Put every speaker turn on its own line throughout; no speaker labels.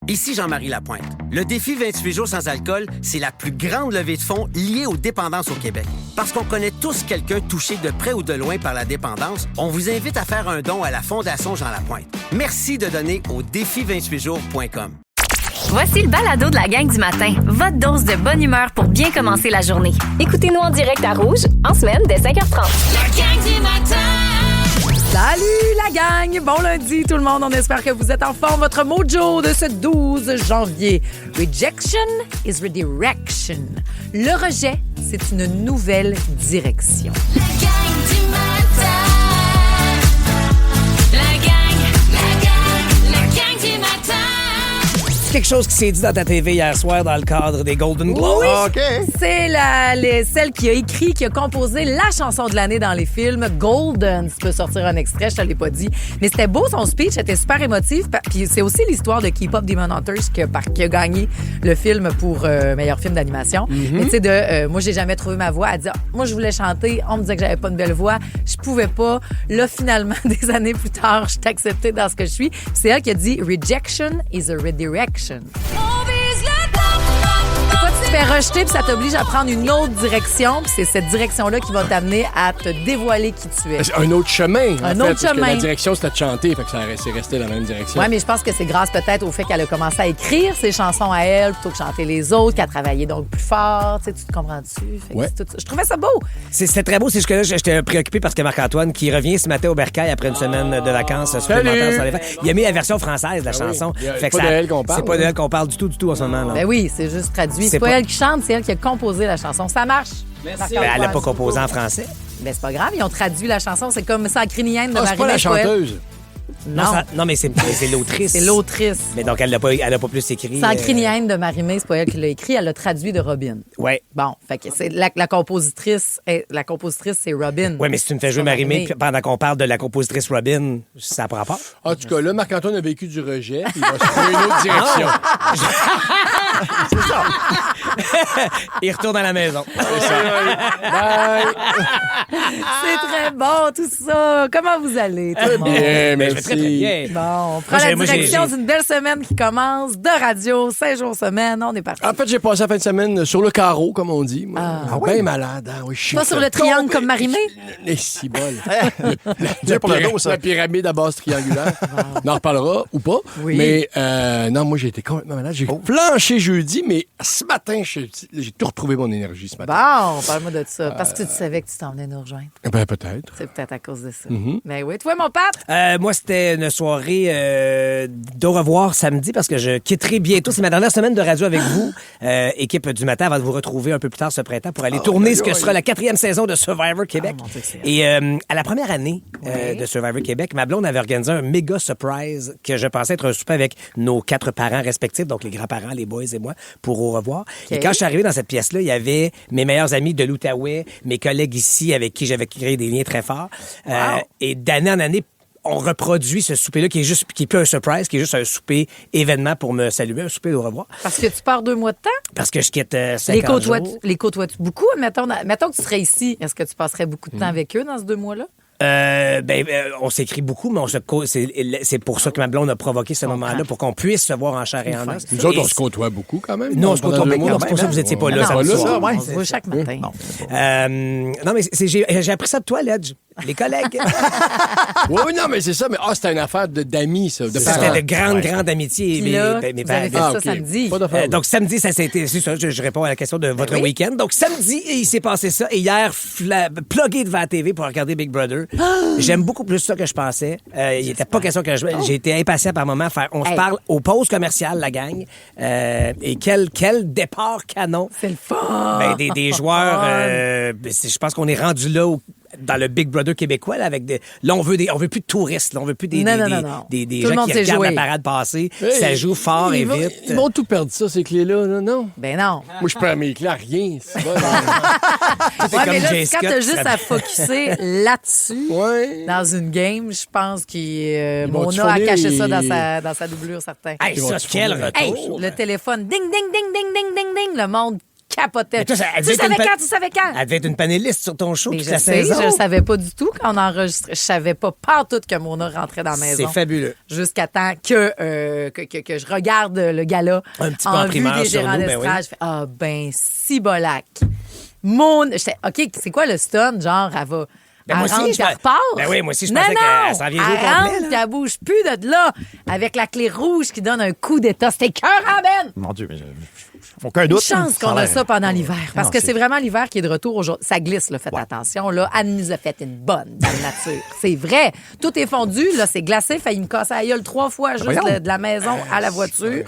Ici Jean-Marie Lapointe. Le défi 28 jours sans alcool, c'est la plus grande levée de fonds liée aux dépendances au Québec. Parce qu'on connaît tous quelqu'un touché de près ou de loin par la dépendance, on vous invite à faire un don à la Fondation Jean Lapointe. Merci de donner au défi28jours.com.
Voici le balado de la gang du matin. Votre dose de bonne humeur pour bien commencer la journée. Écoutez-nous en direct à Rouge, en semaine, dès 5h30.
La gang du matin!
Salut la gang! Bon lundi tout le monde, on espère que vous êtes en forme. Votre mojo de ce 12 janvier. Rejection is redirection. Le rejet, c'est une nouvelle direction.
La gang du matin! La gang du matin!
C'est quelque chose qui s'est dit dans ta TV hier soir dans le cadre des Golden Globes.
Oui,
OK.
c'est celle qui a écrit, qui a composé la chanson de l'année dans les films, Golden. Tu peux sortir un extrait, je te l'ai pas dit. Mais c'était beau, son speech, c'était super émotif. Puis c'est aussi l'histoire de Keep Up Demon Hunters qui a gagné le film pour meilleur film d'animation. Mais tu sais, moi, j'ai jamais trouvé ma voix. Elle dit, moi, je voulais chanter, on me disait que j'avais pas une belle voix, je pouvais pas. Là, finalement, des années plus tard, je t'ai acceptée dans ce que je suis. Puis c'est elle qui a dit, Rejection is a redirection. Quand tu te fais rejeter, puis ça t'oblige à prendre une autre direction, puis c'est cette direction-là qui va t'amener à te dévoiler qui tu es.
Un autre chemin.
Un
en fait,
autre
parce que
chemin.
la direction, c'était de chanter, fait que c'est resté la même direction.
Oui, mais je pense que c'est grâce peut-être au fait qu'elle a commencé à écrire ses chansons à elle plutôt que chanter les autres, qu'elle a travaillé donc plus fort. Tu sais, tu te comprends-tu? Fait que
Ouais.
c'est tout ça. Je trouvais ça beau.
C'était très beau. C'est juste que là, j'étais préoccupé parce que Marc-Antoine, qui revient ce matin au Bercail après une semaine de vacances supplémentaires sur les fêtes, il a mis la version française de la chanson.
oui.
Fait que
C'est pas de elle qu'on parle,
C'est pas de elle qu'on parle du tout en ce moment. Là.
Ben oui, c'est juste traduit.
C'est
C'est pas
pas-
elle qui chante, c'est elle qui a composé la chanson. Ça marche. Merci.
Ben, elle l'a pas composé en français.
Ben c'est pas grave, ils ont traduit la chanson. C'est comme ça, crinienne de
Ah, c'est pas
Marie-Mé
la
Poel.
chanteuse.
Non,
Non, mais c'est l'autrice.
c'est l'autrice.
Mais donc, elle n'a pas plus écrit.
C'est en crinienne de Marie-Mé, c'est pas elle qui l'a écrit, elle l'a traduit de Robin.
Ouais.
Bon, fait que c'est la compositrice, c'est Robin.
Ouais, mais si tu me fais jouer
Pas
Marie-Mé
Marie-Mé.
pendant qu'on parle de la compositrice Robin, ça n'a pas rapport.
En tout cas, là, Marc-Antoine a vécu du rejet, puis il va se trouver une autre direction.
Il retourne à la maison.
Bye!
C'est très bon, tout ça. Comment vous allez, tout le monde?
Bien,
Je vais
merci.
très, très bien.
Bon, on prend
Moi,
la
j'ai-
direction
j'ai-
d'une belle semaine qui commence, de radio, 5 jours semaine. On est parti.
En fait, j'ai passé la fin de semaine sur le carreau, comme on dit. Moi.
Ah
Bien malade. Hein? Oui, je suis
Pas sur le triangle comme Marie-Mé?
Et si bol.
Dur pour le dos, ça.
La pyramide à base triangulaire. On en reparlera ou pas.
Oui.
Mais non, moi, j'ai été complètement malade. J'ai planché jeudi, mais ce matin, j'ai tout retrouvé mon énergie ce matin.
Bon, parle-moi de ça. Parce que tu savais que tu t'en venais nous rejoindre.
Ben, peut-être.
C'est peut-être à cause de ça. Mais oui, toi, mon Pat?
Moi, c'était une soirée d'au revoir samedi parce que je quitterai bientôt. C'est ma dernière semaine de radio avec vous, équipe du matin, avant de vous retrouver un peu plus tard ce printemps pour aller tourner ce que sera la 4e saison de Survivor Québec.
mon Dieu, c'est
Et à la première année de Survivor Québec, ma blonde avait organisé un méga surprise que je pensais être un souper avec nos 4 parents respectifs, donc les grands-parents, les boys et moi, pour au revoir. Et quand je suis arrivé dans cette pièce-là, il y avait mes meilleurs amis de l'Outaouais, mes collègues ici avec qui j'avais créé des liens très forts. Et d'année en année, on reproduit ce souper-là qui est plus un surprise, qui est juste un souper événement pour me saluer, un souper au revoir.
Parce que tu pars 2 mois de temps?
Parce que je quitte 50 jours.
Les côtoies-tu beaucoup? Mettons que tu serais ici. Est-ce que tu passerais beaucoup de temps avec eux dans ces 2 mois-là?
On s'écrit beaucoup, mais c'est pour ça que ma blonde a provoqué ce moment-là, pour qu'on puisse se voir en chair et en os.
Nous autres,
Et
on se côtoie beaucoup quand même.
Nous, on se côtoie
Pendant 2
beaucoup.
mois.
C'est pour ça que vous n'étiez pas là
Non,
samedi
là,
soir.
on se voit chaque matin.
Non, mais j'ai appris ça de toi, Ledge. Les collègues.
Oui, non, mais c'est ça. Mais c'était une affaire d'amis, ça. De parents.
C'était de grande amitié.
Puis là,
mes
vous avez fait
parents.
ça
OK.
samedi.
Pas d'affaire.
Donc, samedi, ça s'était. C'est ça, je réponds à la question de votre week-end. Donc, samedi, il s'est passé ça. Et hier, plugué devant la TV pour regarder Big Brother. J'aime beaucoup plus ça que je pensais. Il n'était pas question que j'ai été impatient par moment. On se parle aux pauses commerciales, la gang. Et quel départ canon.
C'est le fun!
Des joueurs. Je pense qu'on est rendu là dans le Big Brother québécois, là, avec là, on veut plus de touristes, là, on veut plus des
Non.
gens
Tout le
qui
monde sait
regardent
jouer.
la parade passer.
Hey,
Ça joue fort et vite.
Ils vont tout perdre ça, ces clés-là. Non.
Ben non.
Moi, je perds mes clés à rien. C'est bon.
Ouais,
comme
mais là,
Jay
quand
Scott
t'as
qui
juste
serait-
à focusser là-dessus,
Ouais.
dans une game, je pense
vont
Mona a
te
caché
fournir
ça dans sa doublure, certain.
Hey,
Ils vont
ça,
te
quel
fournir.
retour!
Hey, le téléphone, ding, ding, ding, ding, ding, ding, ding, le monde capotais.
Mais toi, elle
Tu
devait être
savais quand?
Elle devait être une panéliste sur ton show
Mais
toute
je
la
sais,
saison.
je le savais pas du tout quand on enregistrait. Je savais pas tout que Mona rentrait dans la maison.
C'est fabuleux.
Jusqu'à temps que je regarde le gala
Un petit peu
en
en
vue
primeur
des
sur
gérants
nous, ben
d'estrade.
oui.
Je fais, cibolac. OK, c'est quoi le stun? Genre, elle va...
Ben, moi
elle
aussi,
rentre,
je
elle repart.
Ben oui, moi aussi, je
Non,
pensais
non,
qu'elle s'en vient jouer au
elle rentre,
complet, là.
puis elle bouge plus de là, avec la clé rouge qui donne un coup d'état. C'était cœur en Ben!
Mon Dieu, mais aucun
Une
doute.
chance qu'on a ça pendant l'hiver. Parce
Non,
que
c'est-
c'est vraiment l'hiver qui est de retour aujourd'hui. Ça glisse, là, faites attention. Là. Anne nous a fait une bonne dans la nature. C'est vrai. Tout est fondu. Là, c'est glacé. Failli me casser la gueule 3 fois juste
regarde.
de la maison à la voiture.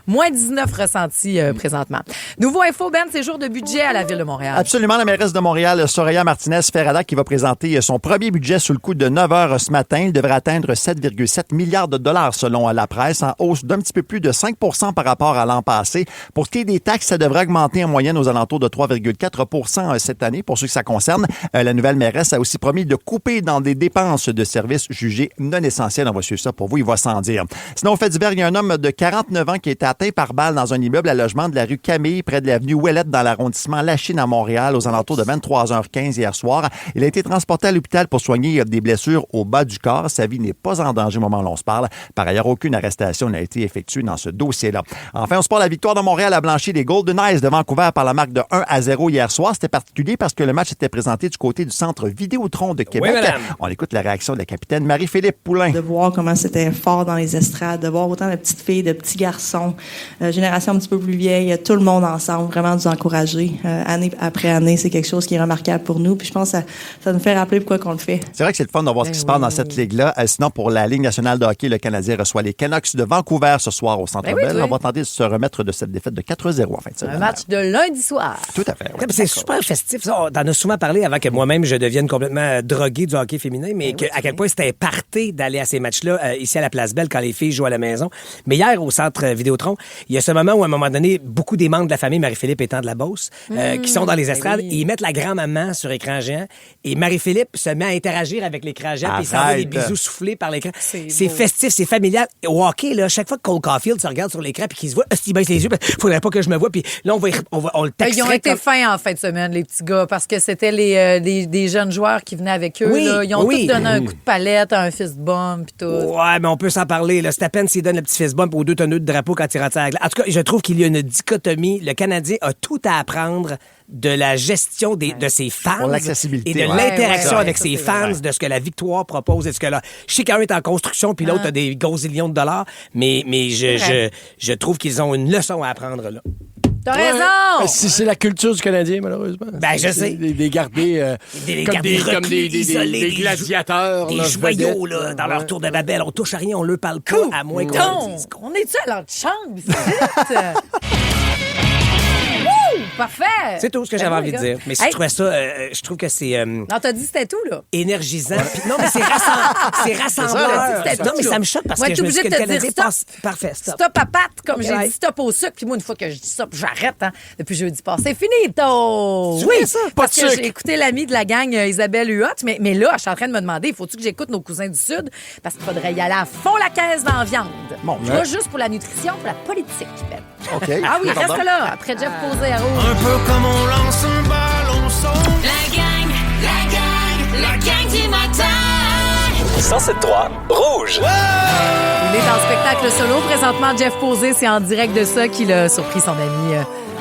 Moins 19 ressentis présentement. Nouveau info, Ben, c'est jour de budget à la Ville de Montréal.
Absolument, la mairesse de Montréal, Soraya Martinez-Ferrada, qui va présenter son premier budget sous le coup de 9 heures ce matin. Il devrait atteindre 7,7 milliards de dollars selon la presse, en hausse d'un petit peu plus de 5 par rapport à l'an passé. Pour ce qui est des taxes, ça devrait augmenter en moyenne aux alentours de 3,4 cette année. Pour ceux que ça concerne, la nouvelle mairesse a aussi promis de couper dans des dépenses de services jugés non essentiels. On va suivre ça pour vous, il va sans dire. Sinon, au fait divers, il y a un homme de 49 ans qui a été atteint par balle dans un immeuble à logement de la rue Camille, près de l'avenue Ouellette, dans l'arrondissement Lachine à Montréal, aux alentours de 23h15 hier soir. Il a été transporté à l'hôpital pour soigner des blessures au bas du corps. Sa vie n'est pas en danger au moment où l'on se parle. Par ailleurs, aucune arrestation n'a été effectuée dans ce dossier-là. Enfin, au sport, la victoire de Montréal a blanchi les Golden Knights de Vancouver par la marque de 1-0 hier soir. C'était particulier parce que le match était présenté du côté du centre Vidéotron de Québec.
Oui, madame.
On écoute la réaction de la capitaine Marie-Philippe Poulain.
De voir comment c'était fort dans les estrades, de voir autant de petites filles, de petits garçons, génération un petit peu plus vieille, tout le monde ensemble, vraiment nous encourager. Année après année, c'est quelque chose qui est remarquable pour nous. Puis je pense que ça nous fait rappeler pourquoi qu'on le fait.
C'est vrai que c'est le fun de voir ce qui se passe dans cette ligue-là. Sinon, pour la Ligue nationale de hockey, le Canadien reçoit les Canucks de Vancouver ce soir au Centre
Ben oui,
Bell.
oui.
On va tenter de se remettre de cette défaite de 4-0 en fin de semaine.
Un match de lundi soir.
Tout à fait. oui.
C'est super festif. Ça. T'en as souvent parlé avant que moi-même je devienne complètement drogué du hockey féminin, mais à quel point c'était party d'aller à ces matchs-là ici à la Place Belle quand les filles jouent à la maison. Mais hier, au centre Vidéotron, il y a ce moment où, à un moment donné, beaucoup des membres de la famille, Marie-Philippe étant de la Beauce, qui sont dans les estrades, et ils mettent la grand-maman sur écran géant, et Marie-Philippe se met à interagir avec l'écran géant, puis il s'envoie des
Arrête.
bisous soufflés par l'écran.
C'est
C'est
beau.
festif, c'est familial. Au hockey, là, chaque fois que Cole Caulfield se regarde sur l'écran puis qu'il se voit, il baisse les yeux, faudrait pas que je me voie, puis là, on le
Ils
texterait
ont été
comme-
fins en fin de semaine, les petits gars, parce que c'était des jeunes joueurs qui venaient avec eux.
Oui,
là. Ils ont
oui.
tous donné un coup de palette, un fist bump, puis tout.
Ouais, mais on peut s'en parler. Là. C'est à peine s'il donne le petit fist bump aux 2 tonneaux de drapeau quand il rentre à la glace. En tout cas, je trouve qu'il y a une dichotomie. Le Canadien a tout à apprendre de la gestion de ses fans
Pour l'accessibilité,
et de
ouais.
l'interaction
Ouais,
avec
ça,
ses
c'est
fans,
vrai.
de ce que la victoire propose et de ce que là. Je sais qu'un est en construction puis l'autre a des gazillions de dollars, mais je trouve qu'ils ont une leçon à apprendre là.
T'as
Ouais.
raison!
C'est la culture du Canadien, malheureusement.
Ben, je sais.
Des garder comme des
reclus, isolés,
des gladiateurs.
Des
là,
joyaux
vedettes,
là, dans leur
ouais.
tour de Babel. On touche à rien, on leur parle pas, à moins qu'on leur
Non,
dise qu'on-
on est-tu à l'antichambre, ici? Wouh! Parfait!
C'est tout ce que j'avais envie de dire. Mais si
Hey,
je trouvais ça, je trouve que c'est
non, t'as dit c'était tout, là.
énergisant. Puis non, mais c'est rassembleur.
C'était
Non,
tout,
mais
là.
ça me choque parce
Moi,
que
t'es
je me dis
obligé
que
de
le
te dire
Canadien
stop.
passe... Parfait, stop.
Stop à patte, comme j'ai
Ouais.
dit, stop au sucre. Puis moi, une fois que je dis stop, j'arrête. Hein. Depuis jeudi passé, c'est finito!
Oui, ça,
pas
parce
de
que
sucre.
j'ai écouté l'amie de la gang Isabelle Huot. Mais là, je suis en train de me demander, faut-tu que j'écoute nos cousins du Sud? Parce qu'il faudrait y aller à fond la caisse dans la viande.
Bon,
Pas juste pour la nutrition, pour la politique, Ben.
OK.
Ah oui,
Pardon.
reste là. Après Jeff Posé à Rouge.
Un peu comme on lance un ballon son.
La gang du matin.
107.3 Rouge.
Il est en spectacle solo. Présentement, Jeff Posé, c'est en direct de ça qu'il a surpris son ami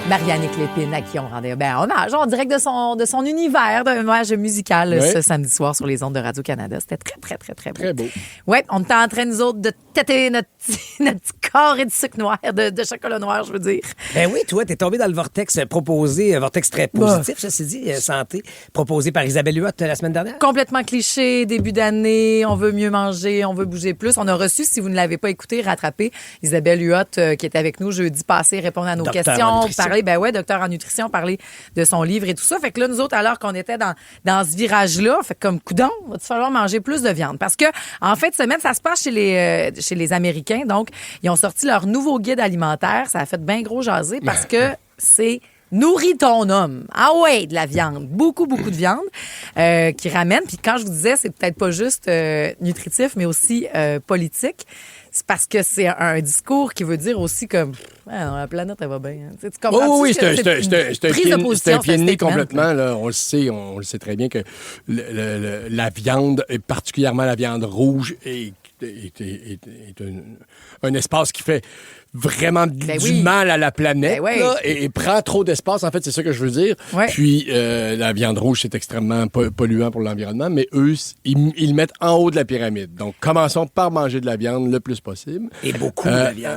Marianne Clépine, à qui on rendait hommage en direct de son univers, d'un hommage musical
Ouais.
ce samedi soir sur les ondes de Radio-Canada. C'était très, très, très, très beau.
Très beau.
Oui, on était en train, nous autres, de têter notre petit corps et de sucre noir, de chocolat noir, je veux dire.
Ben oui, toi, t'es tombé dans le vortex proposé, un vortex très positif, ça c'est dit, santé, proposé par Isabelle Huot la semaine dernière.
Complètement cliché, début d'année, on veut mieux manger, on veut bouger plus. On a reçu, si vous ne l'avez pas écouté, rattrapé, Isabelle Huot, qui était avec nous jeudi passé, répondre à nos
Docteur en
questions,
nutrition.
parler, ben ouais, docteur en nutrition, parler de son livre et tout ça. Fait que là, nous autres, alors qu'on était dans ce virage-là, fait que comme coudon, va-t-il falloir manger plus de viande? Parce que, en fin de semaine, ça se passe chez les Américains. Donc, ils ont sorti leur nouveau guide alimentaire. Ça a fait bien gros jaser parce que c'est nourris ton homme. Ah ouais, de la viande. Beaucoup, beaucoup de viande qui ramène. Puis quand je vous disais, c'est peut-être pas juste nutritif, mais aussi politique. c'est parce que c'est un discours qui veut dire aussi comme la planète, elle va bien. Tu sais, tu
Oh,
comprends
oui,
c'est un
c'est un pied de nez complètement. Là. On le sait très bien que la viande, et particulièrement la viande rouge, est un espace qui fait vraiment du mal à la planète là, et prend trop d'espace. En fait, c'est ça que je veux dire.
Ouais.
Puis, la viande rouge, c'est extrêmement polluant pour l'environnement, mais eux, ils le mettent en haut de la pyramide. Donc, commençons par manger de la viande le plus possible.
Et beaucoup de viande.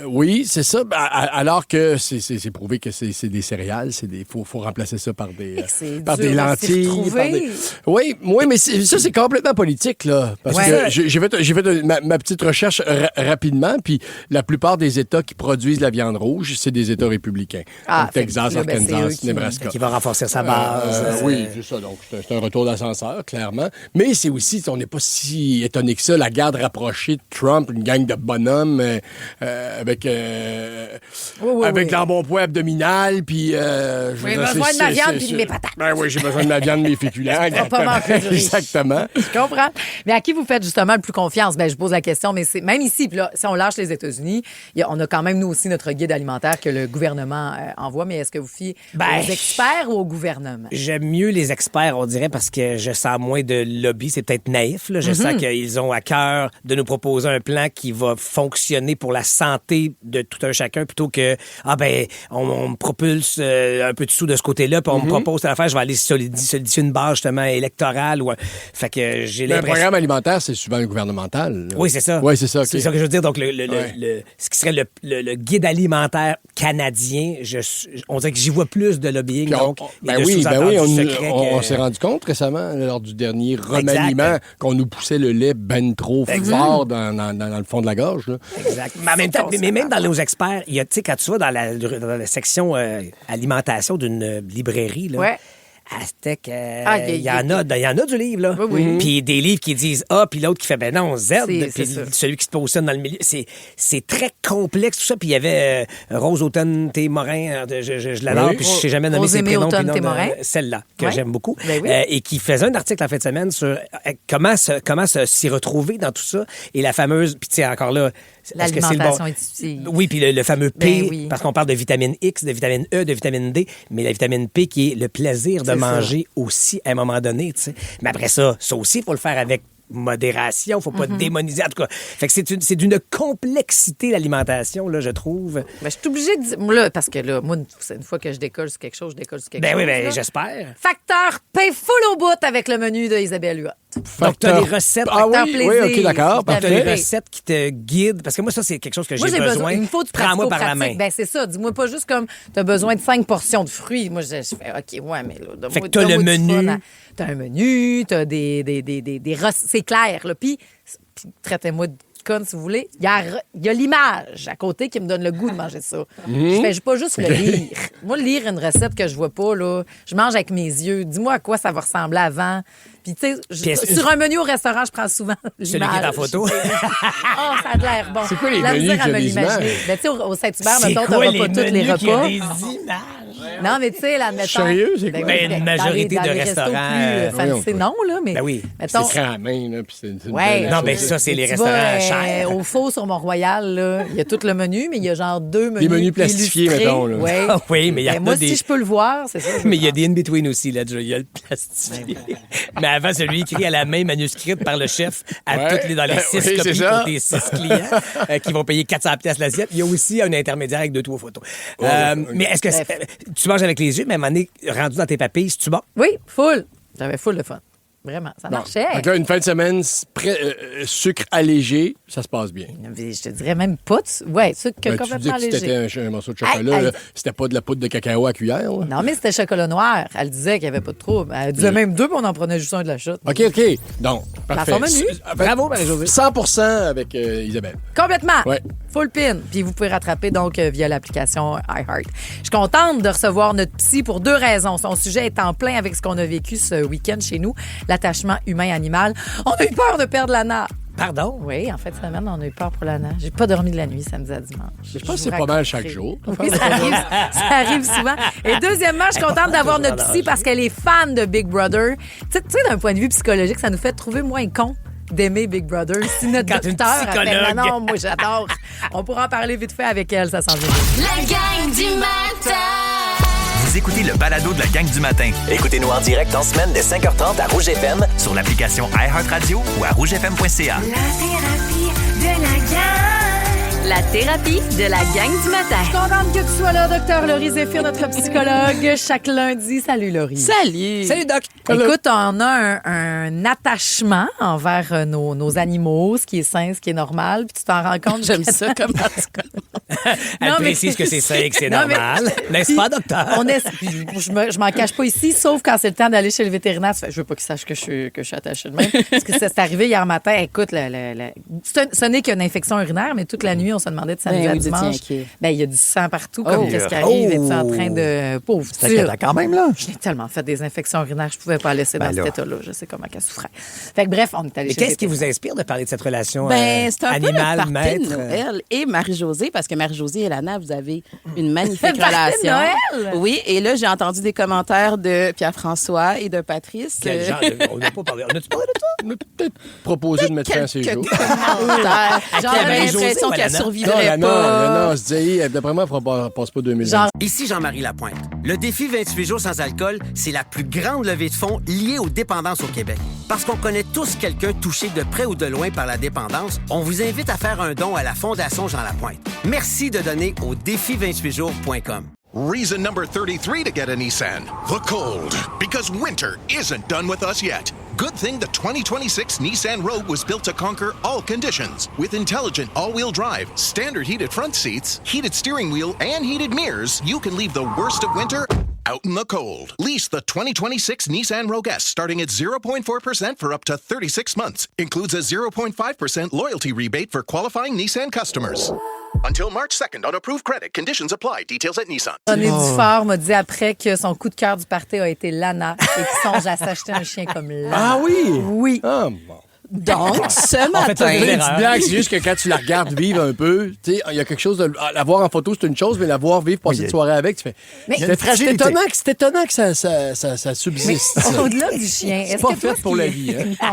Oui, c'est ça. Alors que c'est prouvé que c'est des céréales. Faut remplacer ça par des lentilles. Oui, mais ça, c'est complètement politique, là. Parce que j'ai fait ma petite recherche rapidement, puis la plupart des États qui produisent la viande rouge, c'est des États républicains. Donc, Texas, Arkansas, Nebraska.
Qui va renforcer sa base.
Oui, c'est ça. Donc, c'est un retour d'ascenseur, clairement. Mais c'est aussi, on n'est pas si étonné que ça, la garde rapprochée de Trump, une gang de bonhommes avec l'embonpoint abdominal, puis...
j'ai besoin de ma viande puis de mes patates.
Ben oui, j'ai besoin de ma viande, mes féculents. Exactement.
Je comprends. Mais à qui vous faites justement le plus confiance? Ben, je pose la question, mais c'est même ici, puis là, si on lâche les États-Unis, on a quand même, nous aussi, notre guide alimentaire que le gouvernement envoie, mais est-ce que vous fiez aux experts ou au gouvernement?
J'aime mieux les experts, on dirait, parce que je sens moins de lobby. C'est peut-être naïf, là. Je sens qu'ils ont à cœur de nous proposer un plan qui va fonctionner pour la santé de tout un chacun, plutôt que, on me propulse un peu de sous de ce côté-là, puis on me propose l'affaire, je vais aller solidifier une base, justement, électorale. Fait que j'ai l'impression...
Le programme alimentaire, c'est souvent gouvernemental.
Oui, c'est ça.
Oui, c'est ça.
C'est ça que je veux dire. Donc, ce qui serait le guide alimentaire canadien, on dirait que j'y vois plus de lobbying.
On s'est rendu compte récemment, lors du dernier remaniement, qu'on nous poussait le lait ben trop fort dans le fond de la gorge. Là.
Exact. Mais même dans nos experts, il y a, tu sais, quand tu vas dans la section alimentation d'une librairie, là, Aztec, il y en a du livre, là.
Oui.
Puis des livres qui disent A, puis l'autre qui fait ben non, Z. Puis celui qui se positionne dans le milieu. C'est très complexe, tout ça. Puis il y avait Rose Automne T. Morin, je l'adore, puis je ne sais jamais nommer ses prénoms. Celle-là, que j'aime beaucoup. Et qui faisait un article en fin de semaine sur comment s'y retrouver dans tout ça. Et la fameuse, puis tu sais, encore là,
l'alimentation intuitive.
Oui, puis le fameux P, parce qu'on parle de vitamine X, de vitamine E, de vitamine D, mais la vitamine P qui est le plaisir de manger aussi à un moment donné, tu sais. Mais après ça aussi, il faut le faire avec modération, faut pas démoniser. En tout cas, fait que c'est d'une complexité l'alimentation, là, je trouve.
Ben, je suis obligée de dire, là, parce que là, moi, une fois que je décolle sur quelque chose, je décolle sur quelque chose.
Oui,
là.
j'espère.
Facteur pain full au bout avec le menu de Isabelle Huot.
Donc, tu as des recettes.
Plaisir,
oui, OK, d'accord.
Tu as des recettes qui te guident. Parce que moi, ça, c'est quelque chose que j'ai besoin.
Il me faut du
prends-moi par la main.
Ben, c'est ça. Dis-moi pas juste comme tu as besoin de 5 portions de fruits. Moi, je fais OK, ouais, mais là,
fait que tu as le menu.
Tu as un menu, tu as des recettes. C'est clair, là. Puis traitez-moi de conne, si vous voulez. Il y a l'image à côté qui me donne le goût de manger ça. Je fais pas juste le lire. Moi, lire une recette que je vois pas, là, je mange avec mes yeux. Dis-moi à quoi ça va ressembler avant. Puis, tu sais, sur un menu au restaurant, je prends souvent l'image.
Celui qui est en photo.
Ça a l'air bon.
C'est quoi les menus qui ont des images?
Ben, tu sais, au Saint-Hubert, mettons, t'auras pas tous les repas.
Des images.
Non, mais tu sais, là, mettons...
Sérieux, c'est quoi?
Ben, une majorité de restaurants...
Plus non, là, mais...
Ben oui.
Mettons...
C'est à la main, là, puis c'est...
Non, mais ça, c'est les restaurants chers.
Au Faux sur Mont-Royal, là, il y a tout le menu, mais il y a genre 2 menus.
Des menus plastifiés, mettons, là.
Ouais.
Oui, mais il y a
moi,
des...
si je peux le voir, c'est ça.
Mais il y a des in-between aussi, là. Il y a le plastifié. Mais avant, celui écrit à la main, manuscrite par le chef dans les 6 copies pour tes 6 clients qui vont payer 400$ l'assiette. Il y a aussi un intermédiaire avec 2-3 photos. Mais est-ce que tu manges avec les yeux, mais à un moment donné, rendu dans tes papilles, c'est-tu bon?
Oui, full. J'avais full de fun. Vraiment, ça marchait.
Donc là, une fin de semaine, sucre allégé, ça se passe bien.
Je te dirais même pas. Sucre complètement allégé.
Tu disais que c'était un morceau de chocolat. Là, c'était pas de la poudre de cacao à cuillère. Là.
Non, mais c'était chocolat noir. Elle disait qu'il n'y avait pas de trouble. Elle disait même 2, puis on en prenait juste un de la chute.
OK. Donc, parfait.
Menu.
Bravo, Marie-Josée.
100% avec Isabelle.
Complètement.
Ouais.
Full pin. Puis vous pouvez rattraper donc via l'application iHeart. Je suis contente de recevoir notre psy pour 2 raisons. Son sujet est en plein avec ce qu'on a vécu ce week-end chez nous, l'attachement humain-animal. On a eu peur de perdre la nappe.
Pardon?
Oui, en fait, cette semaine, on a eu peur pour la nappe. J'ai pas dormi de la nuit samedi à dimanche.
Je pense que c'est pas mal chaque jour.
Oui, ça arrive souvent. Et deuxièmement, je suis contente d'avoir notre psy parce qu'elle est fan de Big Brother. Tu sais, d'un point de vue psychologique, ça nous fait trouver moins cons d'aimer Big Brother. Si notre
Quand une
docteur a fait,
psychologue.
non, moi j'adore. On pourra en parler vite fait avec elle, ça s'en vient.
La gang du matin.
Vous écoutez le balado de la gang du matin. Écoutez-nous en direct en semaine dès 5h30 à Rouge FM sur l'application iHeartRadio ou à rougefm.ca.
La thérapie de la gang du matin.
Contente que tu sois là, docteur Laurie Zéphir, notre psychologue, chaque lundi. Salut, Laurie.
Salut!
Salut, Doc.
Écoute, on a un attachement envers nos animaux, ce qui est sain, ce qui est normal, puis tu t'en rends compte.
J'aime ça comme
Elle
Non, mais-
précise que c'est sain et que c'est
Non, mais-
normal. N'est-ce
Puis,
pas, docteur?
Je m'en cache pas ici, sauf quand c'est le temps d'aller chez le vétérinaire. Je veux pas qu'il sache que je suis attachée de même. Parce que c'est arrivé hier matin. Écoute, ce n'est qu'une infection urinaire, mais toute la nuit, on se demandait de samedi à
oui, vous étiez
dimanche.
inquiet.
Ben, il y a du sang partout. Comme
Oh.
qu'est-ce qui arrive? Es-tu en train de... Pauvre
C'est inquiétant quand même, là.
J'ai tellement fait des infections urinaires, je pouvais pas la laisser dans
Ben
cet
là.
état-là. Je sais comment qu'elle souffrait. Fait que bref, on est allé
Et
chez le
qu'est-ce qui vous
vétérinaire.
inspire de parler de cette relation
c'est un peu le party de
animal-maître?
Noël et Marie-Josée, parce que Marie-Josée et Lana, vous avez une magnifique
Le party de
relation.
Noël?
Oui, et là, j'ai entendu des commentaires de Pierre-François et de Patrice.
Quel genre de- On n'a pas parlé. On a-tu parlé de toi?
On a peut-être proposé de mettre fin à ces
Quelques
jours.
commentaires. J'avais
Marie-Josée
l'impression
ou
qu'elle
Lana?
Non,
survivrait
non,
pas.
on se dit, d'après moi, elle passe pas 2020.
Genre,
Ici Jean-Marie Lapointe. Le défi 28 jours sans alcool, c'est la plus grande levée de fonds liée aux dépendances au Québec. Parce qu'on connaît tous quelqu'un touché de près ou de loin par la dépendance, on vous invite à faire un don à la Fondation Jean Lapointe. Merci de donner au défi28jours.com.
Reason number 33 to get a Nissan. The cold. Because winter isn't done with us yet. Good thing the 2026 Nissan Rogue was built to conquer all conditions. With intelligent all-wheel drive, standard heated front seats, heated steering wheel, and heated mirrors, you can leave the worst of winter out in the cold. Lease the 2026 Nissan Rogue S starting at 0.4% for up to 36 months. Includes a 0.5% loyalty rebate for qualifying Nissan customers. Until March 2nd on approved credit. Conditions apply. Details at Nissan.
René Dufort m'a dit après que son coup de cœur du party a été Lana et qu'il songe à s'acheter un chien comme Lana.
Ah oui?
Oui.
Ah, bon.
Donc, ce
fait,
matin...
t'as
Une
une
petite blague, c'est juste que quand tu la regardes vivre un peu, tu sais, il y a quelque chose de. La voir en photo, c'est une chose, mais la voir vivre, passer
Oui,
une soirée avec, tu fais.
Mais-
Il y a une fragilité.
C'est étonnant que ça subsiste. ça.
Au-delà du chien,
C'est
est-ce
pas
que toi
fait pour
qui-
la vie, hein?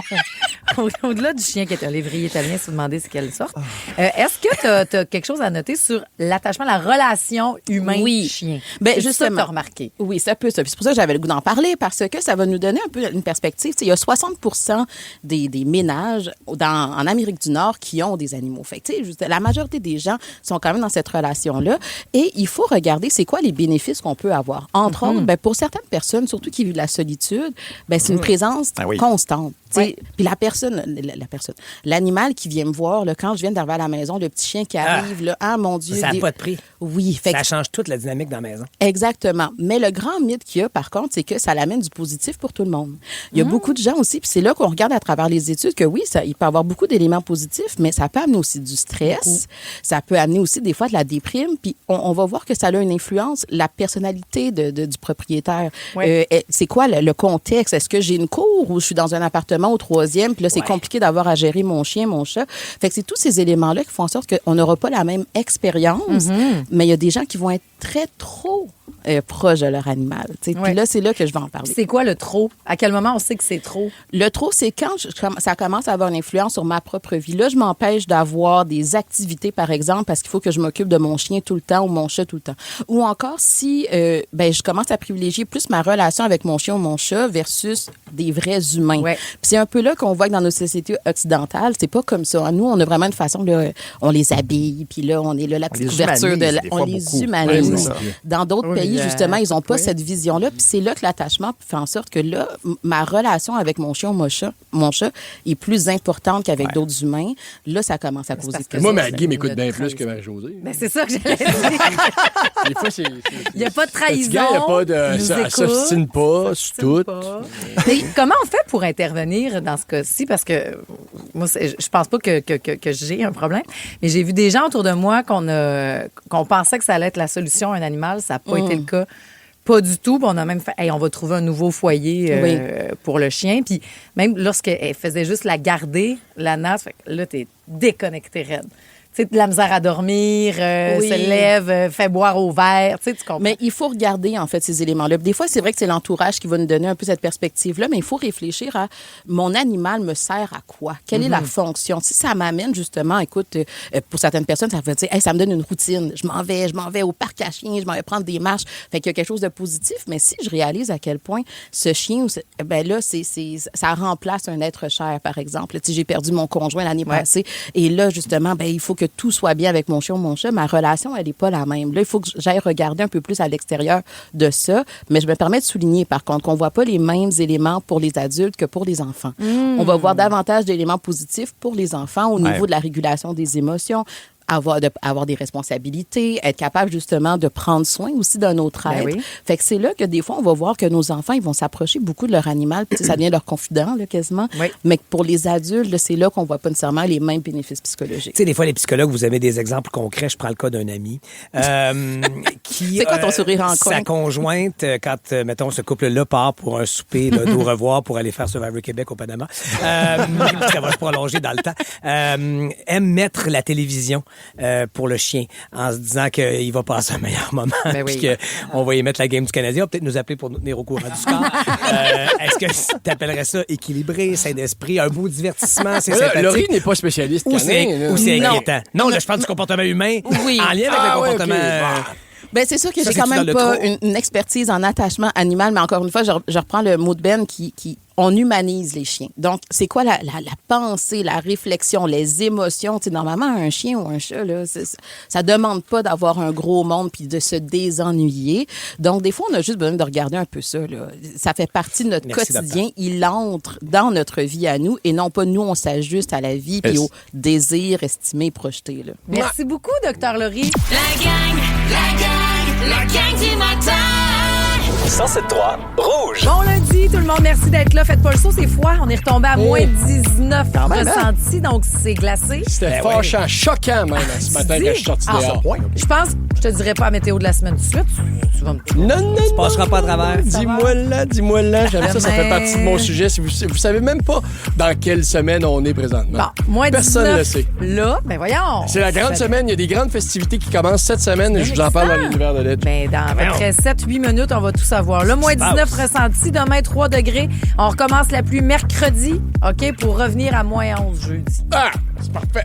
Non. Au-delà du chien qui est un lévrier italien, si vous demandez c'est quelle sorte, est-ce que tu as quelque chose à noter sur l'attachement, la relation humain-chien?
Ben,
C'est ça que
justement.
tu as remarqué.
Oui, ça peut ça. Puis c'est pour ça que j'avais le goût d'en parler, parce que ça va nous donner un peu une perspective. Tu sais, il y a 60 des ménages en Amérique du Nord qui ont des animaux. Fait que, tu sais, juste, la majorité des gens sont quand même dans cette relation-là. Et il faut regarder c'est quoi les bénéfices qu'on peut avoir. Entre autres, ben, pour certaines personnes, surtout qui vivent de la solitude, ben, c'est une présence
Ah oui.
constante. Tu sais.
Ouais.
Puis l'animal qui vient me voir, là, quand je viens d'arriver à la maison, le petit chien qui arrive, là, ah mon Dieu.
Ça n'a pas de prix.
Oui, fait
Ça
que
change toute la dynamique dans la maison.
exactement. Mais le grand mythe qu'il y a, par contre, c'est que ça l'amène du positif pour tout le monde. Il y a beaucoup de gens aussi, puis c'est là qu'on regarde à travers les études que oui, il peut y avoir beaucoup d'éléments positifs, mais ça peut amener aussi du stress. Ça peut amener aussi des fois de la déprime. Puis on va voir que ça a une influence, la personnalité du propriétaire.
Ouais.
C'est quoi le contexte? Est-ce que j'ai une cour ou je suis dans un appartement au 3e, puis là, c'est compliqué d'avoir à gérer mon chien, mon chat. Fait que c'est tous ces éléments-là qui font en sorte qu'on n'aura pas la même expérience, mais il y a des gens qui vont être très trop proches de leur animal. Tu sais.
Ouais.
Puis là, c'est là que je vais en parler.
C'est quoi le trop? À quel moment on sait que c'est trop?
Le trop, c'est quand ça commence à avoir une influence sur ma propre vie. Là, je m'empêche d'avoir des activités, par exemple, parce qu'il faut que je m'occupe de mon chien tout le temps ou mon chat tout le temps. Ou encore si je commence à privilégier plus ma relation avec mon chien ou mon chat versus des vrais humains.
Ouais.
Puis c'est un peu là qu'on voit que dans nos sociétés occidentales, c'est pas comme ça. Nous, on a vraiment une façon, là, on les habille, puis là, on est là, la petite
les
couverture
humanise,
de
des
on
fois,
les
beaucoup.
humanise.
Ouais, c'est ça.
Dans d'autres
Oui,
pays, justement, ils n'ont pas
oui.
cette vision-là. Puis c'est là que l'attachement fait en sorte que là, ma relation avec mon chien ou mon chat est plus importante qu'avec d'autres humains. Là, ça commence à causer
parce
de
que
Moi,
ça,
Maggie
c'est
m'écoute
le
bien
trahison.
plus que Marie-Josée.
Ben, c'est ça que j'allais dire.
Des fois, c'est.
Il n'y a pas de trahison.
Il n'y a pas de.
Il nous
Ça
écoute.
s'obstine pas sur tout.
Mais comment on fait pour intervenir dans ce cas-ci? Parce que moi, je pense pas que j'ai un problème, mais j'ai vu des gens autour de moi qu'on pensait que ça allait être la solution à un animal. Ça n'a pas été le cas. Pas du tout. Puis on a même fait, hey, on va trouver un nouveau foyer pour le chien. Puis même lorsqu'elle faisait juste la garder, Lana, fait que là, t'es déconnecté raide. de la misère à dormir, se lève, fait boire au verre. Tu comprends?
Mais il faut regarder, en fait, ces éléments-là. Des fois, c'est vrai que c'est l'entourage qui va nous donner un peu cette perspective-là, mais il faut réfléchir à mon animal me sert à quoi? Quelle est la fonction? Si ça m'amène, justement, écoute, pour certaines personnes, ça veut dire, hey, ça me donne une routine. Je m'en vais au parc à chiens, je m'en vais prendre des marches. Fait qu'il y a quelque chose de positif, mais si je réalise à quel point ce chien, ben là, ça remplace un être cher, par exemple. Tu sais, j'ai perdu mon conjoint l'année passée, et là, justement, ben il faut que tout soit bien avec mon chien ou mon chat. Ma relation, elle n'est pas la même. Là, il faut que j'aille regarder un peu plus à l'extérieur de ça, mais je me permets de souligner, par contre, qu'on ne voit pas les mêmes éléments pour les adultes que pour les enfants. On va voir davantage d'éléments positifs pour les enfants au niveau de la régulation des émotions, avoir des responsabilités, être capable justement de prendre soin aussi d'un autre être. Oui. Fait que c'est là que des fois, on va voir que nos enfants, ils vont s'approcher beaucoup de leur animal, puis ça devient leur confident, là, quasiment. Oui. Mais pour les adultes, là, c'est là qu'on voit pas nécessairement les mêmes bénéfices psychologiques.
Tu sais, des fois, les psychologues, vous avez des exemples concrets. Je prends le cas d'un ami qui...
C'est quoi ton sourire en coin?
Sa conjointe, quand, mettons, ce couple-là part pour un souper d'au revoir pour aller faire Survivor Québec au Panama, ça va se prolonger dans le temps, aime mettre la télévision pour le chien, en se disant qu'il va passer un meilleur moment, puis qu'on va y mettre la game du Canadien. On va peut-être nous appeler pour nous tenir au courant du score. Est-ce que tu appellerais ça équilibré, sain d'esprit, un beau divertissement, c'est sympathique?
Laurie n'est pas spécialiste canin.
Ou c'est inquiétant? Non, là, je parle du comportement humain en lien avec le comportement...
Ben c'est sûr que j'ai quand même pas une expertise en attachement animal, mais encore une fois, je reprends le mot de Ben qui on humanise les chiens. Donc, c'est quoi la pensée, la réflexion, les émotions? Tu sais, normalement, un chien ou un chat, là, ça demande pas d'avoir un gros monde puis de se désennuyer. Donc, des fois, on a juste besoin de regarder un peu ça, là. Ça fait partie de notre quotidien. Docteur. Il entre dans notre vie à nous et non pas nous, on s'ajuste à la vie puis au désir estimé, projeté, là.
Merci beaucoup, Dr. Laurie.
La gang du matin.
107.3 Rouge.
Bon lundi, tout le monde. Merci d'être là. Faites pas le saut, c'est froid. On est retombé à moins 19 ressentis, donc c'est glacé.
C'était fâchant, choquant même ce matin quand je suis sorti dehors.
Je pense, je te dirais pas la météo de la semaine de suite. Tu vas me...
Non. Tu passeras pas à travers.
Dis-moi là. J'aime ça fait partie de mon sujet. Si vous savez même pas dans quelle semaine on est présentement.
Bon, moins 19.
Personne ne le sait.
Là, ben voyons.
C'est la grande semaine. Il y a des grandes festivités qui commencent cette semaine et je vous en parle dans l'univers de l'aide.
Ben, dans à peu près 7-8 minutes, on va tout savoir. Le moins 19 ressenti, demain 3 degrés. On recommence la pluie mercredi, OK, pour revenir à moins 11 jeudi.
Ah, c'est parfait.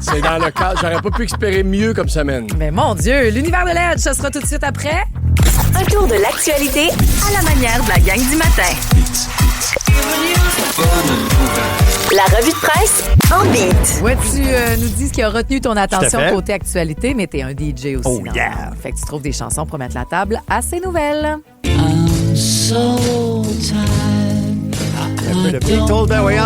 C'est dans le cadre. J'aurais pas pu espérer mieux comme semaine.
Mais mon Dieu, l'univers de l'aide, ça sera tout de suite après.
Un tour de l'actualité à la manière de la gang du matin. La revue de presse en beat.
Ouais, tu nous dis ce qui a retenu ton attention côté actualité, mais t'es un DJ aussi.
Oh yeah!
Fait que tu trouves des chansons pour mettre la table à ces nouvelles.
I'm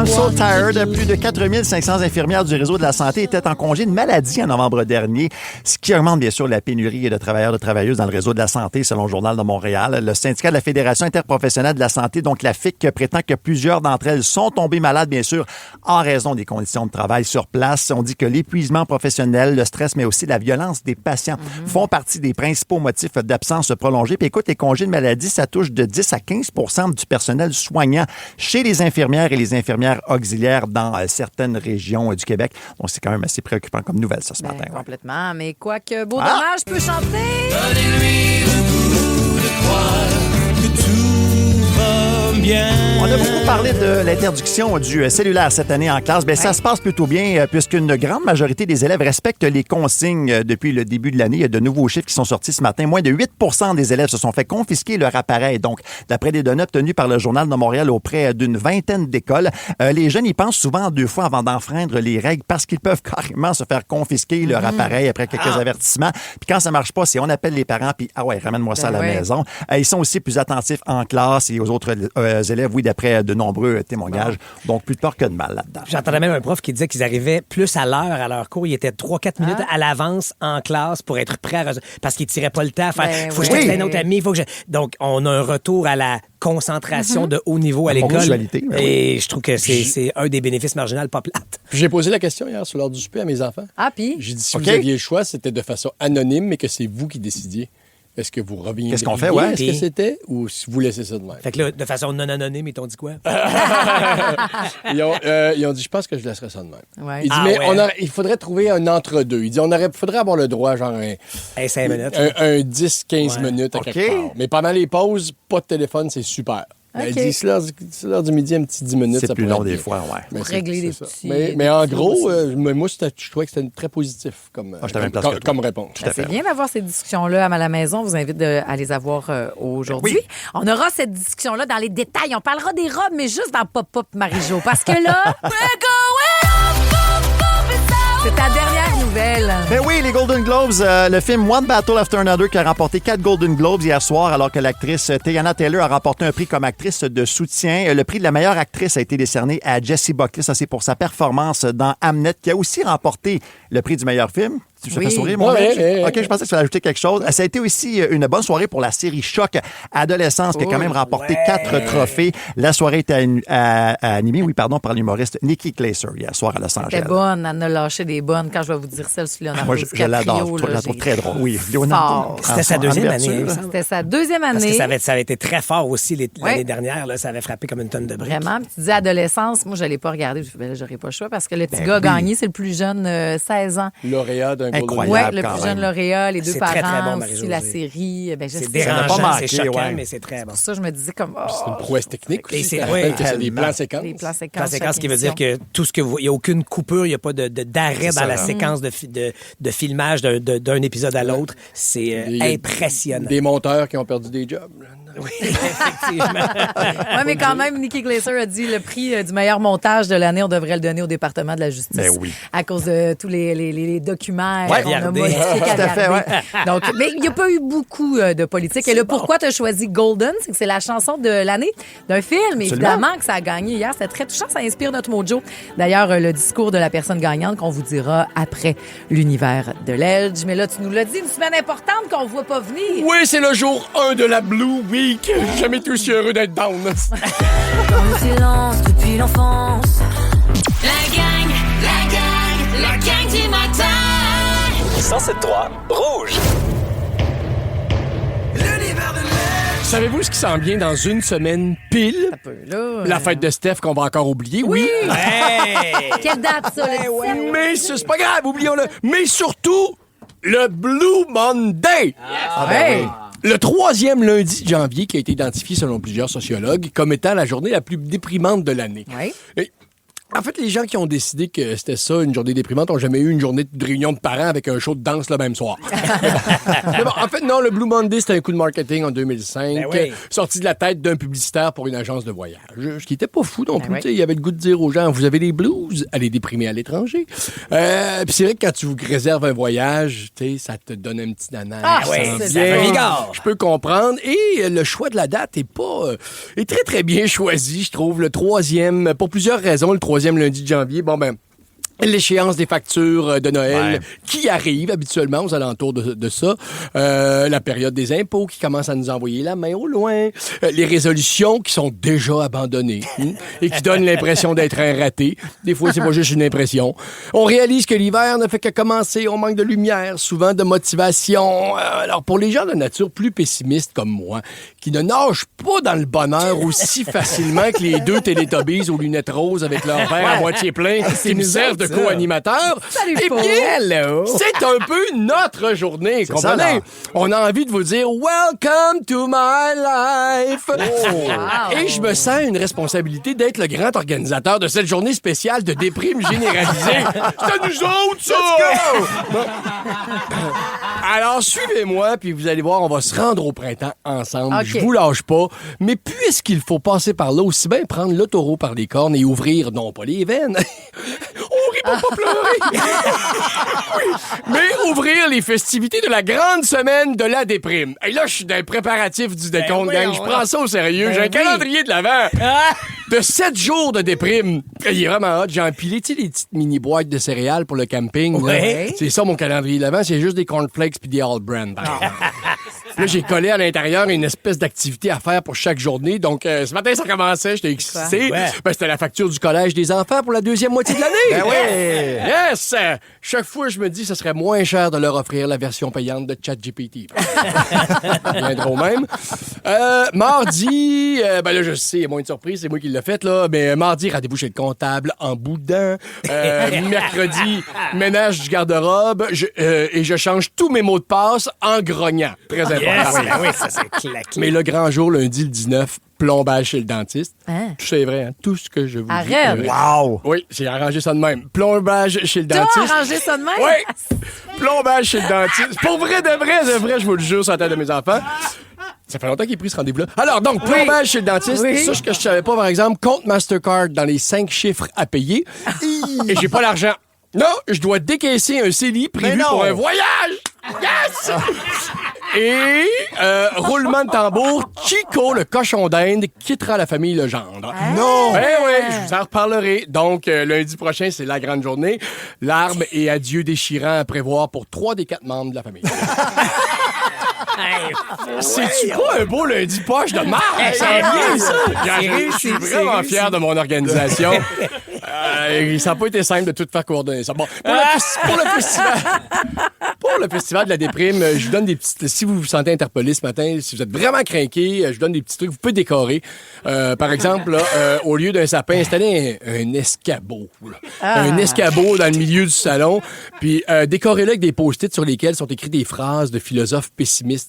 so tired. Plus de 4500 infirmières du réseau de la santé étaient en congé de maladie en novembre dernier, ce qui augmente bien sûr la pénurie de travailleurs et de travailleuses dans le réseau de la santé, selon le Journal de Montréal. Le syndicat de la Fédération interprofessionnelle de la santé, donc la FIC, prétend que plusieurs d'entre elles sont tombées malades, bien sûr, en raison des conditions de travail sur place. On dit que l'épuisement professionnel, le stress, mais aussi la violence des patients font partie des principaux motifs d'absence prolongée. Puis écoute, les congés de maladie, ça touche de 10 à 15 % du personnel soignant chez les infirmières et les infirmières auxiliaires dans certaines régions du Québec. Donc, c'est quand même assez préoccupant comme nouvelle, ça, ce matin.
Complètement. Ouais. Mais quoique Beau Dommage peut chanter.
Donnez-lui le goût de croire que tout va bien.
On a beaucoup parlé de l'interdiction du cellulaire cette année en classe. Bien, ça se passe plutôt bien puisqu'une grande majorité des élèves respectent les consignes depuis le début de l'année. Il y a de nouveaux chiffres qui sont sortis ce matin. Moins de 8 % des élèves se sont fait confisquer leur appareil. Donc, d'après des données obtenues par le Journal de Montréal auprès d'une vingtaine d'écoles, les jeunes y pensent souvent 2 fois avant d'enfreindre les règles parce qu'ils peuvent carrément se faire confisquer leur appareil après quelques avertissements. Puis quand ça marche pas, c'est on appelle les parents puis ramène-moi ça à la maison. Ils sont aussi plus attentifs en classe et aux autres élèves, oui, d'après de nombreux témoignages. Donc, plus de peur que de mal là-dedans.
J'entendais même un prof qui disait qu'ils arrivaient plus à l'heure à leur cours. Ils étaient 3-4 minutes à l'avance en classe pour être prêts parce qu'ils tiraient pas le temps à faire faut que je texte un autre ami, Donc, on a un retour à la concentration de haut niveau à l'école. Et je trouve que c'est un des bénéfices marginaux pas plates.
J'ai posé la question hier sur l'heure du souper à mes enfants.
Puis?
J'ai dit si vous aviez le choix, c'était de façon anonyme, mais que c'est vous qui décidiez. Est-ce que vous reviendriez
Qu'est-ce qu'on fait, ouais?
à ce que c'était ou si vous laissez ça de même?
Fait que là, de façon non anonyme, ils t'ont dit quoi?
Ils ont dit, je pense que je laisserais ça de même.
Ouais.
Il dit, il faudrait trouver un entre-deux. Il dit, faudrait avoir le droit, genre un
5 minutes.
un 10-15 minutes à quelque part. Mais pendant les pauses, pas de téléphone, c'est super. Elle dit, c'est l'heure du midi, un petit 10 minutes.
C'est plus long des fois, ouais.
Pour régler les petits...
Mais en gros, moi, je trouvais que c'était très positif comme réponse.
C'est bien d'avoir ces discussions-là à la maison. On vous invite à les avoir aujourd'hui. Oui. On aura cette discussion-là dans les détails. On parlera des robes, mais juste dans Pop-Up Marie-Jo. Parce que là... C'est ta dernière nouvelle.
Ben oui, les Golden Globes, le film One Battle After Another qui a remporté 4 Golden Globes hier soir, alors que l'actrice Teyana Taylor a remporté un prix comme actrice de soutien. Le prix de la meilleure actrice a été décerné à Jessie Buckley. Ça, c'est pour sa performance dans Hamnet, qui a aussi remporté le prix du meilleur film. Tu me fais sourire, mon mec? OK, je pensais que tu allais ajouter quelque chose. Ça a été aussi une bonne soirée pour la série Choc Adolescence, qui a quand même remporté 4 trophées. La soirée était animée, par l'humoriste Nikki Glaser hier soir à Los Angeles.
C'était bonne, elle a lâché des bonnes. Quand je vais vous dire celle sur Leonardo
Moi,
DiCaprio.
je l'adore. Je la trouve très drôle. Oui, Leonardo.
C'était sa deuxième année.
C'était sa deuxième année.
Parce que ça avait été très fort aussi l'année dernière. Là, ça avait frappé comme une tonne de briques.
Vraiment. Tu disais adolescence. Moi, je n'allais pas regarder. J'aurais pas le choix parce que le petit gars a gagné. C'est le plus jeune, 16 ans.
Lauréat d'un Golden.
Oui, le plus jeune lauréat, les deux parents,
très, très bon,
aussi la série.
C'est dérangeant, c'est choquant, mais c'est très bon.
Pour ça, je me disais comme...
C'est une prouesse technique aussi.
C'est
des plans séquences.
Des plans séquences
qui veut dire que tout ce que il n'y a aucune coupure, il n'y a pas d'arrêt dans la séquence de filmage d'un épisode à l'autre. C'est impressionnant.
Des monteurs qui ont perdu des jobs.
Oui, effectivement.
Oui, mais quand même, Nikki Glaser a dit le prix du meilleur montage de l'année, on devrait le donner au département de la justice.
Ben oui.
À cause de tous les documents
qu'on
a modifiés qu'à garder. Donc, mais il n'y a pas eu beaucoup de politique. Et là, pourquoi tu as choisi Golden? C'est que c'est la chanson de l'année d'un film.
Absolument.
Évidemment que ça a gagné hier. C'était très touchant. Ça inspire notre mojo. D'ailleurs, le discours de la personne gagnante qu'on vous dira après l'univers de l'Edge. Mais là, tu nous l'as dit, une semaine importante qu'on ne voit pas venir.
Oui, c'est le jour 1 de la Blue Week. J'ai jamais été aussi heureux d'être down.
Dans le silence depuis l'enfance. La gang du matin.
107.3 Rouge.
Savez-vous ce qui s'en vient dans une semaine pile?
Ça peut, là.
La fête de Steph qu'on va encore oublier, oui.
Quelle date, ça?
Mais c'est pas grave, oublions-le. Mais surtout, le Blue Monday.
Oui.
Le 3e lundi de janvier qui a été identifié selon plusieurs sociologues comme étant la journée la plus déprimante de l'année.
Oui.
Et, en fait, les gens qui ont décidé que c'était ça, une journée déprimante, n'ont jamais eu une journée de réunion de parents avec un show de danse le même soir. Mais bon, en fait, non, le Blue Monday, c'était un coup de marketing en 2005, sorti de la tête d'un publicitaire pour une agence de voyage. Ce qui était pas fou non plus. Il y avait le goût de dire aux gens, vous avez des blues, allez déprimer à l'étranger. Puis c'est vrai que quand tu vous réserves un voyage, ça te donne un petit nanan.
Ah oui, ça fait rigole.
Je peux comprendre. Et le choix de la date est très, très bien choisi, je trouve. Le 3e, pour plusieurs raisons, le 3e lundi de janvier, l'échéance des factures de Noël qui arrive habituellement aux alentours de ça. La période des impôts qui commence à nous envoyer la main au loin. Les résolutions qui sont déjà abandonnées et qui donnent l'impression d'être un raté. Des fois, c'est pas juste une impression. On réalise que l'hiver ne fait que commencer. On manque de lumière, souvent de motivation. Alors, pour les gens de nature plus pessimistes comme moi, qui ne nagent pas dans le bonheur aussi facilement que les deux Télétobies aux lunettes roses avec leur verre à moitié plein qui nous servent de co-animateur, eh bien, c'est un peu notre journée, comprenez? On a envie de vous dire « Welcome to my life! Et je me sens une responsabilité d'être le grand organisateur de cette journée spéciale de déprime généralisée. C'est à nous autres, ça! Alors, suivez-moi, puis vous allez voir, on va se rendre au printemps ensemble. Je vous lâche pas. Mais puisqu'il faut passer par là, aussi bien prendre le taureau par les cornes et ouvrir, non pas les veines, on rit pour pas pleurer. Mais ouvrir les festivités de la grande semaine de la déprime. Et là, je suis dans les préparatifs du décompte, gang. Je prends ça au sérieux. J'ai un calendrier de l'avant de 7 jours de déprime. Il est vraiment hot. J'ai empilé, tu sais, les petites mini-boîtes de céréales pour le camping. C'est ça, mon calendrier de l'avant. C'est juste des cornflakes puis des All Brand. Là, j'ai collé à l'intérieur une espèce d'activité à faire pour chaque journée. Donc, ce matin, ça commençait, j'étais excité. Ben, c'était la facture du collège des enfants pour la deuxième moitié de l'année.
Ben oui!
Yes! Chaque fois, je me dis, ce serait moins cher de leur offrir la version payante de ChatGPT. Bien drôle même. Mardi, ben là, je sais, il y a moins de surprise, c'est moi qui l'ai fait, là. Mais mardi, rendez-vous chez le comptable en boudin. Mercredi, ménage du garde-robe. Et je change tous mes mots de passe en grognant. Très important.
Oui, ça, c'est claqué.
Mais le grand jour, lundi le 19, plombage chez le dentiste.
Hein?
C'est vrai, hein, tout ce que je vous dis.
Arrête!
Wow!
Oui, j'ai arrangé ça de même. Plombage chez le
T'as
dentiste.
arrangé ça de même?
Oui! Plombage chez le dentiste. Pour vrai, de vrai, je vous le jure sur la tête de mes enfants. Ça fait longtemps qu'il est pris ce rendez-vous-là. Alors, donc, plombage chez le dentiste.
Oui.
Ça, ce que je savais pas, par exemple, compte Mastercard dans les 5 chiffres à payer. Et j'ai pas l'argent. Non, je dois décaisser un CELI prévu pour un voyage. Yes! Et roulement de tambour, Chico, le cochon d'Inde, quittera la famille Legendre.
Non!
Oui, je vous en reparlerai. Donc, lundi prochain, c'est la grande journée. Larmes et adieux déchirants à prévoir pour 3 des 4 membres de la famille. C'est-tu pas un beau lundi poche de marde? Ça bien, ça! Je suis vraiment fier de mon organisation. Ça n'a pas été simple de tout faire coordonner ça. Bon, pour le festival de la déprime, je vous donne des petites... Si vous vous sentez interpellé ce matin, si vous êtes vraiment craqué, je vous donne des petits trucs. Vous pouvez décorer. Par exemple, là, au lieu d'un sapin, installez un escabeau. Un escabeau dans le milieu du salon. Puis décorez-le avec des post-it sur lesquels sont écrites des phrases de philosophes pessimistes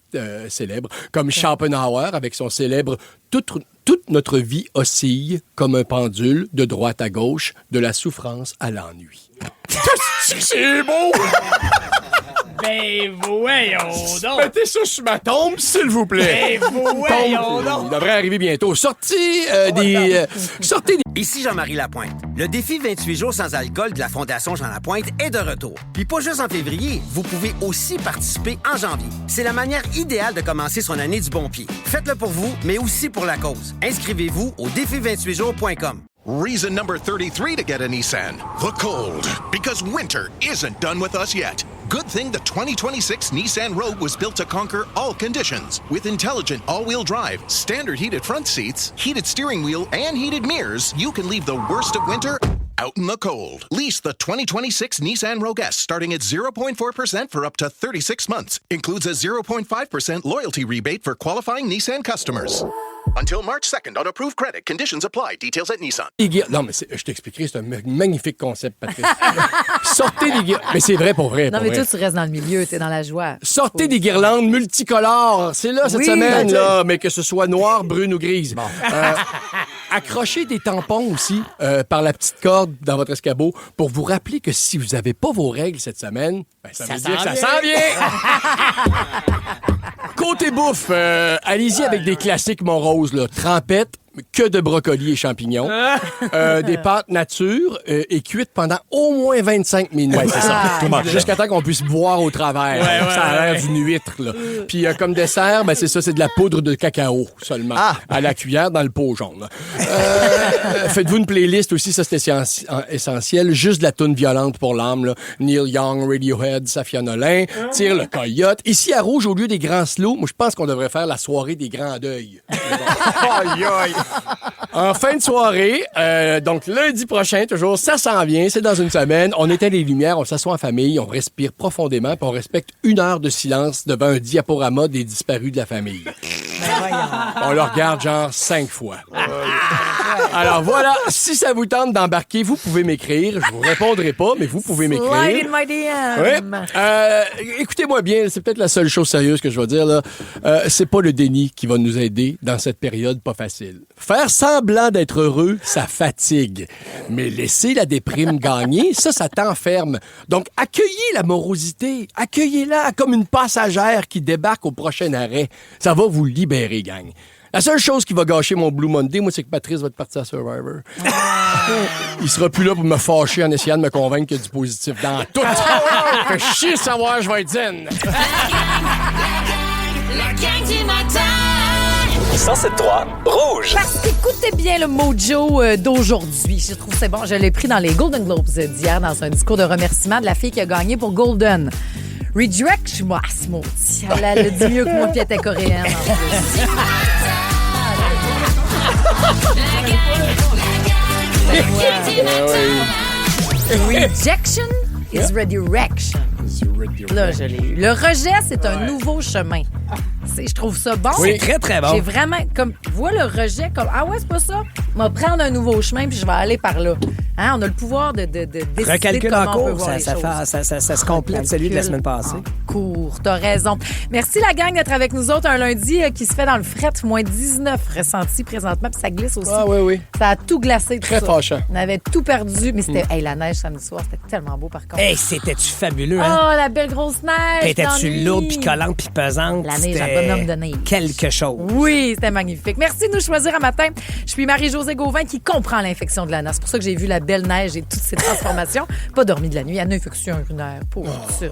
célèbres, comme Schopenhauer avec son célèbre « Toute notre vie oscille comme un pendule de droite à gauche, de la souffrance à l'ennui. » C'est beau!
Ben voyons donc!
Mettez ça sur ma tombe, s'il vous plaît!
Ben voyons donc!
Il devrait arriver bientôt. Sortez des...
Ici Jean-Marie Lapointe. Le défi 28 jours sans alcool de la Fondation Jean Lapointe est de retour. Puis pas juste en février, vous pouvez aussi participer en janvier. C'est la manière idéale de commencer son année du bon pied. Faites-le pour vous, mais aussi pour la cause. Inscrivez-vous au défi28jours.com.
Reason number 33 to get a Nissan. The cold. Because winter isn't done with us yet. Good thing the 2026 Nissan Rogue was built to conquer all conditions. With intelligent all-wheel drive, standard heated front seats, heated steering wheel, and heated mirrors, you can leave the worst of winter out in the cold. Lease the 2026 Nissan Rogue S starting at 0.4% for up to 36 months. Includes a 0.5% loyalty rebate for qualifying Nissan customers. Until March 2nd on approved credit. Conditions apply. Details at Nissan.
Non, mais je t'expliquerai, c'est un magnifique concept, Patrice. Sortez des guirlandes. Mais c'est vrai pour vrai.
Non,
pour
mais
vrai.
toi, tu restes dans le milieu, t'es dans la joie.
Sortez des guirlandes multicolores. C'est là cette semaine, là, mais que ce soit noir, brune ou grise. Bon. Accrochez des tampons aussi par la petite corde dans votre escabeau pour vous rappeler que si vous n'avez pas vos règles cette semaine, ben, ça veut dire que ça s'en vient. Côté bouffe, allez-y avec des classiques moroses, là. Trempette, que de brocoli et champignons, des pâtes nature et cuites pendant au moins 25 minutes.
Ouais, c'est ça.
Jusqu'à temps qu'on puisse boire au travers. Ça a l'air d'une huître, là. Puis comme dessert, ben c'est ça, c'est de la poudre de cacao seulement. À la cuillère dans le pot jaune. Faites-vous une playlist aussi, ça c'est essentiel. Juste de la toune violente pour l'âme, là. Neil Young, Radiohead, Safia Nolin, Tire le Coyote. Ici à Rouge, au lieu des grands slows, moi je pense qu'on devrait faire la soirée des grands deuils. Aïe, aïe. En fin de soirée, donc lundi prochain, toujours, ça s'en vient, c'est dans une semaine. On éteint les lumières, on s'assoit en famille, on respire profondément, puis on respecte 1 heure de silence devant un diaporama des disparus de la famille. On le regarde genre 5 fois. Alors voilà, si ça vous tente d'embarquer, vous pouvez m'écrire. Je vous répondrai pas, mais vous pouvez m'écrire.
Slide in my DM.
Oui. Écoutez-moi bien, c'est peut-être la seule chose sérieuse que je vais dire, là. C'est pas le déni qui va nous aider dans cette période pas facile. Faire semblant d'être heureux, ça fatigue. Mais laisser la déprime gagner, ça t'enferme. Donc, accueillez la morosité. Accueillez-la comme une passagère qui débarque au prochain arrêt. Ça va vous libérer, gang. La seule chose qui va gâcher mon Blue Monday, moi, c'est que Patrice va être parti à Survivor. Il sera plus là pour me fâcher en essayant de me convaincre qu'il y a du positif dans tout. Fait chier de savoir, je vais être zen.
La gang du matin.
107.3 Rouge.
Parce qu'écoutez bien le mojo d'aujourd'hui. Je trouve que c'est bon. Je l'ai pris dans les Golden Globes d'hier dans un discours de remerciement de la fille qui a gagné pour Golden. Redirect, moi, ce mot. Elle a dit mieux que moi, puis elle était coréenne. Rejection is redirection. Là, je l'ai eu. Le rejet, c'est un nouveau chemin. Je trouve ça bon.
Oui, très, très bon.
J'ai vraiment, comme, vois le rejet comme, ah ouais, c'est pas ça. On va prendre un nouveau chemin puis je vais aller par là. Hein, on a le pouvoir de décider
recalcul
comment
en
on peut
cours,
voir les choses.
ça se complète, celui de la semaine passée.
Cours, t'as raison. Merci la gang d'être avec nous autres un lundi qui se fait dans le fret, moins 19 ressenti présentement, puis ça glisse aussi.
Ah oui.
Ça a tout glacé.
Très fâchant.
On avait tout perdu, mais c'était, la neige samedi soir, c'était tellement beau par contre.
Hey, c'était-tu fabuleux, hein?
Oh, la belle grosse neige!
Étais-tu lourde, puis collante, puis pesante?
La neige, un bonhomme de neige.
Quelque chose.
Oui, c'était magnifique. Merci de nous choisir un matin. Je suis Marie-Josée Gauvin qui comprend l'infection de la NAS. C'est pour ça que j'ai vu la belle neige et toutes ces transformations. Pas dormi de la nuit. Il y a une infection urinaire. Pour ça.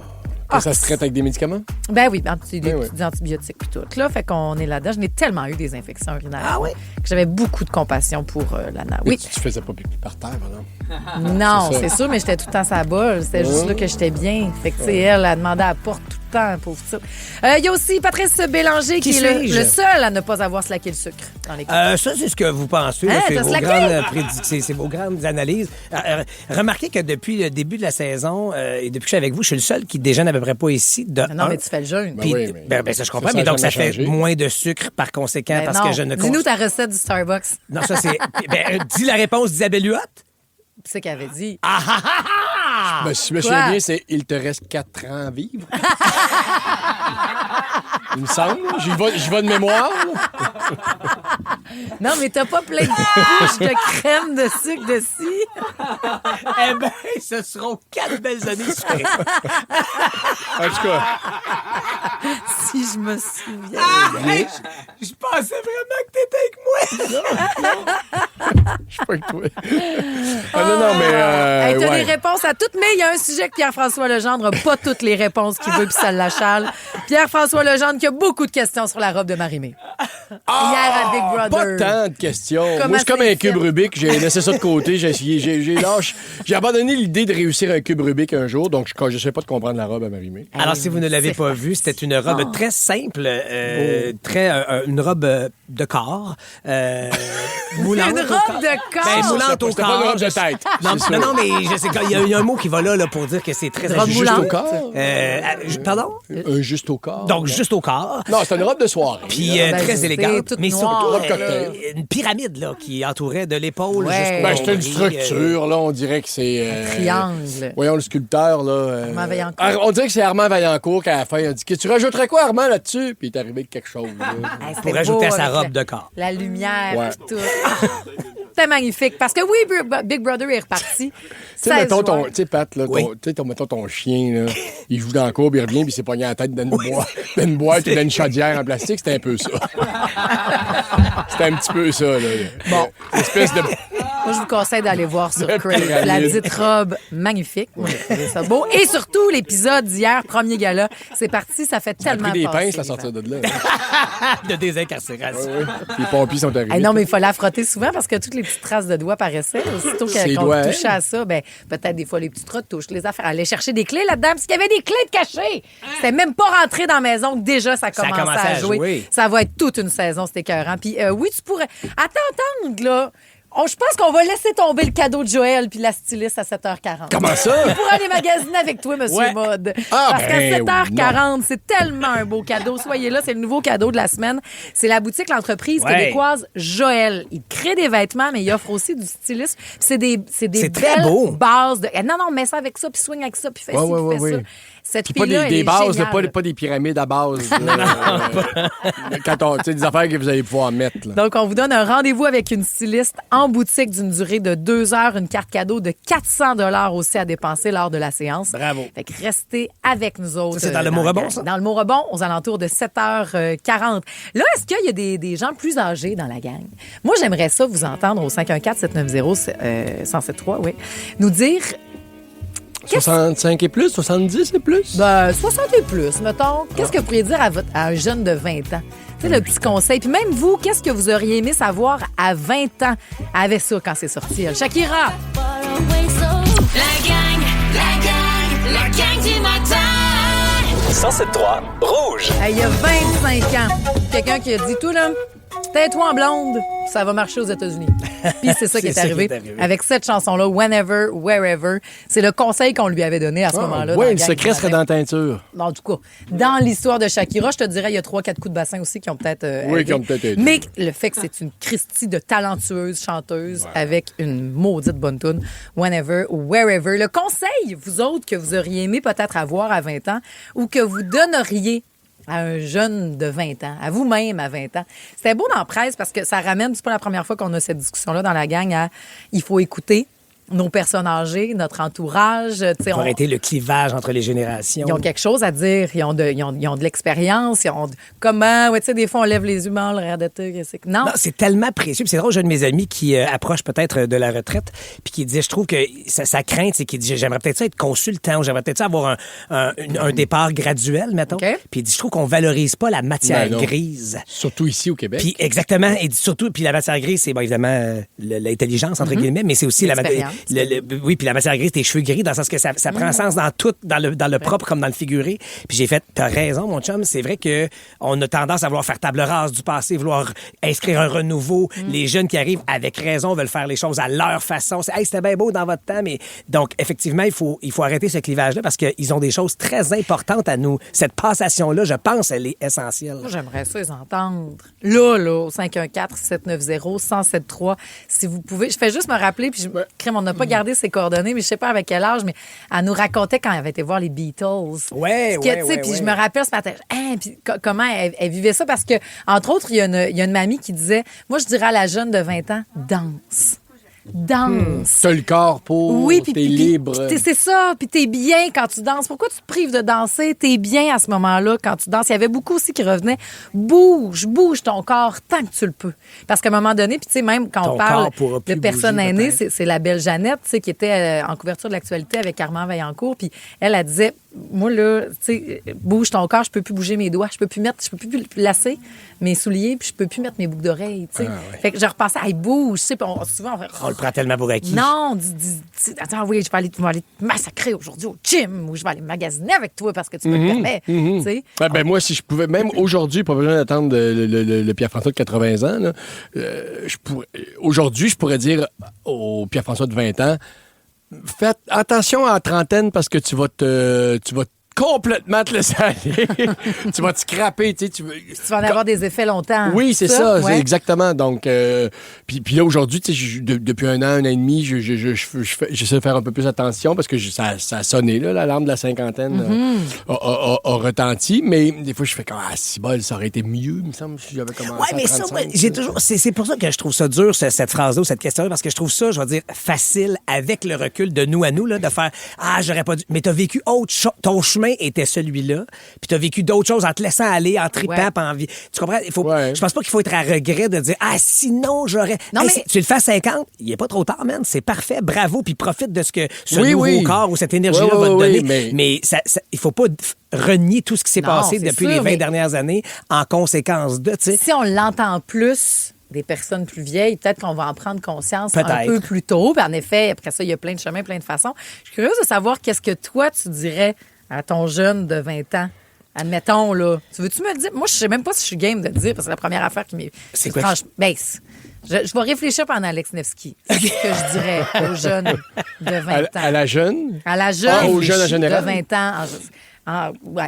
Ça se traite avec des médicaments?
Ben oui, des antibiotiques puis tout. Là, fait qu'on est là-dedans. Je n'ai tellement eu des infections urinaires.
Ah oui?
Que j'avais beaucoup de compassion pour la NAS. Oui.
Tu faisais pas pipi par terre, non?
Non, c'est sûr, mais j'étais tout le temps sur la bolle. C'était juste là que j'étais bien. Fait que, tu sais, elle a demandé à la porte tout le temps, pauvre ça. Il y a aussi Patrice Bélanger qui est le seul à ne pas avoir slacké le sucre dans l'équipe.
Ça, c'est ce que vous pensez.
Hein,
C'est vos grandes analyses. Remarquez que depuis le début de la saison et depuis que je suis avec vous, je suis le seul qui déjeune à peu près pas ici.
Non, mais tu fais le jeûne.
Ça, je comprends. Mais donc, ça fait moins de sucre par conséquent parce que je ne consomme.
Dis-nous ta recette du Starbucks.
Non, ça, c'est... dis la réponse d'Isabelle Huot.
C'est ce qu'elle avait dit.
Si je me souviens bien, c'est « Il te reste 4 ans à vivre ». Il me semble. J'y vais de mémoire.
Non, mais t'as pas plein de couches de crème de sucre dessus.
Eh bien, ce seront 4 belles années sucrées.
En tout cas.
Si je me souviens.
Je pensais vraiment que t'étais avec moi.
Je suis pas avec toi. Non, mais...
t'as des réponses à toutes, mais il y a un sujet que Pierre-François Legendre n'a pas toutes les réponses qu'il veut, puis ça l'achale. Pierre-François Legendre qui a beaucoup de questions sur la robe de Marie-Mé. Hier à Big Brother.
Pas tant de questions. Moi, je suis comme un cube Rubik. J'ai laissé ça de côté. J'ai abandonné l'idée de réussir un cube Rubik un jour, donc je ne sais pas de comprendre la robe à Marie-Mé.
Alors, si vous ne l'avez pas vue, c'était une robe très simple, une robe de corps. Moulante
une robe de corps?
Moulante au corps.
C'était pas une robe de tête.
Non, mais je sais qu'il y a un mot qui va là pour dire que c'est très...
Juste au corps?
Pardon?
Juste au corps.
Donc, juste au corps.
Non, c'est une robe de soirée.
Puis très élégante. Mais surtout,
cocktail.
une pyramide là, qui entourait de l'épaule jusqu'au...
C'est une structure, là. On dirait que c'est...
triangle.
Voyons, le sculpteur, là.
Armand Vaillancourt.
On dirait que c'est Armand Vaillancourt qui, à la fin, a dit « Tu rajouterais quoi, Armand, là-dessus? » Puis il est arrivé avec quelque chose.
Pour rajouter à sa robe de corps.
La lumière, tout. C'était magnifique. Parce que oui, Big Brother est reparti.
Tu sais, mettons tu sais, Pat, là, mettons ton chien, là, il joue dans la cour, puis il revient, puis il s'est pogné la tête d'une boîte et d'une chaudière en plastique. C'était un peu ça. C'était un petit peu ça, là.
Bon.
Espèce de...
Moi, je vous conseille d'aller voir sur Crave la dite robe magnifique. Moi, j'ai trouvé ça beau. Et surtout, l'épisode d'hier, premier gala, c'est parti, ça fait tellement
pris des
passer,
pinces à sortir de là.
De désincarcération.
Les pompiers sont arrivés.
Non, mais il fallait la frotter souvent parce que toutes les petites traces de doigts paraissaient. Aussitôt qu'on touchait à ça, ben, peut-être des fois les petites rottes touchent les affaires. Aller chercher des clés là-dedans, parce qu'il y avait des clés de cachées. C'était même pas rentré dans la maison que déjà ça commençait à jouer. Ça va être toute une saison, c'était écœurant. Puis oui, tu pourrais... Attends, là... je pense qu'on va laisser tomber le cadeau de Joël puis la styliste à 7h40.
Comment ça?
Tu pourras aller magasiner avec toi, Monsieur Mode. Parce qu'à 7h40, c'est tellement un beau cadeau. Soyez là, c'est le nouveau cadeau de la semaine. C'est la boutique, l'entreprise québécoise Joël. Il crée des vêtements, mais il offre aussi du stylisme. C'est des belles bases. Non, mets ça avec ça, puis swing avec ça, puis fais ci, puis fais ça. Cette fille-là,
des bases, pas des pyramides à base. Quand tu sais, des affaires que vous allez pouvoir mettre. Là.
Donc, on vous donne un rendez-vous avec une styliste en boutique d'une durée de 2 heures, une carte cadeau de 400 $ aussi à dépenser lors de la séance.
Bravo.
Fait que restez avec nous autres.
Ça, c'est dans le Mont-Rebond, ça? Dans
le Mont-Rebond, aux alentours de 7h40. Là, est-ce qu'il y a des gens plus âgés dans la gang? Moi, j'aimerais ça vous entendre au 514-790-1073, oui. Nous dire...
65 et plus? 70 et plus?
60 et plus, mettons. Qu'est-ce que vous pourriez dire à un jeune de 20 ans? Tu sais, le petit conseil. Puis même vous, qu'est-ce que vous auriez aimé savoir à 20 ans avec ça quand c'est sorti? Shakira!
La gang du matin!
107.3 Rouge.
Il y a 25 ans, quelqu'un qui a dit tout, là, tais-toi en blonde, ça va marcher aux États-Unis. Puis c'est ça qui est arrivé avec cette chanson-là, Whenever, Wherever. C'est le conseil qu'on lui avait donné à ce moment-là.
Oui, le secret serait dans la teinture.
En tout cas, dans l'histoire de Shakira, je te dirais, il y a 3-4 coups de bassin aussi qui ont peut-être aidé.
Qui ont peut-être aidé.
Mais le fait que c'est une Christie de talentueuse chanteuse avec une maudite bonne toune, Whenever, Wherever. Le conseil, vous autres, que vous auriez aimé peut-être avoir à 20 ans ou que vous donneriez à un jeune de 20 ans, à vous-même à 20 ans. C'était beau dans la presse parce que ça ramène, c'est pas la première fois qu'on a cette discussion-là dans la gang, à il faut écouter nos personnes âgées, notre entourage.
Pour arrêter le clivage entre les générations.
Ils ont quelque chose à dire. Ils ont de l'expérience. Comment? Ouais, tu sais, des fois, on lève les yeux, on le regarde. Non,
c'est tellement précieux. Puis c'est drôle, j'ai un de mes amis qui approche peut-être de la retraite, puis qui disait, je trouve que sa crainte, c'est qu'il dit, j'aimerais peut-être ça être consultant, ou j'aimerais peut-être ça avoir un départ graduel, mettons. Okay. Puis il dit, je trouve qu'on valorise pas la matière grise.
Surtout ici au Québec.
Puis exactement. Il dit surtout, puis la matière grise, c'est évidemment l'intelligence, entre guillemets, mais c'est aussi oui, puis la matière grise, tes cheveux gris, dans le sens que ça prend sens dans tout, dans le propre comme dans le figuré. Puis j'ai fait, t'as raison, mon chum, c'est vrai qu'on a tendance à vouloir faire table rase du passé, vouloir inscrire un renouveau. Les jeunes qui arrivent, avec raison, veulent faire les choses à leur façon. C'était bien beau dans votre temps, mais donc, effectivement, il faut arrêter ce clivage-là parce qu'ils ont des choses très importantes à nous. Cette passation-là, je pense, elle est essentielle.
Moi, j'aimerais ça les entendre. Là, au 514-790-1073, si vous pouvez. Je fais juste me rappeler, puis on n'a pas gardé ses coordonnées, mais je sais pas avec quel âge, mais elle nous racontait quand elle avait été voir les Beatles.
Ouais.
Puis je me rappelle ce matin, puis comment elle vivait ça, parce que, entre autres, il y a une mamie qui disait, moi, je dirais à la jeune de 20 ans, danse.
T'as le corps pour, t'es libre.
C'est ça, puis t'es bien quand tu danses. Pourquoi tu te prives de danser? T'es bien à ce moment-là quand tu danses. Il y avait beaucoup aussi qui revenaient. Bouge ton corps tant que tu le peux. Parce qu'à un moment donné, puis tu sais, même quand on parle de personnes aînées, c'est la belle Jeannette, tu sais, qui était en couverture de l'actualité avec Armand Vaillancourt, puis elle disait, moi là, tu sais, bouge ton corps, je peux plus bouger mes doigts, je peux plus lasser mes souliers, puis je peux plus mettre mes boucles d'oreilles, tu sais. Fait que je repensais, bouge, tu sais, souvent
on le prend tellement pour acquis.
Non, attends, oui, je vais aller te massacrer aujourd'hui au gym ou je vais aller magasiner avec toi parce que tu me le permets. Tu sais.
Moi, si je pouvais, même aujourd'hui, pas besoin d'attendre le Pierre-François de 80 ans, là, aujourd'hui, je pourrais dire au Pierre-François de 20 ans, faites attention à la trentaine parce que tu vas complètement te laisser aller. Tu vas te scraper. Tu
vas en avoir des effets longtemps.
Oui, c'est ça. C'est exactement. Donc, puis là, aujourd'hui, depuis un an et demi, j'essaie de faire un peu plus attention parce que ça a sonné, là, l'alarme de la cinquantaine a retenti. Mais des fois, je fais comme, si bol, ça aurait été mieux, il me semble, si j'avais commencé à 35.
J'ai toujours... C'est pour ça que je trouve ça dur, cette phrase-là ou cette question-là, parce que je trouve ça, je vais dire, facile avec le recul de nous à nous, là, de faire, j'aurais pas dû... Mais t'as vécu ton chemin était celui-là, puis tu as vécu d'autres choses en te laissant aller, en tripant, pas en vie. Tu comprends? Je pense pas qu'il faut être à regret de dire sinon j'aurais... Non, mais... Tu le fais à 50, il est pas trop tard, man. C'est parfait, bravo, puis profite de ce que ce nouveau corps ou cette énergie-là va te donner. Mais il faut pas renier tout ce qui s'est passé depuis les 20 dernières années en conséquence de... T'sais.
Si on l'entend plus... des personnes plus vieilles, peut-être qu'on va en prendre conscience un peu plus tôt. Puis en effet, après ça, il y a plein de chemins, plein de façons. Je suis curieuse de savoir qu'est-ce que toi, tu dirais à ton jeune de 20 ans. Admettons, là. Tu veux-tu me le dire? Moi, je sais même pas si je suis game de le dire, parce que c'est la première affaire qui m'est...
C'est quoi?
Je vais réfléchir pendant Alex Nevsky. C'est ce que je dirais aux jeunes de 20 ans.
À la jeune?
À la jeune.
Aux jeunes en général?
De 20 ans.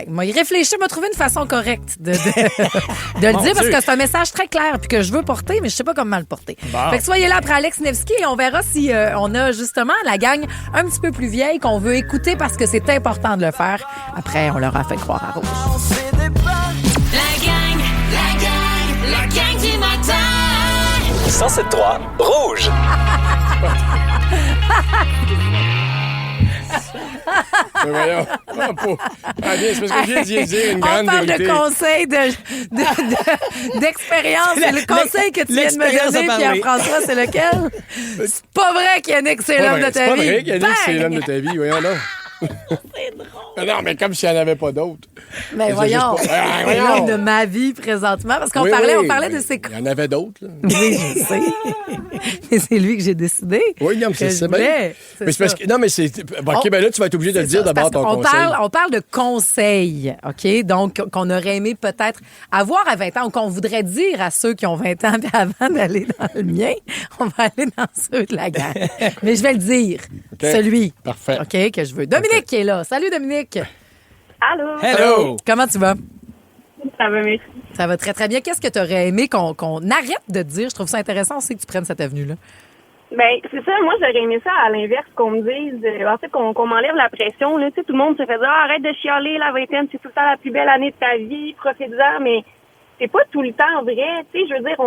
Moi, y réfléchir, m'a trouvé une façon correcte de le dire parce que c'est un message très clair puis que je veux porter, mais je sais pas comment le porter. Bon. Fait que soyez là après Alex Nevsky et on verra si on a justement la gang un petit peu plus vieille qu'on veut écouter parce que c'est important de le faire. Après, on leur a fait croire à Rouge.
La gang du matin.
107.3 Rouge.
Voyons. C'est parce que j'ai dit une grande vérité.
On parle de conseils d'expérience. Le conseil que tu viens de me donner, Pierre-François, c'est lequel? C'est pas vrai qu'Yannick, c'est l'homme de ta vie.
C'est pas vrai qu'Yannick, c'est l'homme de ta vie. Voyons donc.
C'est drôle.
Non, mais comme s'il n'y en avait pas d'autres.
Mais voyons, c'est l'homme de ma vie présentement, parce qu'on parlait de ses...
Il y en avait d'autres. Là.
Oui, je sais. Mais c'est lui que j'ai décidé.
Oui, non, mais c'est bien. Mais c'est parce que... Non, mais c'est... OK, ben là, tu vas être obligé de le dire d'abord ton conseil.
On parle de conseils, OK? Donc, qu'on aurait aimé peut-être avoir à 20 ans, ou qu'on voudrait dire à ceux qui ont 20 ans, puis avant d'aller dans le mien, on va aller dans ceux de la gang. Mais je vais le dire.
Okay.
Celui.
Parfait.
OK, que je veux. Dominique qui est là. Salut, Dominique.
Allô.
Hello.
Comment tu vas?
Ça va, merci.
Ça va très, très bien. Qu'est-ce que tu aurais aimé qu'on arrête de dire? Je trouve ça intéressant aussi que tu prennes cette avenue-là.
Ben, c'est ça. Moi, j'aurais aimé ça à l'inverse, qu'on me dise, en fait, qu'on m'enlève la pression. Là, tu sais, tout le monde se fait dire, arrête de chialer, la vingtaine, c'est tout le temps la plus belle année de ta vie, profite-en. Mais c'est pas tout le temps vrai. Tu sais, je veux dire,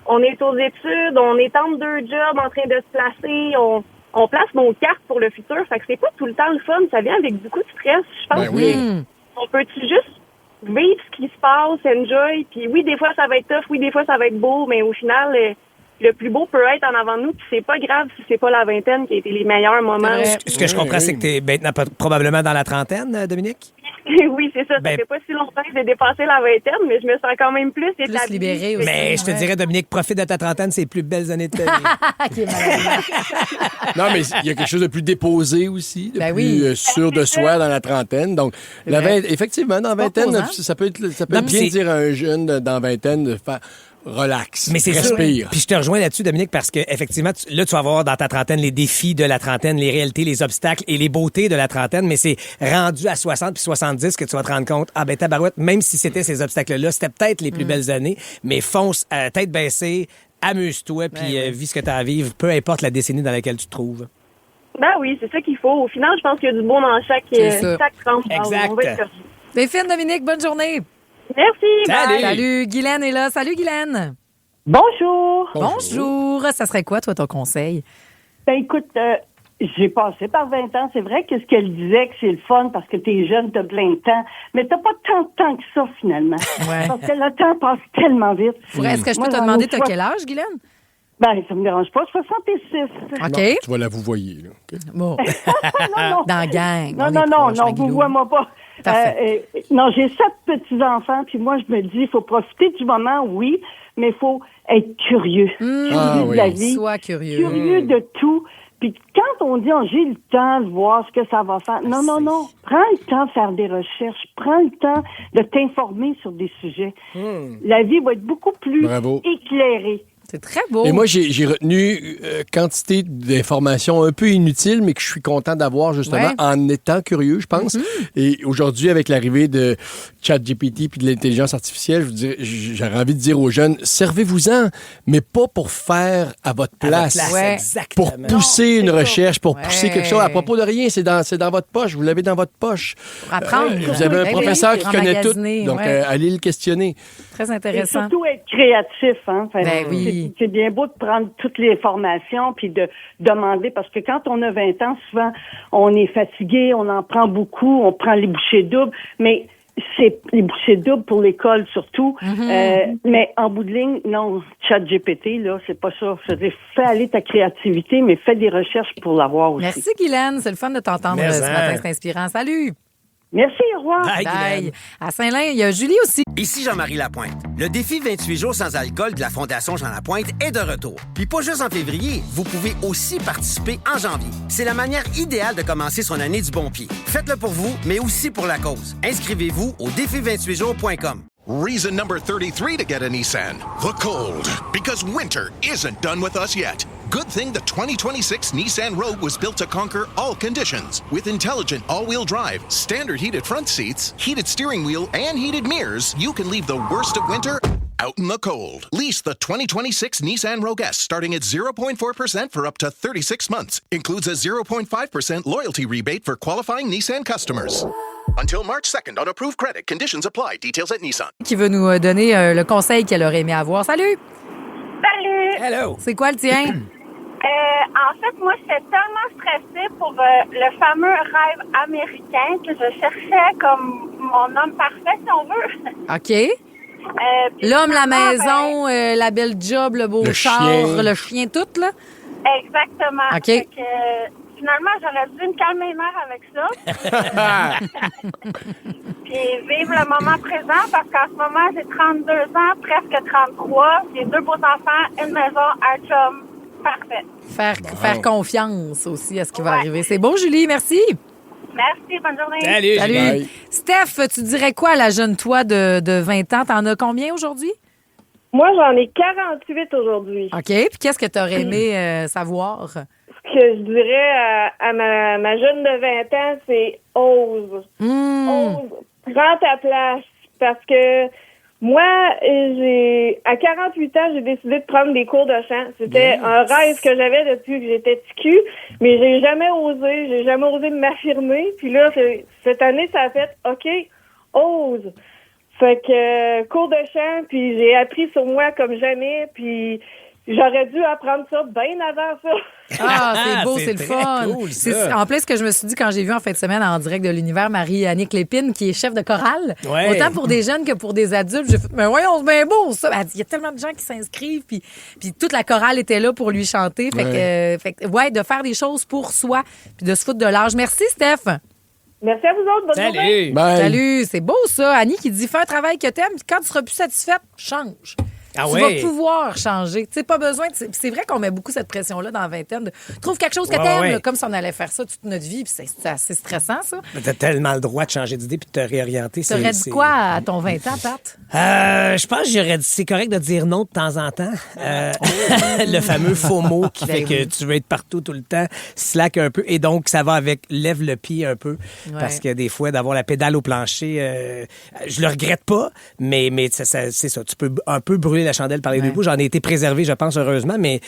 on est aux études, on est entre deux jobs en train de se placer, on place nos cartes pour le futur. Fait que c'est pas tout le temps le fun. Ça vient avec beaucoup de stress. Je pense on peut-tu juste vivre ce qui se passe, enjoy, puis oui, des fois, ça va être tough, oui, des fois, ça va être beau, mais au final, le plus beau peut être en avant de nous, puis c'est pas grave si c'est pas la vingtaine qui a été les meilleurs moments.
Ce que je comprends, c'est que t'es maintenant probablement dans la trentaine, Dominique?
Oui, c'est ça. Ça fait pas si longtemps que j'ai dépassé la vingtaine, mais je me sens quand même plus établie.
Libérée aussi.
Mais je te dirais, Dominique, profite de ta trentaine, c'est les plus belles années de ta vie.
Non, mais il y a quelque chose de plus déposé aussi, de plus sûr de soi dans la trentaine. Donc, effectivement, dans la vingtaine, ça peut être bien dire à un jeune dans la vingtaine de faire... Relax.
Mais c'est
respire.
Sûr. Puis je te rejoins là-dessus, Dominique, parce que effectivement, là, tu vas voir dans ta trentaine les défis de la trentaine, les réalités, les obstacles et les beautés de la trentaine, mais c'est rendu à 60 puis 70 que tu vas te rendre compte, ah ben tabarouette, même si c'était ces obstacles-là, c'était peut-être les plus belles années, mais fonce, tête baissée, amuse-toi, puis vis ce que tu as à vivre, peu importe la décennie dans laquelle tu te trouves.
Ben oui, c'est ça qu'il faut. Au final, je pense qu'il y a du beau dans chaque tranche.
Exact.
C'est fine, Dominique. Bonne journée.
Merci.
Salut. Guylaine est là. Salut, Guylaine.
Bonjour.
Bonjour. Ça serait quoi, toi, ton conseil?
Ben, écoute, j'ai passé par 20 ans. C'est vrai que ce qu'elle disait, que c'est le fun parce que t'es jeune, t'as plein de temps. Mais t'as pas tant de temps que ça, finalement. Ouais. Parce que le temps passe tellement vite.
Est-ce que je peux te demander, t'as quel âge, Guylaine?
Ben, ça me dérange pas. 66.
OK.
Non, tu vas la vous voyez, là. Okay.
Bon.
non.
Dans la gang.
Non, vous vois-moi pas. Non, j'ai 7 petits-enfants, puis moi, je me dis, il faut profiter du moment, oui, mais il faut être curieux.
De
la vie.
Sois curieux.
Curieux de tout. Puis quand on dit, j'ai le temps de voir ce que ça va faire. Non. Prends le temps de faire des recherches. Prends le temps de t'informer sur des sujets. La vie va être beaucoup plus éclairée.
C'est très beau.
Et moi, j'ai retenu quantité d'informations un peu inutiles, mais que je suis content d'avoir, justement, en étant curieux, je pense. Et aujourd'hui, avec l'arrivée de ChatGPT puis de l'intelligence artificielle, j'aurais envie de dire aux jeunes, servez-vous-en, mais pas pour faire à votre place. Pour pousser une recherche, pour pousser quelque chose. À propos de rien, c'est dans votre poche. Vous l'avez dans votre poche.
Pour apprendre.
Vous avez un professeur qui connaît tout. Donc, allez le questionner.
Très intéressant.
Et surtout être créatif. Hein?
Oui.
C'est bien beau de prendre toutes les formations puis de demander, parce que quand on a 20 ans, souvent, on est fatigué, on en prend beaucoup, on prend les bouchées doubles, mais c'est les bouchées doubles pour l'école surtout. Mais en bout de ligne, non, ChatGPT, là, c'est pas ça. C'est-à-dire, fais aller ta créativité, mais fais des recherches pour l'avoir aussi.
Merci, Guylaine. C'est le fun de t'entendre ce matin. C'est inspirant. Salut!
Merci, au revoir.
Bye. À Saint-Lin, il y a Julie aussi.
Ici Jean-Marie Lapointe. Le défi 28 jours sans alcool de la Fondation Jean Lapointe est de retour. Puis pas juste en février, vous pouvez aussi participer en janvier. C'est la manière idéale de commencer son année du bon pied. Faites-le pour vous, mais aussi pour la cause. Inscrivez-vous au défi28jours.com.
Reason number 33 to get a Nissan. The cold. Because winter isn't done with us yet. Good thing the 2026 Nissan Rogue was built to conquer all conditions. With intelligent all-wheel drive, standard heated front seats, heated steering wheel, and heated mirrors, you can leave the worst of winter out in the cold. Lease the 2026 Nissan Rogue S starting at 0.4% for up to 36 months. Includes a 0.5% loyalty rebate for qualifying Nissan customers. Until March 2nd on approved credit. Conditions apply. Details at Nissan.
Qui veut nous donner le conseil qu'elle aurait aimé avoir. Salut!
Salut!
Hello!
C'est quoi le tien?
En fait, moi, j'étais tellement stressée pour le fameux rêve américain que je cherchais comme mon homme parfait, si on veut.
OK. L'homme, la maison, la belle job, le beau char, le chien, tout, là?
Exactement.
OK.
finalement, j'aurais dû me calmer les nerfs avec ça. Puis vivre le moment présent, parce qu'en ce moment, j'ai 32 ans, presque 33. J'ai 2 beaux enfants, une maison, un chum. Parfait.
Faire confiance aussi à ce qui va arriver. C'est beau, Julie, merci.
Merci, bonne journée.
Salut. Bye. Steph, tu dirais quoi à la jeune toi de 20 ans? T'en as combien aujourd'hui?
Moi, j'en ai 48 aujourd'hui.
OK. Puis qu'est-ce que tu aurais aimé savoir?
Ce que je dirais à ma jeune de 20 ans, c'est ose. Ose. Prends ta place. Parce que moi, à 48 ans, j'ai décidé de prendre des cours de chant. C'était un rêve que j'avais depuis que j'étais petit cul, mais j'ai jamais osé m'affirmer. Puis là, cette année, ça a fait, OK, ose. Fait que cours de chant, puis j'ai appris sur moi comme jamais, puis j'aurais dû apprendre ça bien avant ça.
Ah, c'est beau, c'est le fun.
Cool,
c'est en plus ce que je me suis dit quand j'ai vu en fin de semaine en direct de l'univers Marie-Annick Lépine, qui est chef de chorale, autant pour des jeunes que pour des adultes. J'ai fait, mais voyons, c'est bien beau ça. Elle dit, il y a tellement de gens qui s'inscrivent, puis toute la chorale était là pour lui chanter. Fait que, de faire des choses pour soi, puis de se foutre de l'âge. Merci, Steph.
Merci à vous autres. Bonne journée.
Salut. C'est beau ça. Annie qui dit, fais un travail que t'aimes, puis quand tu seras plus satisfaite, change. Tu vas pouvoir changer. Tu sais, pas besoin. C'est vrai qu'on met beaucoup cette pression-là dans la vingtaine. Trouve quelque chose que t'aimes, là, comme si on allait faire ça toute notre vie. Puis c'est assez stressant, ça.
T'as tellement le droit de changer d'idée puis de te réorienter.
T'aurais dit quoi à ton 20 ans, Pat?
Je pense que j'aurais dit c'est correct de dire non de temps en temps. Le fameux faux mot qui fait que tu veux être partout tout le temps, slack un peu. Et donc, ça va avec lève le pied un peu. Parce que des fois, d'avoir la pédale au plancher, je le regrette pas, mais c'est ça. Tu peux un peu brûler la chandelle par les deux bouts. J'en ai été préservé, je pense, heureusement, mais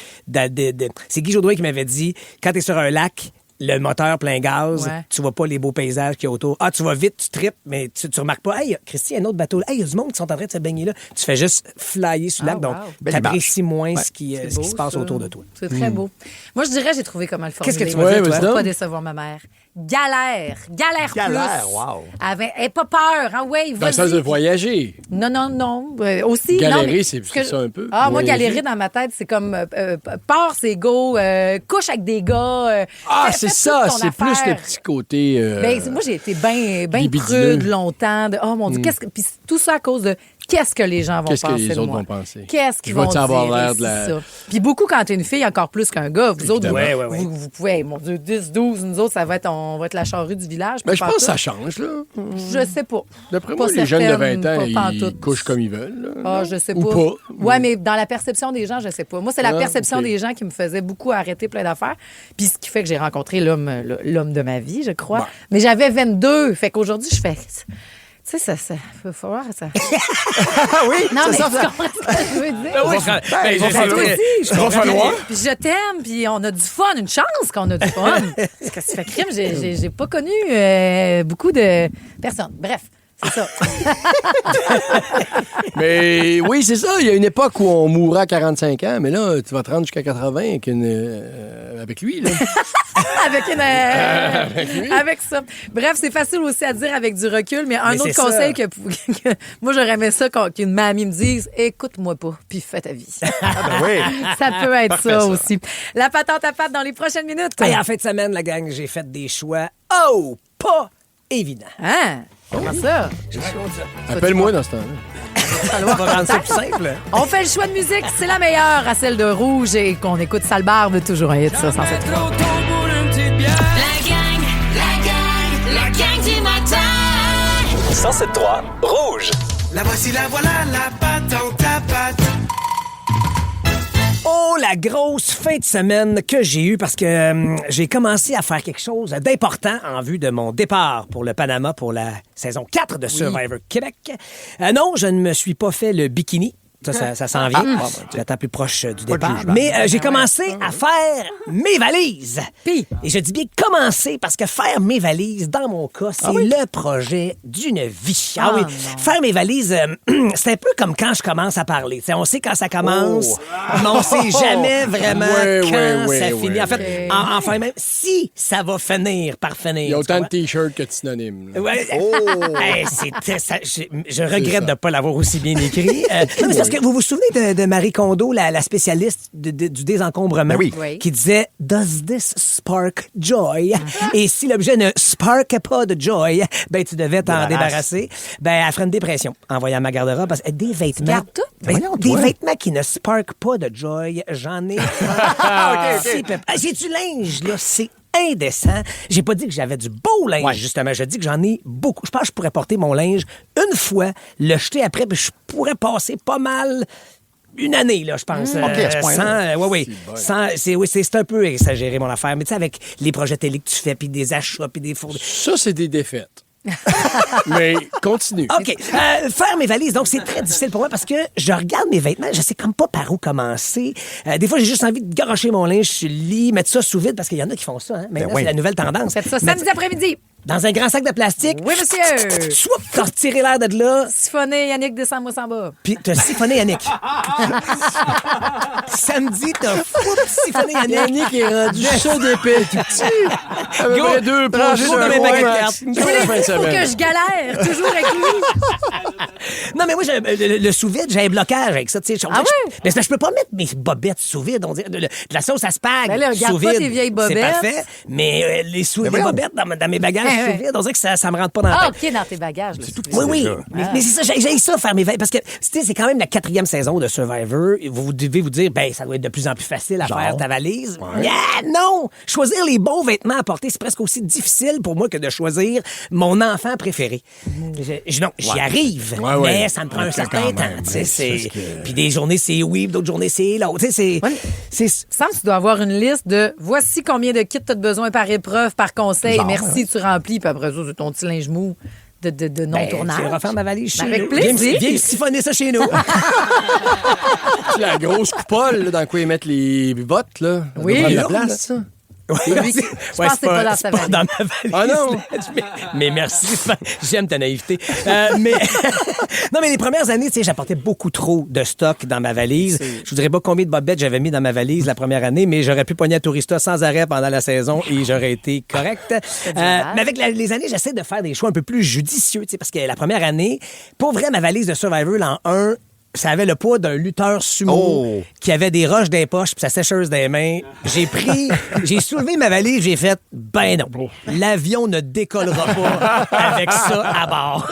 c'est Guy Jodoin qui m'avait dit, quand t'es sur un lac, le moteur plein gaz, tu vois pas les beaux paysages qu'il y a autour. Ah, tu vas vite, tu tripes, mais tu remarques pas. Hey, Christy, il y a un autre bateau. Hey, il y a du monde qui sont en train de se baigner là. Tu fais juste flyer sur le lac, donc tu apprécies moins ce qui se passe autour de toi.
C'est très beau. Moi, je dirais, j'ai trouvé comment le formuler.
Qu'est-ce que tu vas dire, toi?
Pas décevoir ma mère. Galère plus.
Wow.
Aie pas peur, hein, ouais,
dans le sens de voyager.
Non. Aussi.
Galérer, c'est ça un peu.
Ah, moi, galérer dans ma tête, c'est comme pars, c'est go, couche avec des gars.
C'est ça, c'est plus le petit côté.
Moi, j'ai été bien prude longtemps. Oh mon Dieu, puis tout ça à cause de qu'est-ce que les gens vont penser de moi.
Qu'est-ce que les autres vont penser?
Qu'est-ce qu'ils vont dire?
Avoir l'air de la...
ça. Puis beaucoup quand t'es une fille, encore plus qu'un gars. Vous autres, vous pouvez, mon Dieu, 10, 12, nous autres, on va être la charrue du village.
Mais je pense que ça change, là.
Je sais pas.
D'après moi, les jeunes de 20 ans, ils couchent comme ils veulent.
Ah, je sais pas.
Ou pas.
Ouais, mais dans la perception des gens, je sais pas. Moi, c'est la perception des gens qui me faisait beaucoup arrêter plein d'affaires. Puis ce qui fait que j'ai rencontré l'homme de ma vie, je crois. Mais j'avais 22. Fait qu'aujourd'hui, je fais... Tu sais, ça va falloir ça.
Oui,
non, mais tu comprends ce que je veux dire?
Il va falloir.
Puis je t'aime, puis on a du fun. Une chance qu'on a du fun. Parce que ça fait crime, j'ai pas connu beaucoup de personnes. Bref. C'est ça.
Mais oui, c'est ça. Il y a une époque où on mourra à 45 ans, mais là, tu vas te rendre jusqu'à 80 avec lui. Là.
Avec ça. Bref, c'est facile aussi à dire avec du recul, mais un autre conseil que moi, j'aurais aimé ça qu'une mamie me dise, écoute-moi pas, puis fais ta vie. Ça peut être ça aussi. La patente à patte dans les prochaines minutes.
En fin de semaine, la gang, j'ai fait des choix pas évidents.
Hein? Comment ça?
Appelle-moi dans ce temps-là.
On va rendre ça plus simple.
On fait le choix de musique, c'est la meilleure à celle de Rouge et qu'on écoute Sale Barbe, toujours un hit, ça, 107.3.
La gang du matin. 107.3 Rouge.
La voici, la voilà, la patente à patte.
Oh, la grosse fin de semaine que j'ai eue parce que j'ai commencé à faire quelque chose d'important en vue de mon départ pour le Panama pour la saison 4 de Survivor Québec. Non, je ne me suis pas fait le bikini. Ça s'en vient. J'attends plus proche du départ. Mais j'ai commencé à faire mes valises. Et je dis bien commencer parce que faire mes valises, dans mon cas, c'est le projet d'une vie. Faire mes valises, c'est un peu comme quand je commence à parler. T'sais, on sait quand ça commence, mais on sait jamais vraiment quand ça finit. En fait, enfin même, si ça va finir par finir.
Il y a autant de T-shirts que de synonymes.
Je regrette de ne pas l'avoir aussi bien écrit. Parce que vous vous souvenez de Marie Kondo, la spécialiste du désencombrement, qui disait « Does this spark joy? Et si l'objet ne sparkait pas de joy, ben tu devais t'en débarrasser. Ben, elle ferait une dépression en voyant ma garde-robe. Parce que des vêtements... des vêtements qui ne sparkent pas de joy, j'en ai... J'ai du linge, là, c'est indécent. J'ai pas dit que j'avais du beau linge, justement. Je dis que j'en ai beaucoup. Je pense que je pourrais porter mon linge une fois, le jeter après, puis je pourrais passer pas mal... une année, là, je pense. C'est un peu exagéré, mon affaire. Mais tu sais, avec les projets télé que tu fais, puis des achats, puis des fours...
Ça, c'est des défaites. Mais continue.
OK. Faire mes valises, donc c'est très difficile pour moi parce que je regarde mes vêtements, je sais comme pas par où commencer. Des fois, j'ai juste envie de garocher mon linge sur le lit, mettre ça sous vide parce qu'il y en a qui font ça. Hein? Maintenant, c'est la nouvelle tendance.
Faites ça samedi après-midi.
Dans un grand sac de plastique.
Oui, monsieur.
Soit t'as retiré l'air de là.
Siphonné, Yannick, descends-moi sans bas.
Puis t'as siphonné Yannick. Samedi, t'as siphonné Yannick.
Yannick est rendu chaud d'épée. Avec 2 planches
de mes baguettes cartes.
Faut que je galère toujours avec lui.
Non, mais moi, le sous-vide, j'ai un blocage avec ça. Mais je peux pas mettre mes bobettes sous-vide. On dirait de la sauce à spag sous-vide.
Tes vieilles bobettes.
C'est parfait. Mais les bobettes dans mes bagages sous-vide, on dirait que ça me rentre pas dans la tête.
OK, dans tes bagages.
Oui. Mais c'est ça, j'ai ça faire mes valises. Parce que c'est quand même la 4e saison de Survivor. Vous devez vous dire, ça doit être de plus en plus facile à faire ta valise. Non! Choisir les bons vêtements à porter, c'est presque aussi difficile pour moi que de choisir mon enfant préféré. J'y arrive, mais ça me prend un certain temps. Puis des journées, c'est oui, d'autres journées, c'est l'autre.
Sam, tu dois avoir une liste de voici combien de kits tu as besoin par épreuve, par conseil. Merci, tu remplis. Puis après ça, c'est ton petit linge mou de non-tournage.
Je vais refaire ma valise chez nous.
Avec plaisir.
Viens siphonner ça chez nous.
La grosse coupole là, dans quoi ils mettent les bottes, là.
Oui.
Prendre la place, ça.
Je pense que c'est pas dans sa valise.
Dans ma valise.
Ah non!
mais merci. J'aime ta naïveté. Mais non, mais les premières années, tu sais, j'apportais beaucoup trop de stock dans ma valise. Je voudrais pas combien de bobettes j'avais mis dans ma valise la première année, mais j'aurais pu pogner à Tourista sans arrêt pendant la saison et j'aurais été correct. Mais avec les années, j'essaie de faire des choix un peu plus judicieux, tu sais, parce que la première année, pour vrai, ma valise de Survivor, l'an 1, ça avait le poids d'un lutteur sumo qui avait des roches dans les poches puis sa sécheuse dans les mains. J'ai soulevé ma valise, j'ai fait, non, l'avion ne décollera pas avec ça à bord.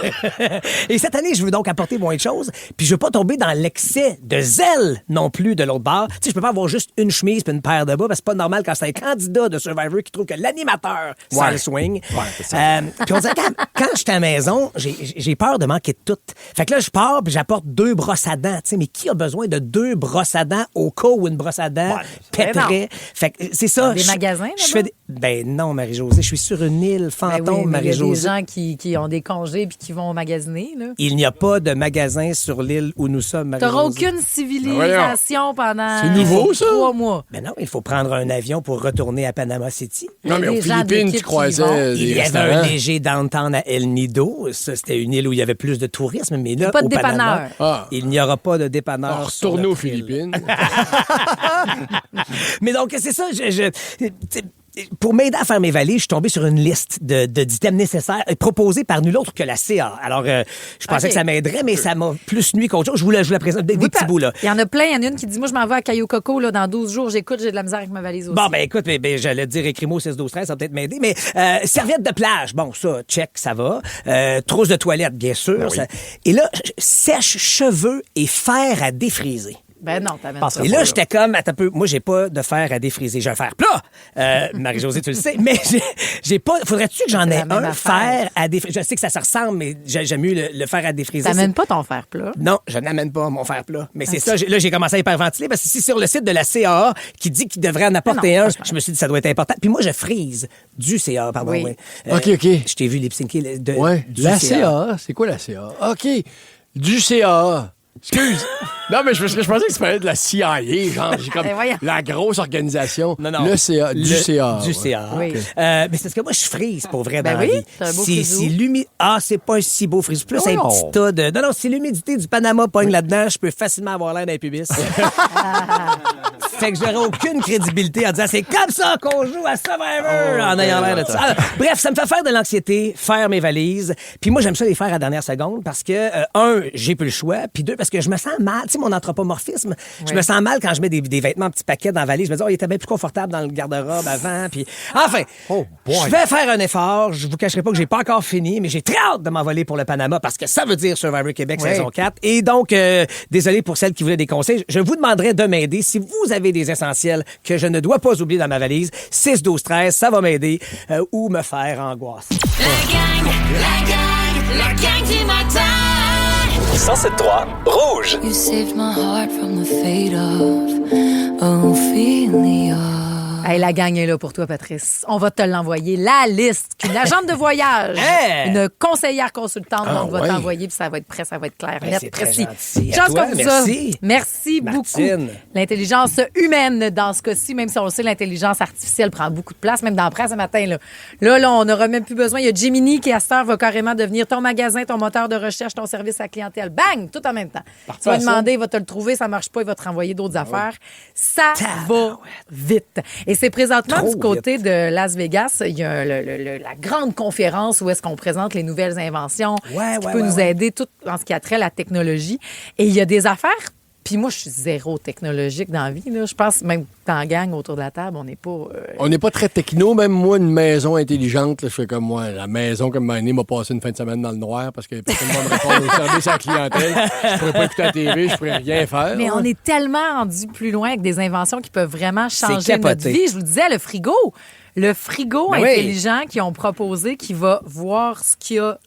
Et cette année, je veux donc apporter moins de choses, puis je veux pas tomber dans l'excès de zèle non plus de l'autre bord. Tu sais, je peux pas avoir juste une chemise puis une paire de bas, parce que c'est pas normal quand c'est un candidat de Survivor qui trouve que l'animateur, ça le swing. Puis on dirait, quand j'étais à la maison, j'ai peur de manquer de tout. Fait que là, je pars puis j'apporte 2 brosses à dents, tu sais, mais qui a besoin de 2 brosses à dents au cas où une brosse à dents pèterait? Fait que c'est ça.
Des magasins,
non, Marie-Josée, je suis sur une île fantôme, Marie-Josée.
Il y a des gens qui ont des congés puis qui vont magasiner, là.
Il n'y a pas de magasin sur l'île où nous sommes, Marie-Josée.
T'auras aucune civilisation pendant
3
mois.
Mais non, il faut prendre un avion pour retourner à Panama City.
Non, mais aux Philippines, tu croisais
il y avait un léger downtown à El Nido. Ça, c'était une île où il y avait plus de tourisme, mais là,
pas de
au Panama,
dépanneur.
Il n'y aura pas de dépanneur.
Retourner aux Philippines.
Mais donc, c'est ça, pour m'aider à faire mes valises, je suis tombé sur une liste d'items nécessaires proposés par nul autre que la CA. Alors, je pensais que ça m'aiderait, mais ça m'a plus nuit qu'autre chose. Je vous la présente, des petits bouts, là.
Il y en a plein. Il y en a une qui dit, moi, je m'en vais à Cayo Coco, là, dans 12 jours. J'écoute, j'ai de la misère avec ma valise aussi.
Bon, ben écoute, j'allais te dire écris-moi 6-12-13, ça va peut-être m'aider. Mais serviette de plage, bon, ça, check, ça va. Trousse de toilette, bien sûr.
Ben oui.
Et là, sèche-cheveux et fer à défriser.
Ben non, t'as même pas.
Et là, j'étais comme, attends un peu, moi, j'ai pas de fer à défriser. J'ai un fer plat. Marie-Josée, tu le sais. Mais j'ai pas. Faudrait-tu que j'en ai un fer à défriser? Je sais que ça se ressemble, mais j'aime mieux le fer à défriser.
T'amènes pas ton fer plat?
Non, je n'amène pas mon fer plat. Mais c'est ça. Là, j'ai commencé à hyperventiler parce que si sur le site de la CAA qui dit qu'il devrait en apporter un, je me suis dit ça doit être important. Puis moi, je frise du CAA, pardon.
Oui. OK. Je
t'ai vu lip-syncer de
la CAA. C'est quoi la CAA? OK. Du CAA. Excuse. Non, mais je pensais que tu parlais de la CIA, genre, j'ai comme la grosse organisation.
Non.
Le CA, du CA.
Du CA.
Oui.
Mais c'est parce que moi, je frise pour vrai dans la vie.
C'est un beau frisou.
C'est pas un si beau frisou. Plus un petit tas de... Non, si l'humidité du Panama pogne là-dedans, je peux facilement avoir l'air d'un pubis. Fait que j'aurais aucune crédibilité en disant c'est comme ça qu'on joue à Survivor en ayant l'air de ça. Alors, bref, ça me fait faire de l'anxiété, faire mes valises. Puis moi, j'aime ça les faire à la dernière seconde parce que, j'ai plus le choix. Puis deux, parce que je me sens mal. Tu sais, mon anthropomorphisme, je me sens mal quand je mets des vêtements en petits paquets dans la valise. Je me dis, il était bien plus confortable dans le garde-robe avant. Puis enfin, je vais faire un effort. Je vous cacherai pas que j'ai pas encore fini, mais j'ai très hâte de m'envoler pour le Panama parce que ça veut dire Survivor Québec saison 4. Et donc, désolé pour celles qui voulaient des conseils. Je vous demanderai de m'aider si vous avez des essentiels que je ne dois pas oublier dans ma valise. 6, 12, 13, ça va m'aider ou me faire angoisser.
La gang du matin.
107.3 Rouge.
You saved my heart from the fate of Ophelia.
Hey, la gang est là pour toi, Patrice. On va te l'envoyer. La liste qu'une agente de voyage, une conseillère consultante va t'envoyer, puis ça va être prêt, ça va être clair, net, précis.
Chance qu'on vous a.
Merci
Martine.
beaucoup. L'intelligence humaine, dans ce cas-ci, même si on le sait, l'intelligence artificielle prend beaucoup de place, même dans la presse ce matin. Là, on n'aura même plus besoin. Il y a Gemini qui, à cette heure, va carrément devenir ton magasin, ton moteur de recherche, ton service à la clientèle. Bang! Tout en même temps. Tu vas demander, il va te le trouver, ça marche pas, il va te renvoyer d'autres affaires. Ça va vite. Et c'est présentement du côté de Las Vegas, il y a la grande conférence où est-ce qu'on présente les nouvelles inventions, qui peut nous aider tout en ce qui a trait à la technologie. Et il y a des affaires, puis moi, je suis zéro technologique dans la vie. Là. Je pense même que dans la gang autour de la table, on n'est pas...
On n'est pas très techno. Même moi, une maison intelligente, là, je fais comme moi. La maison, comme ma année, m'a passé une fin de semaine dans le noir parce que personne ne va me répondre au service à la clientèle. Je pourrais pas écouter la TV, je pourrais rien faire.
Mais on est tellement rendu plus loin avec des inventions qui peuvent vraiment changer notre vie. Je vous le disais, le frigo intelligent qu'ils ont proposé qui va voir ce qu'il y a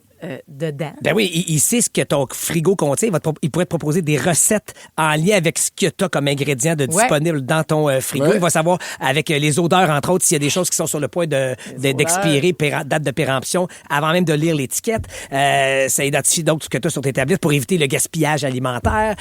dedans.
Ben oui, il sait ce que ton frigo contient. Il pourrait te proposer des recettes en lien avec ce que tu as comme ingrédients disponibles dans ton frigo. Il va savoir avec les odeurs, entre autres, s'il y a des choses qui sont sur le point d'expirer, date de péremption, avant même de lire l'étiquette. Ça identifie donc ce que tu as sur tes tablettes pour éviter le gaspillage alimentaire.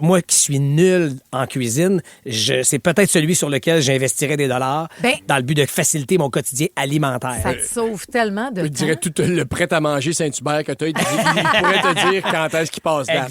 Moi qui suis nul en cuisine, c'est peut-être celui sur lequel j'investirais des dollars dans le but de faciliter mon quotidien alimentaire.
Ça te sauve tellement de temps.
Je dirais tout le prêt à manger Saint-Hubert que tu as, il pourrait te dire quand est-ce qu'il passe là.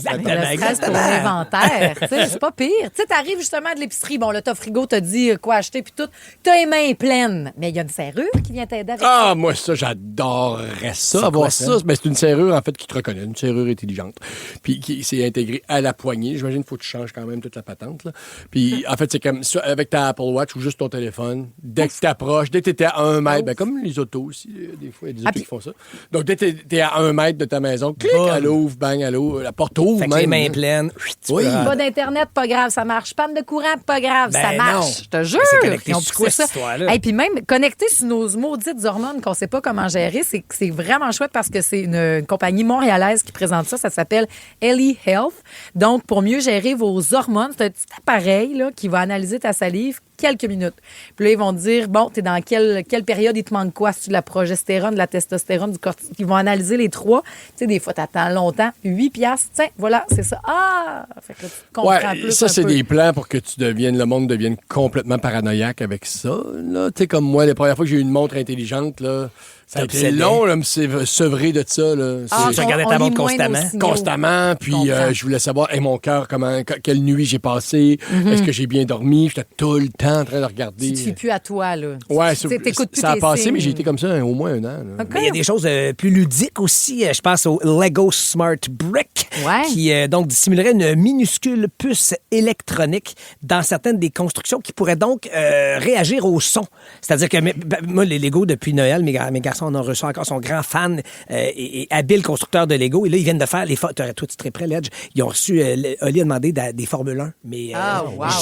Exactement. L'inventaire, c'est pas pire. Tu sais, t'arrives justement de l'épicerie, bon, là, ton frigo t'a dit quoi acheter, puis tout. T'as les mains pleines, mais il y a une serrure qui vient t'aider avec ça.
Moi, ça, j'adorerais ça, avoir ça. Ben, c'est une serrure, en fait, qui te reconnaît, une serrure intelligente, puis qui s'est intégrée à la poignée. J'imagine qu'il faut que tu changes quand même toute la patente, là. Puis, en fait, c'est comme ça, avec ta Apple Watch ou juste ton téléphone, dès que tu t'approches, dès que tu es à 1 mètre, ben, comme les autos aussi, des fois, il y a des autos qui font ça. Donc, dès que t'es à 1 mètre de ta maison, clic, elle ouvre, bang, elle ouvre, la porte ouvre.
Fait que les mains pleines.
Oui.
Pas d'Internet, pas grave, ça marche. Panne de courant, pas grave, ça marche. Je te jure.
Ils ont poussé ça.
Et puis même, connecté sur nos maudites hormones qu'on sait pas comment gérer, c'est vraiment chouette parce que c'est une compagnie montréalaise qui présente ça. Ça s'appelle Ellie Health. Donc, pour mieux gérer vos hormones, c'est un petit appareil là, qui va analyser ta salive quelques minutes. Puis là, ils vont te dire, bon, t'es dans quelle période il te manque quoi? C'est de la progestérone, de la testostérone, du cortisol. Ils vont analyser les trois. Tu sais, des fois, t'attends longtemps. 8 piastres. Tiens, voilà, c'est ça. Fait que là, tu comprends plus
ça,
un
c'est
peu.
des plans pour que le monde devienne complètement paranoïaque avec ça. Là, tu sais, comme moi, la première fois que j'ai eu une montre intelligente, là, ça a été long, là, me sevrer de ça. Là.
Tu regardais ta montre constamment.
Constamment, puis je voulais savoir, mon cœur, quelle nuit j'ai passé, est-ce que j'ai bien dormi, j'étais tout le temps en train de regarder.
Tu te fies plus à toi, là.
Ouais, ça a passé, mais j'ai été comme ça au moins 1 an.
Okay.
Mais il y a des choses plus ludiques aussi. Je pense au Lego Smart Brick, qui donc dissimulerait une minuscule puce électronique dans certaines des constructions qui pourraient donc réagir au son. C'est-à-dire que moi, les Lego, depuis Noël, mes garçons en ont reçu encore, sont grands fans et habiles constructeurs de Lego. Et là, ils viennent de faire les toi, tu es très près, Ledge. Ils ont reçu, Oli a demandé des Formule 1, mais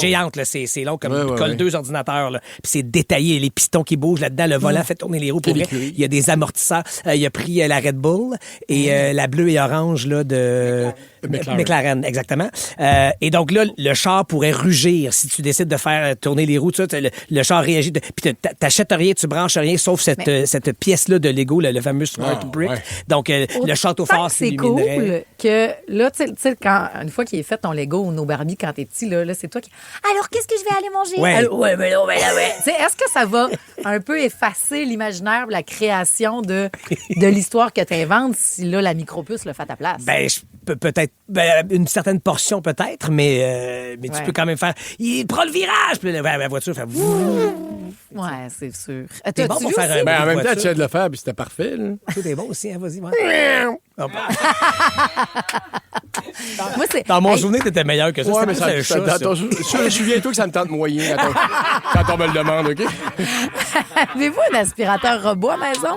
géantes, là, c'est long comme 2 ordinateurs. Là. Puis c'est détaillé, les pistons qui bougent là-dedans, le volant fait tourner les roues pour vrai. Il y a des amortisseurs. Il a pris la Red Bull et la bleue et orange là, de McLaren, exactement. Et donc là, le char pourrait rugir si tu décides de faire tourner les roues. Le char réagit. Puis t'achètes rien, tu branches rien, sauf cette pièce-là de Lego, le fameux Smart Brick. Ouais. Donc, le château fort s'illuminerait. C'est cool
que, là, tu sais, une fois qu'il est fait ton Lego ou nos Barbie quand t'es petit, là c'est toi qui... Alors, qu'est-ce que je vais aller manger?
Ouais.
Alors, mais non, mais là, ouais. Est-ce que ça va un peu effacer l'imaginaire, la création de l'histoire que tu inventes si là, la micropuce le fait à ta place.
Ben, peut-être, une certaine portion peut-être, mais tu peux quand même faire. Il prend le virage, puis la voiture fait.
Ouais, c'est sûr.
C'est bon pour faire un
en même temps, tu viens de le faire, puis c'était parfait. Là.
Tout est bon aussi, hein, vas-y.
Moi, c'est...
Dans mon souvenir, t'étais meilleur que ça.
Ouais, mais souviens-toi que ça me tente moyen quand on me le demande, OK?
Avez-vous un aspirateur robot à la maison?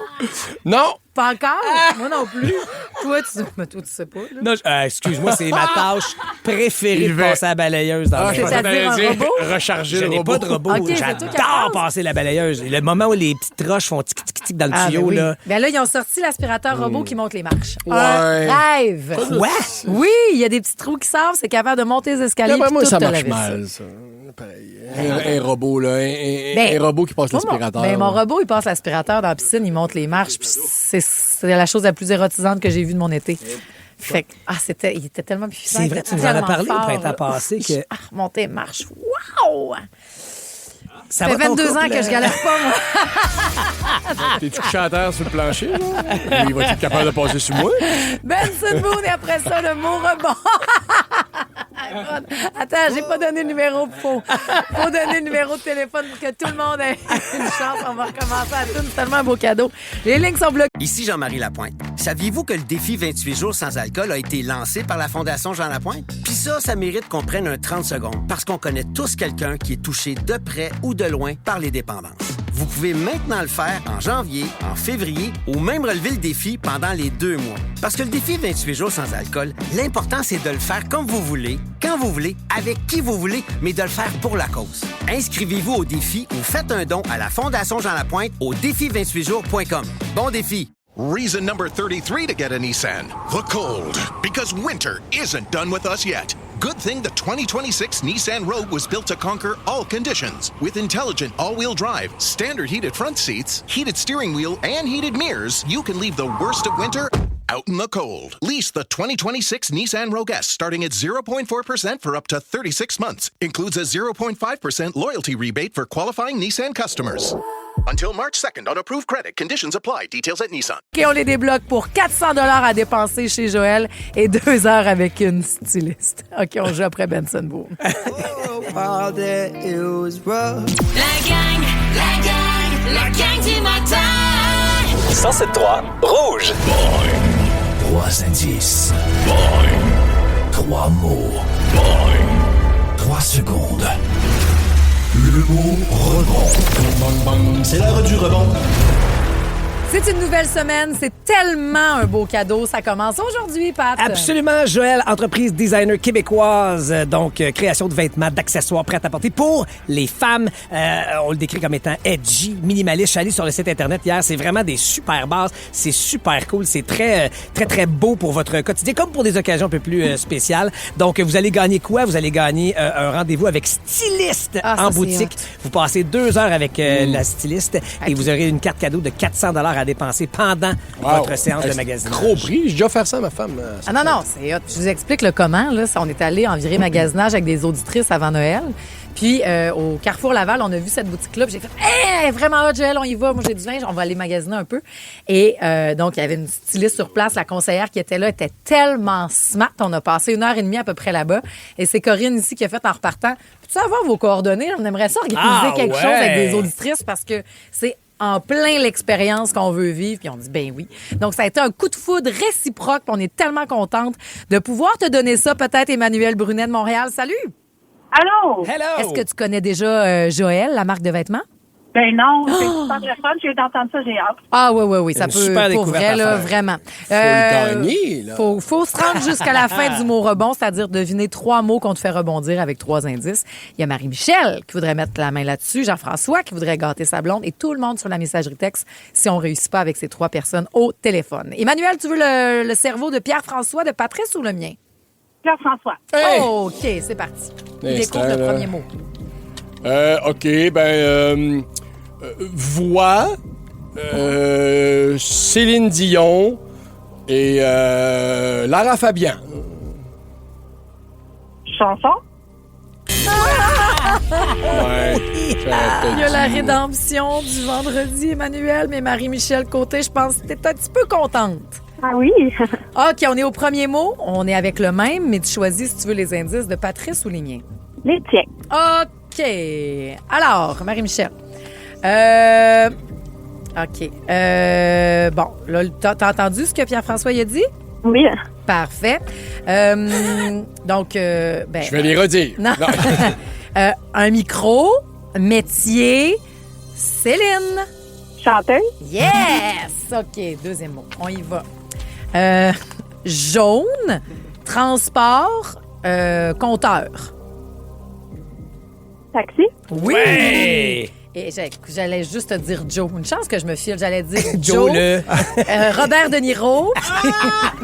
Non!
Pas encore? Moi non plus. Toi, tu sais pas. Là.
Non, excuse-moi, c'est ma tâche préférée de passer à la balayeuse dans le
c'est-à-dire un robot?
Recharger
le robot. Je n'ai pas de robot.
Okay,
j'adore passer la balayeuse. Le moment où les petites roches font tic-tic-tic dans le tuyau,
ben oui.
là.
Ben là, ils ont sorti l'aspirateur robot qui monte les marches.
Ouais.
Un rêve.
Quoi?
Oui, il y a des petits trous qui sortent, c'est capable de monter les escaliers.
Moi,
tout
ça
te
marche
laver
mal, ça. Un robot, là. Un robot qui passe l'aspirateur.
Ben, mon robot, il passe l'aspirateur dans la piscine, il monte les marches. Puis c'est la chose la plus érotisante que j'ai vue de mon été. Fait que, il était tellement puissant.
C'est vrai, tu nous en as parlé au printemps passé. Que...
remonter les marches. Wow!
Ça
fait 22 ans que je galère pas, moi.
T'es-tu chanteur sur le plancher, là? Il va être capable de passer sur moi?
Benson Boone, et après ça, le mot rebond. Attends, j'ai pas donné le numéro. Faut donner le numéro de téléphone pour que tout le monde ait une chance. On va recommencer à tout. C'est tellement un beau cadeau. Les lignes sont bloquées.
Ici Jean-Marie Lapointe. Saviez-vous que le défi 28 jours sans alcool a été lancé par la Fondation Jean Lapointe? Puis ça mérite qu'on prenne un 30 secondes parce qu'on connaît tous quelqu'un qui est touché de près ou de loin par les dépendances. Vous pouvez maintenant le faire en janvier, en février ou même relever le défi pendant les 2 mois. Parce que le défi 28 jours sans alcool, l'important, c'est de le faire comme vous voulez, quand vous voulez, avec qui vous voulez, mais de le faire pour la cause. Inscrivez-vous au défi ou faites un don à la Fondation Jean Lapointe au défi28jours.com. Bon défi!
Reason number 33 to get a Nissan. The cold. Because winter isn't done with us yet. Good thing the 2026 Nissan Rogue was built to conquer all conditions. With intelligent all-wheel drive, standard heated front seats, heated steering wheel, and heated mirrors, you can leave the worst of winter out in the cold. Lease the 2026 Nissan Rogue S starting at 0.4% for up to 36 months. Includes a 0.5% loyalty rebate for qualifying Nissan customers. Until March 2nd on approved credit. Conditions apply. Details at Nissan.
OK, on les débloque pour 400 $ à dépenser chez Joël et 2 heures avec une styliste. OK, on joue après Benson Boone.
La gang du matin.
107.3 Rouge.
Boing. 3 indices. Boing. 3 mots. Boing. 3 secondes. Le mot rebond. C'est l'heure du rebond.
C'est une nouvelle semaine, c'est tellement un beau cadeau. Ça commence aujourd'hui, Pat.
Absolument, Joël, entreprise designer québécoise, donc création de vêtements, d'accessoires prêts à porter pour les femmes. On le décrit comme étant edgy, minimaliste. Je suis allé sur le site Internet hier, c'est vraiment des super bases, c'est super cool, c'est très, très, très beau pour votre quotidien, comme pour des occasions un peu plus spéciales. Donc, vous allez gagner quoi? Vous allez gagner un rendez-vous avec styliste en boutique. Vous passez 2 heures avec la styliste et vous aurez une carte cadeau de 400 $ à dépenser pendant votre séance de magasinage.
Gros prix. J'ai déjà fait ça à ma femme.
Non, c'est hot. Je vous explique le comment. Là. On est allé en virée magasinage avec des auditrices avant Noël. Puis, au Carrefour Laval, on a vu cette boutique-là. Puis j'ai fait « Hey, vraiment hot, Joël, on y va. Moi, j'ai du linge. On va aller magasiner un peu. » Et donc, il y avait une styliste sur place. La conseillère qui était là était tellement smart. On a passé 1h30 à peu près là-bas. Et c'est Corinne ici qui a fait en repartant. Peux-tu avoir vos coordonnées? On aimerait ça organiser quelque chose avec des auditrices parce que c'est en plein l'expérience qu'on veut vivre, puis on dit ben oui. Donc, ça a été un coup de foudre réciproque, puis on est tellement contente de pouvoir te donner ça, peut-être, Emmanuel Brunet de Montréal. Salut!
Allô?
Hello!
Est-ce que tu connais déjà Joël, la marque de vêtements?
Ben non, c'est super le fun. J'ai d'entendre ça, j'ai hâte.
Ah oui, ça peut,
super
pour vrai, là, vraiment.
Faut le gagner, là.
Faut se rendre jusqu'à la fin du mot rebond, c'est-à-dire deviner 3 mots qu'on te fait rebondir avec 3 indices. Il y a Marie-Michel qui voudrait mettre la main là-dessus, Jean-François qui voudrait gâter sa blonde et tout le monde sur la messagerie texte si on réussit pas avec ces 3 personnes au téléphone. Emmanuel, tu veux le cerveau de Pierre-François, de Patrice ou le mien?
Pierre-François.
Hey!
Oh, OK, c'est parti. Il découvre le premier mot.
OK, voix, Céline Dion et Lara Fabian.
Chanson?
Ouais.
Il y a la rédemption du vendredi, Emmanuel, mais Marie-Michel Côté, je pense que t'es un petit peu contente.
Ah oui?
OK, on est au premier mot. On est avec le même, mais tu choisis, si tu veux, les indices de Patrice ou Ligné.
Les tiens.
OK. Alors, Marie-Michel. OK. Bon, là, t'as entendu ce que Pierre-François y a dit?
Oui.
Parfait. Donc, ben...
Je vais les redire.
Non. Un micro, métier, Céline.
Chanteuse.
Yes! OK, deuxième mot. On y va. Jaune, transport, compteur.
Taxi.
Oui!
Ouais!
Et j'allais juste te dire Joe. Une chance que je me file. J'allais dire
Joe
Joe.
le.
Robert De Niro.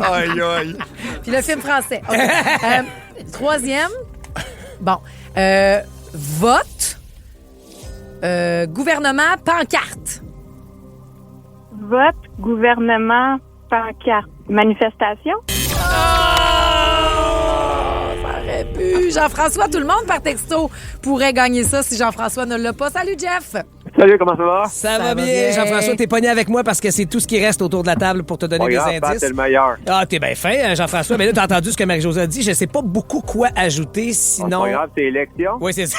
Aïe, aïe.
Puis le film français. OK. Troisième. Bon. Vote. Gouvernement, pancarte.
Vote, gouvernement, pancarte. Manifestation.
Jean-François, tout le monde par texto pourrait gagner ça si Jean-François ne l'a pas. Salut, Jeff!
Salut, comment ça va?
Ça va bien. Jean-François, t'es pogné avec moi parce que c'est tout ce qui reste autour de la table pour te donner des indices.
T'es le meilleur.
Ah, t'es bien fin, Jean-François. Mais là, t'as entendu ce que Marie-Josée a dit. Je sais pas beaucoup quoi ajouter, sinon...
C'est pas grave, c'est élection.
Oui, c'est ça.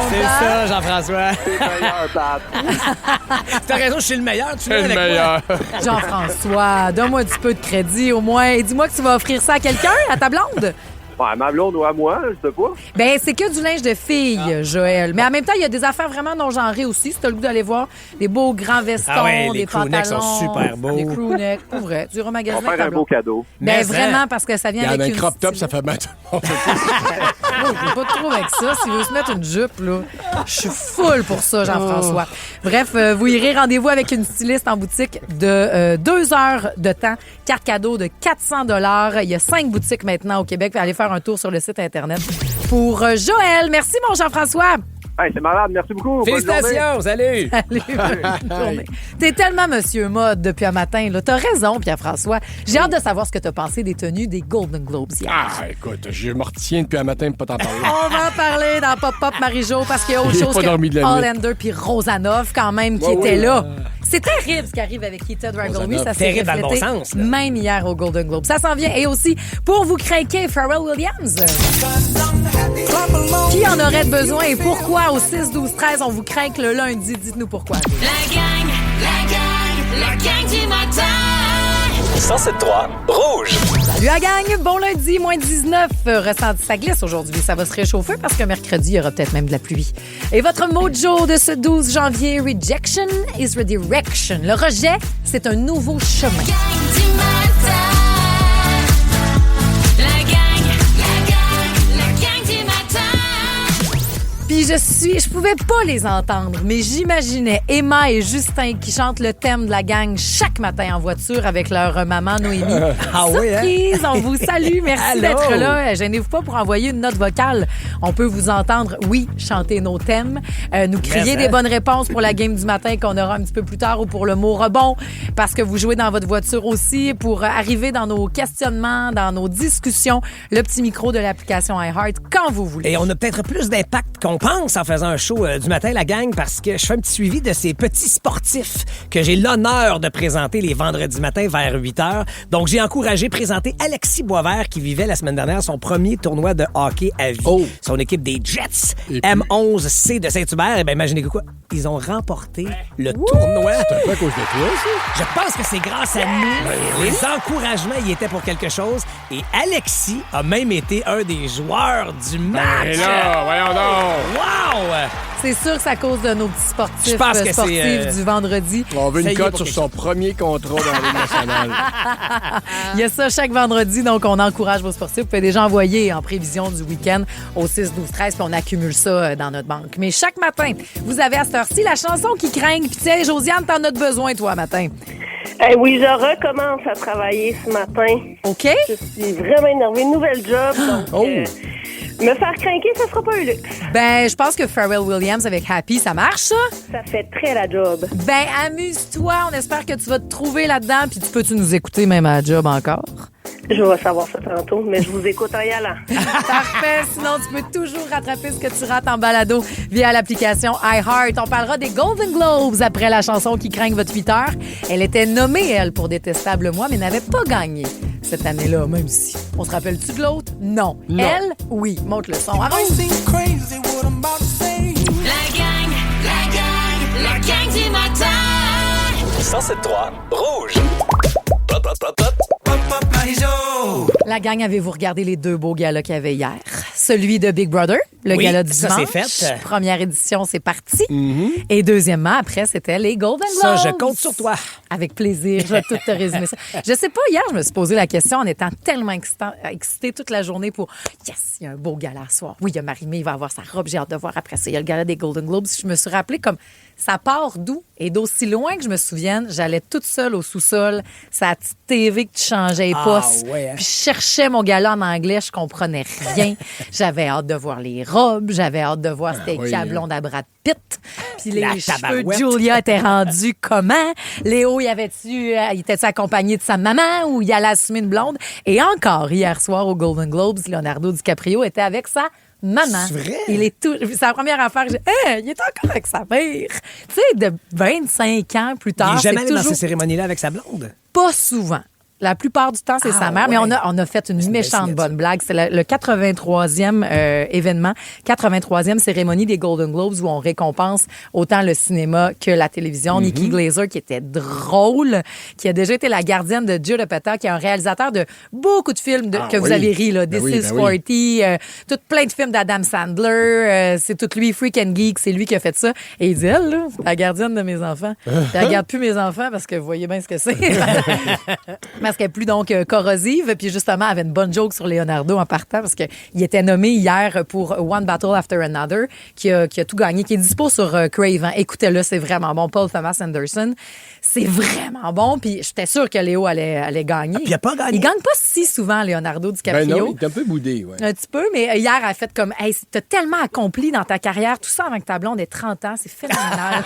C'est
ça, Jean-François.
C'est le meilleur, Pat.
T'as raison, je suis le meilleur. Tu
C'est le meilleur.
Jean-François, donne-moi un petit peu de crédit au moins. Et dis-moi que tu vas offrir ça à quelqu'un, à ta blonde.
Ouais, à ma blonde ou à moi, je sais pas.
Ben, c'est que du linge de fille, Joël. Mais en même temps, il y a des affaires vraiment non-genrées aussi. Si t'as le goût d'aller voir des beaux grands vestons,
les
des
crewnecks
pantalons.
sont super beaux.
Des crewnecks, pour vrai. Tu iras
On
magasiner
va faire un
ta
beau
blonde.
cadeau.
Ben,
Mais
vraiment, parce que ça
Il
vient
y en
avec
a un
une
crop top,
style.
ça fait mal tout le monde.
Moi, je veux pas trop avec ça. S'il veut se mettre une jupe, là, je suis full pour ça, Jean-François. Bref, vous irez rendez-vous avec une styliste en boutique de 2 heures de temps. Carte cadeau de 400 $. Il y a 5 boutiques maintenant au Québec. Allez faire un tour sur le site Internet. Pour Joël. Merci, mon Jean-François.
Hey, c'est malade, merci beaucoup.
Félicitations, salut.
Salut, bonne journée. T'es tellement monsieur mode depuis un matin. Là. T'as raison, Pierre-François. J'ai hâte de savoir ce que t'as pensé des tenues des Golden Globes hier.
Ah, écoute, je me retiens depuis un matin de pas t'en parler.
On va en parler dans Pop-Pop Marie-Jo parce qu'il y a autre
J'ai
chose
pas dormi de
que
la nuit.
Hollander puis Rosanov quand même qui était là. C'est terrible ce qui arrive avec Keita Dragomir. Ça s'est
terrible dans le bon
reflété
sens, là.
même hier au Golden Globe. Ça s'en vient. Et aussi, pour vous craquer, Pharrell Williams. Qui en aurait besoin et pourquoi au 6-12-13 on vous craque le lundi? Dites-nous pourquoi.
La gang du matin.
107.3 Rouge.
Salut la gang, bon lundi, moins 19. Ressenti, ça glisse aujourd'hui. Ça va se réchauffer parce que mercredi, il y aura peut-être même de la pluie. Et votre mot de jour de ce 12 janvier, rejection is redirection. Le rejet, c'est un nouveau chemin. Puis je pouvais pas les entendre, mais j'imaginais Emma et Justin qui chantent le thème de la gang chaque matin en voiture avec leur maman Noémie.
Ah oui, hein?
Surprise, on vous salue, merci
Allô?
d'être là. Gênez-vous pas pour envoyer une note vocale. On peut vous entendre, oui, chanter nos thèmes, nous crier
Mais,
des bonnes réponses pour la game du matin qu'on aura un petit peu plus tard ou pour le mot rebond, parce que vous jouez dans votre voiture aussi pour arriver dans nos questionnements, dans nos discussions, le petit micro de l'application iHeart quand vous voulez.
Et on a peut-être plus d'impact qu'on pense en faisant un show du matin, la gang, parce que je fais un petit suivi de ces petits sportifs que j'ai l'honneur de présenter les vendredis matins vers 8 h. Donc, j'ai encouragé présenter Alexis Boisvert qui vivait la semaine dernière son premier tournoi de hockey à vie. Son équipe des Jets M11C de Saint-Hubert. Et bien, imaginez-vous quoi? Ils ont remporté le tournoi.
C'est un peu à cause de toi, ça?
Je pense que c'est grâce à nous. Les encouragements y étaient pour quelque chose. Et Alexis a même été un des joueurs du match.
Et là, voyons donc.
Wow!
C'est sûr que c'est à cause de nos petits sportifs,
Je pense que
sportifs du vendredi.
On veut
Ça
une
y est
cote
pour
sur
quelque
son premier contrat dans la Ligue nationale.
Il y a ça chaque vendredi, donc on encourage vos sportifs. Vous pouvez déjà envoyer en prévision du week-end au 6-12-13, puis on accumule ça dans notre banque. Mais chaque matin, vous avez à cette heure-ci la chanson qui craint. Puis tiens, Josiane, t'en as besoin, toi, matin.
Oui, je recommence à travailler ce matin.
OK.
Je suis vraiment énervée. Nouvelle job, donc me faire craquer, ça sera pas un luxe.
Ben, je pense que Pharrell Williams avec Happy, ça marche, ça?
Ça fait très la job.
Ben, amuse-toi. On espère que tu vas te trouver là-dedans. Puis tu peux-tu nous écouter même à la job encore?
Je vais savoir ça tantôt, mais je vous écoute en y allant.
Parfait. Sinon, tu peux toujours rattraper ce que tu rates en balado via l'application iHeart. On parlera des Golden Globes après la chanson qui craignent votre 8 heures. Elle était nommée, elle, pour Détestable Moi, mais n'avait pas gagné cette année-là, même si. On se rappelle-tu de l'autre? Non. Elle, oui. Monte le son. Arrête.
La gang du matin.
107.3 Rouge. Pop, pop, pop, pop.
La gang, avez-vous regardé les 2 beaux galas qu'il y avait hier? Celui de Big Brother, le gala du
ça,
dimanche.
c'est fait.
Première édition, c'est parti. Et deuxièmement, après, c'était les Golden Globes.
Ça, je compte sur toi.
Avec plaisir. Je vais tout te résumer ça. Je sais pas, hier, je me suis posé la question en étant tellement excitée toute la journée pour yes, il y a un beau gala ce soir. Oui, il y a Marie-Mé, il va avoir sa robe. J'ai hâte de voir après ça. Il y a le gala des Golden Globes. Je me suis rappelé comme ça part d'où? Et d'aussi loin que je me souvienne, j'allais toute seule au sous-sol, sa petite TV que tu changeais les postes.
Ouais, hein?
Puis je cherchais mon gala en anglais, je comprenais rien. J'avais hâte de voir les robes, j'avais hâte de voir c'était qui la blonde à Brad Pitt. Puis les cheveux de Julia étaient rendus comment? Léo, il était-tu accompagné de sa maman ou il allait assumer une blonde? Et encore, hier soir au Golden Globes, Leonardo DiCaprio était avec sa maman.
C'est vrai?
C'est la première affaire que j'ai. Il est encore avec sa mère. Tu sais, de 25 ans plus tard.
Il n'est jamais allé
toujours
dans ces cérémonies-là avec sa blonde?
Pas souvent. La plupart du temps, c'est sa mère.
Ouais.
Mais on a fait une méchante bonne blague. C'est le 83e événement, 83e cérémonie des Golden Globes où on récompense autant le cinéma que la télévision. Nikki Glaser, qui était drôle, qui a déjà été la gardienne de Judd Apatow, qui est un réalisateur de beaucoup de films que vous avez ri, là. This is 40, tout plein de films d'Adam Sandler. C'est tout lui, Freak and Geek, c'est lui qui a fait ça. Et il dit, elle, là, c'est la gardienne de mes enfants. Je regarde plus mes enfants parce que vous voyez bien ce que c'est. Parce qu'elle est plus donc corrosive. Puis justement, elle avait une bonne joke sur Leonardo en partant parce qu'il était nommé hier pour One Battle After Another, qui a tout gagné, qui est dispo sur Crave. Hein. Écoutez-le, c'est vraiment bon. Paul Thomas Anderson, c'est vraiment bon. Puis j'étais sûre que Léo allait gagner.
Puis il n'a pas gagné.
Il gagne pas si souvent, Leonardo DiCaprio.
Ben non, il est un peu boudé, ouais.
Un petit peu, mais hier, elle a fait comme, hey, t'as tellement accompli dans ta carrière, tout ça avant que ta blonde ait 30 ans, c'est phénoménal.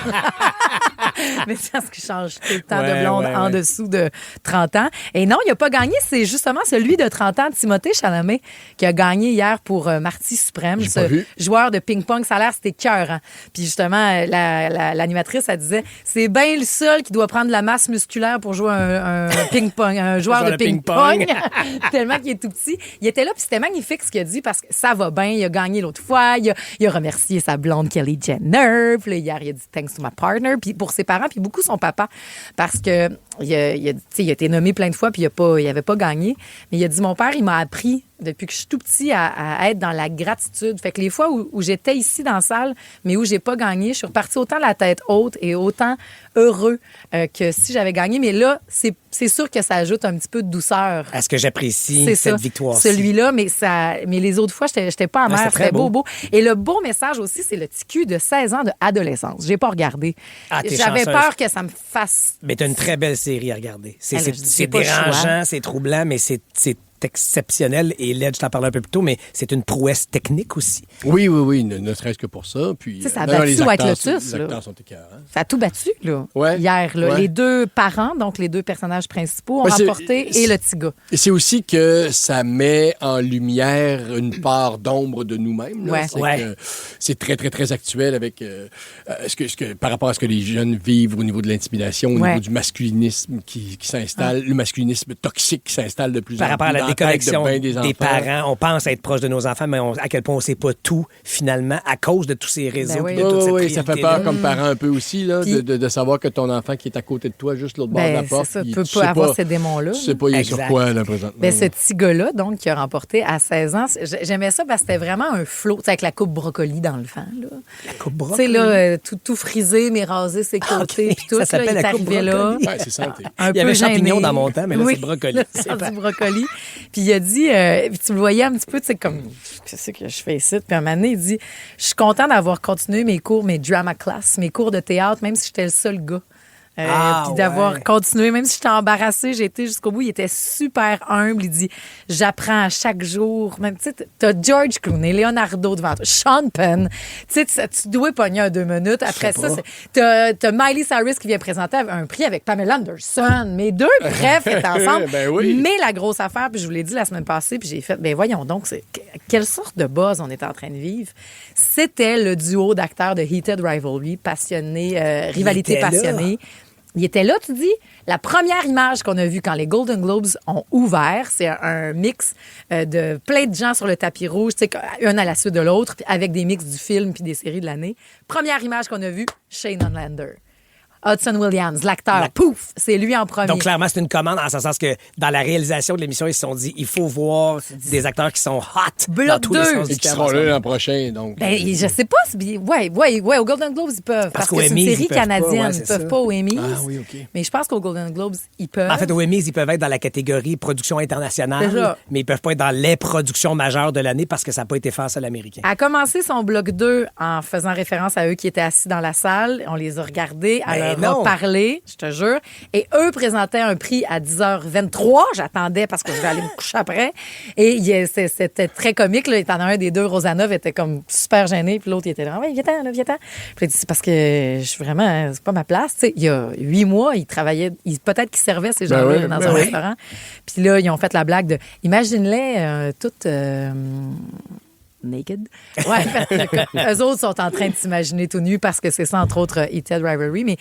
Mais c'est parce qu'il change tout le temps de blonde en dessous de 30 ans. Et non, il n'a pas gagné. C'est justement celui de 30 ans, Timothée Chalamet, qui a gagné hier pour Marty Suprême, ce joueur de ping-pong. Ça a l'air, c'était écœurant. Puis justement, l'animatrice, elle disait, c'est bien le seul qui doit prendre de la masse musculaire pour jouer un ping-pong, un joueur de ping-pong. Tellement qu'il est tout petit. Il était là, puis c'était magnifique ce qu'il a dit parce que ça va bien. Il a gagné l'autre fois. Il a remercié sa blonde Kelly Jenner. Puis là, hier, il a dit « Thanks to my partner ». Puis pour ses parents, puis beaucoup son papa. Parce que il a été nommé plein de fois, puis il n'avait pas gagné. Mais il a dit « Mon père, il m'a appris depuis que je suis tout petit à être dans la gratitude. » Fait que les fois où j'étais ici dans la salle, mais où j'ai pas gagné, je suis repartie autant la tête haute et autant heureux que si j'avais gagné. Mais là, c'est sûr que ça ajoute un petit peu de douceur.
Est-ce que j'apprécie cette victoire-ci?
Celui-là, mais les autres fois, j'étais pas amère. C'était beau. Et le beau message aussi, c'est le petit cul de 16 ans d'adolescence. J'ai pas regardé. J'avais peur que ça me fasse...
Mais t'as une très belle série à regarder. C'est dérangeant, c'est troublant, mais c'est exceptionnel. Et Led, je t'en parlais un peu plus tôt, mais c'est une prouesse technique aussi.
Oui, ne serait-ce que pour ça. Puis,
ça a battu White Lotus.
Les acteurs sont écœurants.
Ça a tout battu, là, hier. Là. Les 2 parents, donc les 2 personnages principaux, ont remporté et le petit gars.
Et c'est aussi que ça met en lumière une part d'ombre de nous-mêmes. C'est très, très, très actuel avec par rapport à ce que les jeunes vivent au niveau de l'intimidation, au niveau du masculinisme qui s'installe, le masculinisme toxique qui s'installe de plus en plus.
Par rapport à la déconnexion des parents, on pense être proche de nos enfants, mais à quel point on ne sait pas tout, finalement, à cause de tous ces réseaux.
Oui, ça fait peur comme parent un peu aussi, là, de savoir que ton enfant qui est à côté de toi, juste l'autre bord de la porte,
il peut pas avoir ces démons-là.
Tu sais pas, il est sur quoi, là, présentement.
Ce petit gars-là, donc, qui a remporté à 16 ans, j'aimais ça parce que c'était vraiment un flow, avec la coupe brocoli dans le vent. Là.
La coupe brocoli?
Tu sais, là, tout frisé, mais rasé ses côtés, puis tout.
Ça s'appelle la coupe brocoli.
Oui, c'est santé.
Il y avait champignon dans mon temps, mais là, c'est brocoli.
C'est du brocoli. Puis il a dit, tu le voyais un petit peu, tu sais, comme, qu'est-ce que je fais ici? Puis un moment donné, il dit, je suis content d'avoir continué mes drama class, mes cours de théâtre, même si j'étais le seul gars Puis d'avoir continué, même si j'étais embarrassée, j'ai été jusqu'au bout. Il était super humble. Il dit, j'apprends à chaque jour. Même, tu sais, t'as George Clooney, Leonardo devant toi, Sean Penn. Tu sais, tu dois pogner un 2 minutes. Après ça, t'as Miley Cyrus qui vient présenter un prix avec Pamela Anderson. Mes deux brefs étaient ensemble. Mais la grosse affaire, puis je vous l'ai dit la semaine passée, puis j'ai fait, voyons donc, quelle sorte de buzz on est en train de vivre. C'était le duo d'acteurs de Heated Rivalry, passionné, rivalité passionnée. Il était là, tu dis. La première image qu'on a vue quand les Golden Globes ont ouvert, c'est un mix de plein de gens sur le tapis rouge, tu sais, un à la suite de l'autre, avec des mix du film puis des séries de l'année. Première image qu'on a vue, Shane Lander. Hudson Williams, l'acteur, pouf, c'est lui en premier.
Donc, clairement, c'est une commande en ce sens que dans la réalisation de l'émission, ils se sont dit, il faut voir des acteurs qui sont hot dans tous les sens du terme.
Et qui seront là l'an prochain, donc.
Je sais pas. Ouais, au Golden Globes, ils peuvent. Parce que c'est une série canadienne. Ils peuvent pas aux Emmys.
Ah oui, OK.
Mais je pense qu'aux Golden Globes, ils peuvent.
En fait, aux Emmys, ils peuvent être dans la catégorie production internationale, mais ils peuvent pas être dans les productions majeures de l'année parce que ça n'a pas été fait en sol américain.
Elle a commencé son bloc 2 en faisant référence à eux qui étaient assis dans la salle. On les a regardés. On parlé, je te jure. Et eux présentaient un prix à 10h23. J'attendais parce que je vais aller me coucher après. Et c'était très comique. Là. Il y en a un des deux, Rosanov, était comme super gêné. Puis l'autre, il était là, viens-t'en, là, viens-t'en. Puis c'est parce que je suis vraiment, c'est pas ma place. Tu sais, il y a 8 mois, il travaillait, peut-être qu'il servait ces gens-là dans un restaurant. Puis là, ils ont fait la blague de, imagine-les toutes... naked. Ouais, eux autres sont en train de s'imaginer tout nus parce que c'est ça, entre autres, Heated Rivalry. Mais...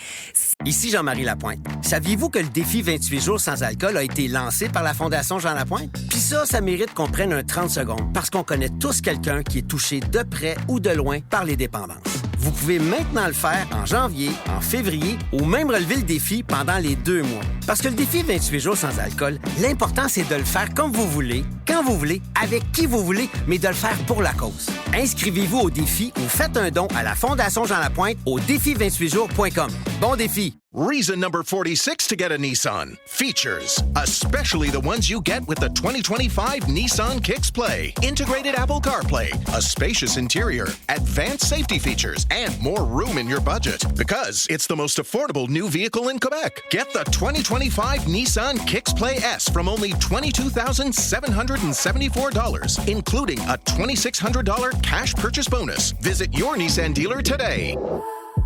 Ici Jean-Marie Lapointe. Saviez-vous que le défi 28 jours sans alcool a été lancé par la Fondation Jean Lapointe? Puis ça mérite qu'on prenne un 30 secondes parce qu'on connaît tous quelqu'un qui est touché de près ou de loin par les dépendances. Vous pouvez maintenant le faire en janvier, en février ou même relever le défi pendant les 2 mois. Parce que le défi 28 jours sans alcool, l'important, c'est de le faire comme vous voulez, quand vous voulez, avec qui vous voulez, mais de le faire pour la cause. Inscrivez-vous au défi ou faites un don à la Fondation Jean Lapointe au défi28jours.com. Bon défi!
Reason number 46 to get a Nissan. Features, especially the ones you get with the 2025 Nissan Kicks Play. Integrated Apple CarPlay, a spacious interior, advanced safety features, and more room in your budget. Because it's the most affordable new vehicle in Quebec. Get the 2025 Nissan Kicks Play S from only $22,774, including a $2,600 cash purchase bonus. Visit your Nissan dealer today.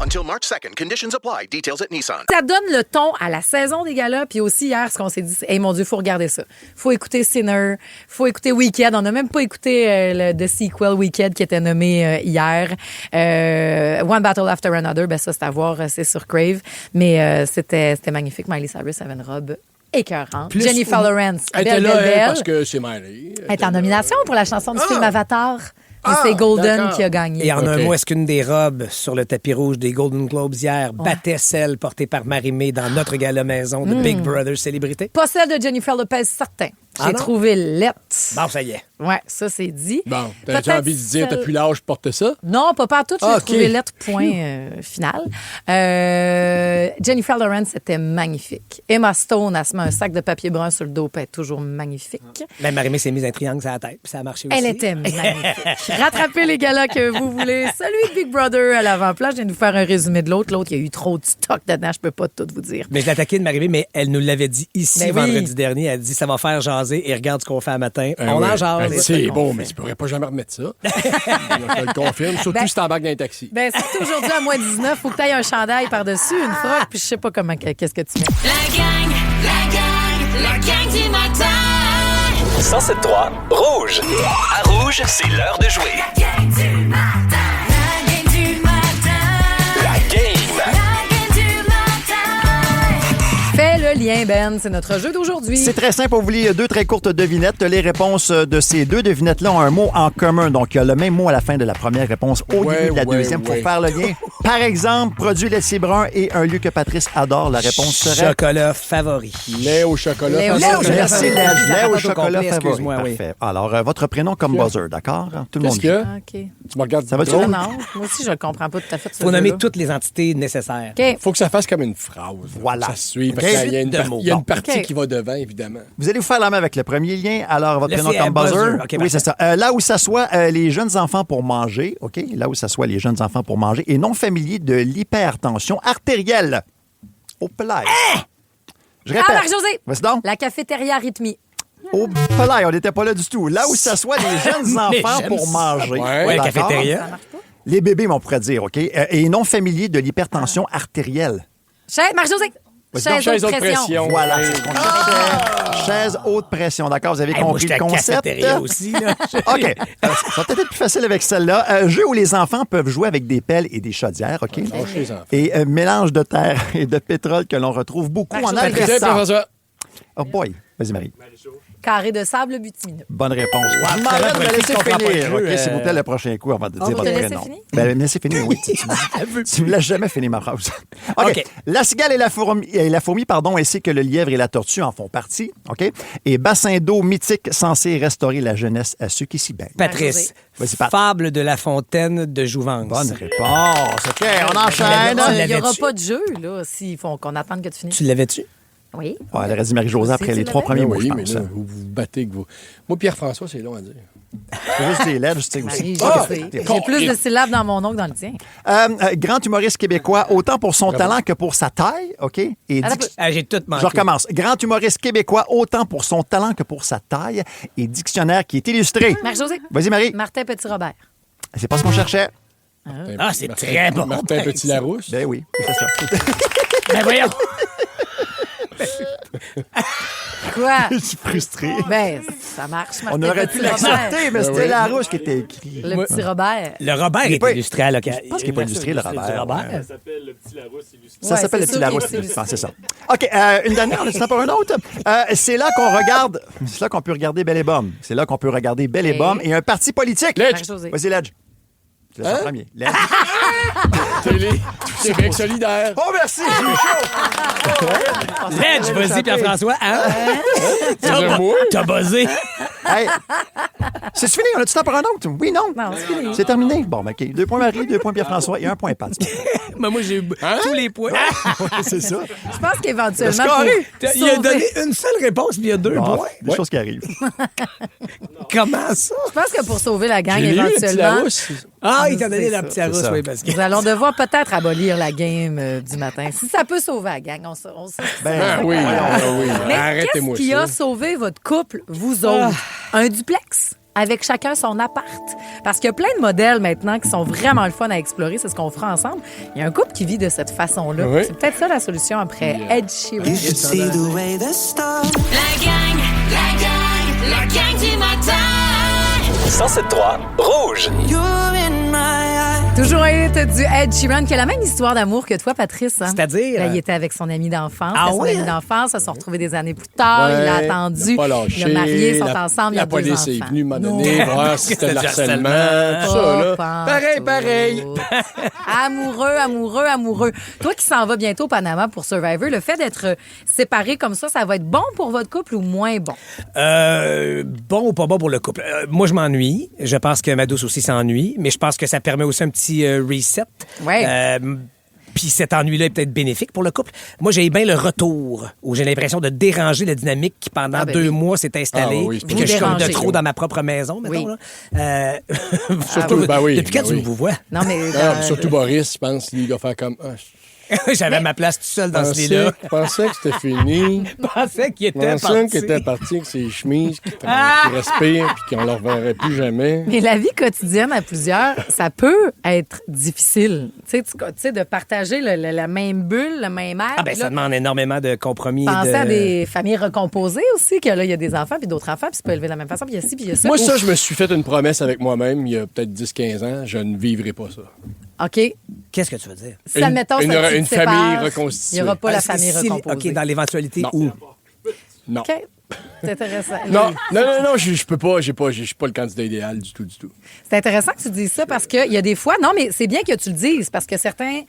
Until March 2nd, conditions apply. Details at Nissan.
Ça donne le ton à la saison des galas. Puis aussi, hier, ce qu'on s'est dit, c'est, hey, mon Dieu, il faut regarder ça. Faut écouter Sinner, faut écouter Wicked. On n'a même pas écouté le sequel Wicked qui était nommé hier. One Battle After Another, ça, c'est à voir, c'est sur Crave. Mais c'était magnifique. Miley Cyrus avait une robe écœurante. Jennifer Lawrence,
elle était là parce que c'est Miley.
Elle est en nomination pour la chanson du film Avatar. Et c'est Golden qui a gagné.
Et en un mot, est-ce qu'une des robes sur le tapis rouge des Golden Globes hier battait celle portée par Marie-Mé dans notre gala maison de Big Brother Célébrité?
Pas celle de Jennifer Lopez, certain. J'ai trouvé lettre.
Bon, ça y est.
Ouais, ça, c'est dit.
Bon, t'as-tu envie de dire, t'as plus l'âge pour porter ça?
Non, pas partout. J'ai trouvé lettre, point final. Jennifer Lawrence était magnifique. Emma Stone, elle se met un sac de papier brun sur le dos, puis elle est toujours magnifique.
Ben, Marie-Mé s'est mise un triangle sur la tête, puis ça a marché aussi.
Elle était magnifique. Rattrapez les galas que vous voulez. Celui de Big Brother à l'avant-plan, je viens de vous faire un résumé de l'autre. L'autre, il y a eu trop de stock dedans, je peux pas tout vous dire.
Mais je l'attaquais de Marie-Mé, mais elle nous l'avait dit ici vendredi dernier. Elle dit, ça va faire jaser et regarde ce qu'on fait à matin. On en jase.
C'est bon, mais tu pourrais pas jamais remettre ça. Je le confirme, surtout si t'embarques dans un taxi.
Ben, c'est aujourd'hui à moins 19, faut que t'ailles un chandail par-dessus, une frotte, puis je sais pas comment, qu'est-ce que tu mets.
La gang du matin.
107.3 Rouge. À Rouge, c'est l'heure de jouer.
La gang du matin. La gang du matin.
La game.
La gang du matin.
Fais le lien, Ben. C'est notre jeu d'aujourd'hui.
C'est très simple. On vous lit 2 très courtes devinettes. Les réponses de ces 2 devinettes-là ont un mot en commun. Donc, il y a le même mot à la fin de la première réponse au début de la deuxième pour faire le lien. Par exemple, produit laitier brun et un lieu que Patrice adore. La réponse serait...
Chocolat favori.
Lait au chocolat favori.
Merci, lait au chocolat favori.
Excuse-moi,
Parfait. Alors, votre prénom comme buzzer, d'accord? Tout le monde.
Qu'est-ce que?
OK.
Tu me regardes.
Ça va
Non, moi aussi, je le comprends pas tout à fait.
Il faut nommer toutes les entités nécessaires.
OK.
Faut que ça fasse comme une phrase.
Voilà.
Ça suit.
OK.
Parce qu'il y a une partie
OK.
qui va devant, évidemment.
Vous allez vous faire la main avec le premier lien. Alors, votre
Le
prénom comme
buzzer.
buzzer.
OK,
oui, c'est ça. Là où s'assoient les jeunes enfants pour manger, OK? Là où s'assoient les jeunes enfants pour manger et non familiers de l'hypertension artérielle. Au Pelay. Je répète.
Marc-José.
Vas-y donc.
La cafétéria Rythmie.
Au Pelay, on n'était pas là du tout. Là où s'assoient les jeunes enfants pour manger.
Ouais, la
D'accord?
cafétéria.
Les bébés, on pourrait dire, OK? Et non familiers de l'hypertension artérielle.
Marc-José.
Chaise
haute pression.
Voilà, c'est ce qu'on cherchait. Chaise haute pression. D'accord, vous avez compris le concept?
Aussi, là.
OK. Ça va peut-être être plus facile avec celle-là. Jeu où les enfants peuvent jouer avec des pelles et des chaudières, OK? Et mélange de terre et de pétrole que l'on retrouve beaucoup en Alsace. Oh boy. Vas-y, Marie.
Carré de sable bitumineux.
Bonne réponse.
Wow,
Je m'en vais me laisser finir. OK,
jeu,
s'il vous plaît, le prochain coup, avant de dire
vous
votre
te laissez
prénom.
finir?
Ben, laissez finir, oui. Tu me laisses jamais finir ma phrase. OK. La cigale et la fourmi, ainsi que le lièvre et la tortue en font partie. OK? Et bassin d'eau mythique censé restaurer la jeunesse à ceux qui s'y baignent.
Patrice.
Vas-y, Pat.
Fable de la fontaine de Jouvence.
Bonne réponse. OK, on enchaîne.
Il n'y aura pas de jeu, là, s'il faut qu'on attende que tu finisses.
Tu l'avais-tu?
Oui.
Ouais, elle aurait dit Marie-Josée après les 3 premiers mots,
Oui,
je
mais
pense.
là, vous vous battez que vous. Moi, Pierre-François, c'est long à dire.
C'est juste des lettres, je sais aussi.
J'ai plus de syllabes dans mon nom que dans le tien.
Grand humoriste québécois, autant pour son talent que pour sa taille, OK? Et
j'ai tout manqué.
Je recommence. Grand humoriste québécois, autant pour son talent que pour sa taille, et dictionnaire qui est illustré.
Marie-Josée.
Vas-y, Marie.
Martin Petit-Robert.
C'est pas ce qu'on cherchait.
C'est très bon.
Martin Petit-Larousse.
Ben oui, c'est ça.
Ben voyons.
Quoi?
Je suis frustré.
Ben, ça marche, Martin
On aurait pu l'accepter, mais c'était Larousse qui était écrit.
Le petit Robert.
Le Robert est illustré à l'occasion.
Je pense qu'il n'est pas illustré, le Robert.
Ça s'appelle le Petit Larousse illustré.
Ça s'appelle le Petit Larousse illustré. C'est ça. OK, une dernière, on a pas un autre. C'est là qu'on regarde, c'est là qu'on peut regarder Belle et Bomme. C'est là qu'on peut regarder Belle et Bomme et un parti politique.
Ledge.
Vas-y, Ledge. C'est le premier. Ledge.
Télé. Québec solidaire.
Oh, merci, j'ai eu chaud.
Ledge, vas-y, Pierre-François. Hein? T'as buzzé.
Hey, c'est fini, on a-tu temps pour un autre? Oui, non?
Non, c'est fini.
C'est terminé. Bon, OK. 2 points Marie, 2 points Pierre-François et 1 point Pat.
Mais moi, j'ai eu tous les points.
C'est ça.
Je pense qu'éventuellement.
Il a donné une seule réponse, puis il y a 2 points.
Des choses qui arrivent.
Comment ça?
Je pense que pour sauver la gang,
J'ai lu le Petit
éventuellement.
Larousse.
Ah, il t'a donné la petite
c'est
rousse,
ça.
oui, parce que.
Nous allons devoir peut-être abolir la game du matin. Si ça peut sauver la gang, on sait.
Ah oui, oui.
Mais
Arrêtez-moi
qu'est-ce qui
ça.
a sauvé votre couple, vous autres? Un duplex avec chacun son appart. Parce qu'il y a plein de modèles maintenant qui sont vraiment le fun à explorer. C'est ce qu'on fera ensemble. Il y a un couple qui vit de cette façon-là.
Oui.
C'est peut-être ça la solution après Ed Sheeran.
La gang du matin.
107.3 Rouge.
Toujours un hit du Ed Sheeran qui a la même histoire d'amour que toi, Patrice. Hein?
C'est-à-dire?
Là, il était avec son ami d'enfance.
Ah
Son
oui?
ami d'enfance, ils se sont retrouvés des années plus tard.
Ouais,
Il a attendu.
il a pas lâché.
Il a marié, ils sont ensemble, il y a
La
2 enfants.
police est venue m'en donner, voir si c'était de
C'était
l'harcèlement,
harcèlement.
tout ça, là.
Pareil.
Amoureux. Toi qui s'en vas bientôt au Panama pour Survivor, le fait d'être séparés comme ça va être bon pour votre couple ou moins bon?
Bon ou pas bon pour le couple? Moi, je m'ennuie. Je pense que ma douce aussi s'ennuie, mais je pense que ça permet aussi un petit reset.
Ouais.
Puis cet ennui-là est peut-être bénéfique pour le couple. Moi, j'ai bien le retour où j'ai l'impression de déranger la dynamique qui, pendant 2 mois, s'est installée.
Ah oui,
puis que je suis comme de
dérangez.
trop dans ma propre maison, mettons.
Oui.
Là.
Surtout, ben oui,
Depuis quand
ben
tu
oui.
me vois?
Non, mais.
Ah, surtout Boris, je pense, il doit faire comme.
J'avais ma place tout seul dans ce lit-là.
Je pensais que c'était fini.
Je pensais qu'il
Je
était
pensais
parti.
qu'il était parti avec ses chemises qui respirent puis qu'on ne le reverrait plus jamais.
Mais la vie quotidienne à plusieurs, ça peut être difficile. Tu sais, de partager la même bulle, le même air.
Ah ben,
Puis
ça
là,
demande énormément de compromis.
penser à des familles recomposées aussi, que là, il y a des enfants puis d'autres enfants, puis c'est pas élevé de la même façon, puis il y a ci, puis il y a ça.
Moi,
Ouf.
ça, je me suis fait une promesse avec moi-même il y a peut-être 10-15 ans. Je ne vivrai pas ça.
OK.
Qu'est-ce que tu veux dire?
Si, admettons, ça, tu te
une
sépares,
famille reconstituée.
il n'y aura pas la
si-
famille
si-
recomposée.
OK, dans l'éventualité où?
Non.
OK. C'est intéressant.
Non, je peux pas. Je suis pas le candidat idéal du tout.
C'est intéressant que tu dises ça parce qu'il y a des fois, non, mais c'est bien que tu le dises parce que certains,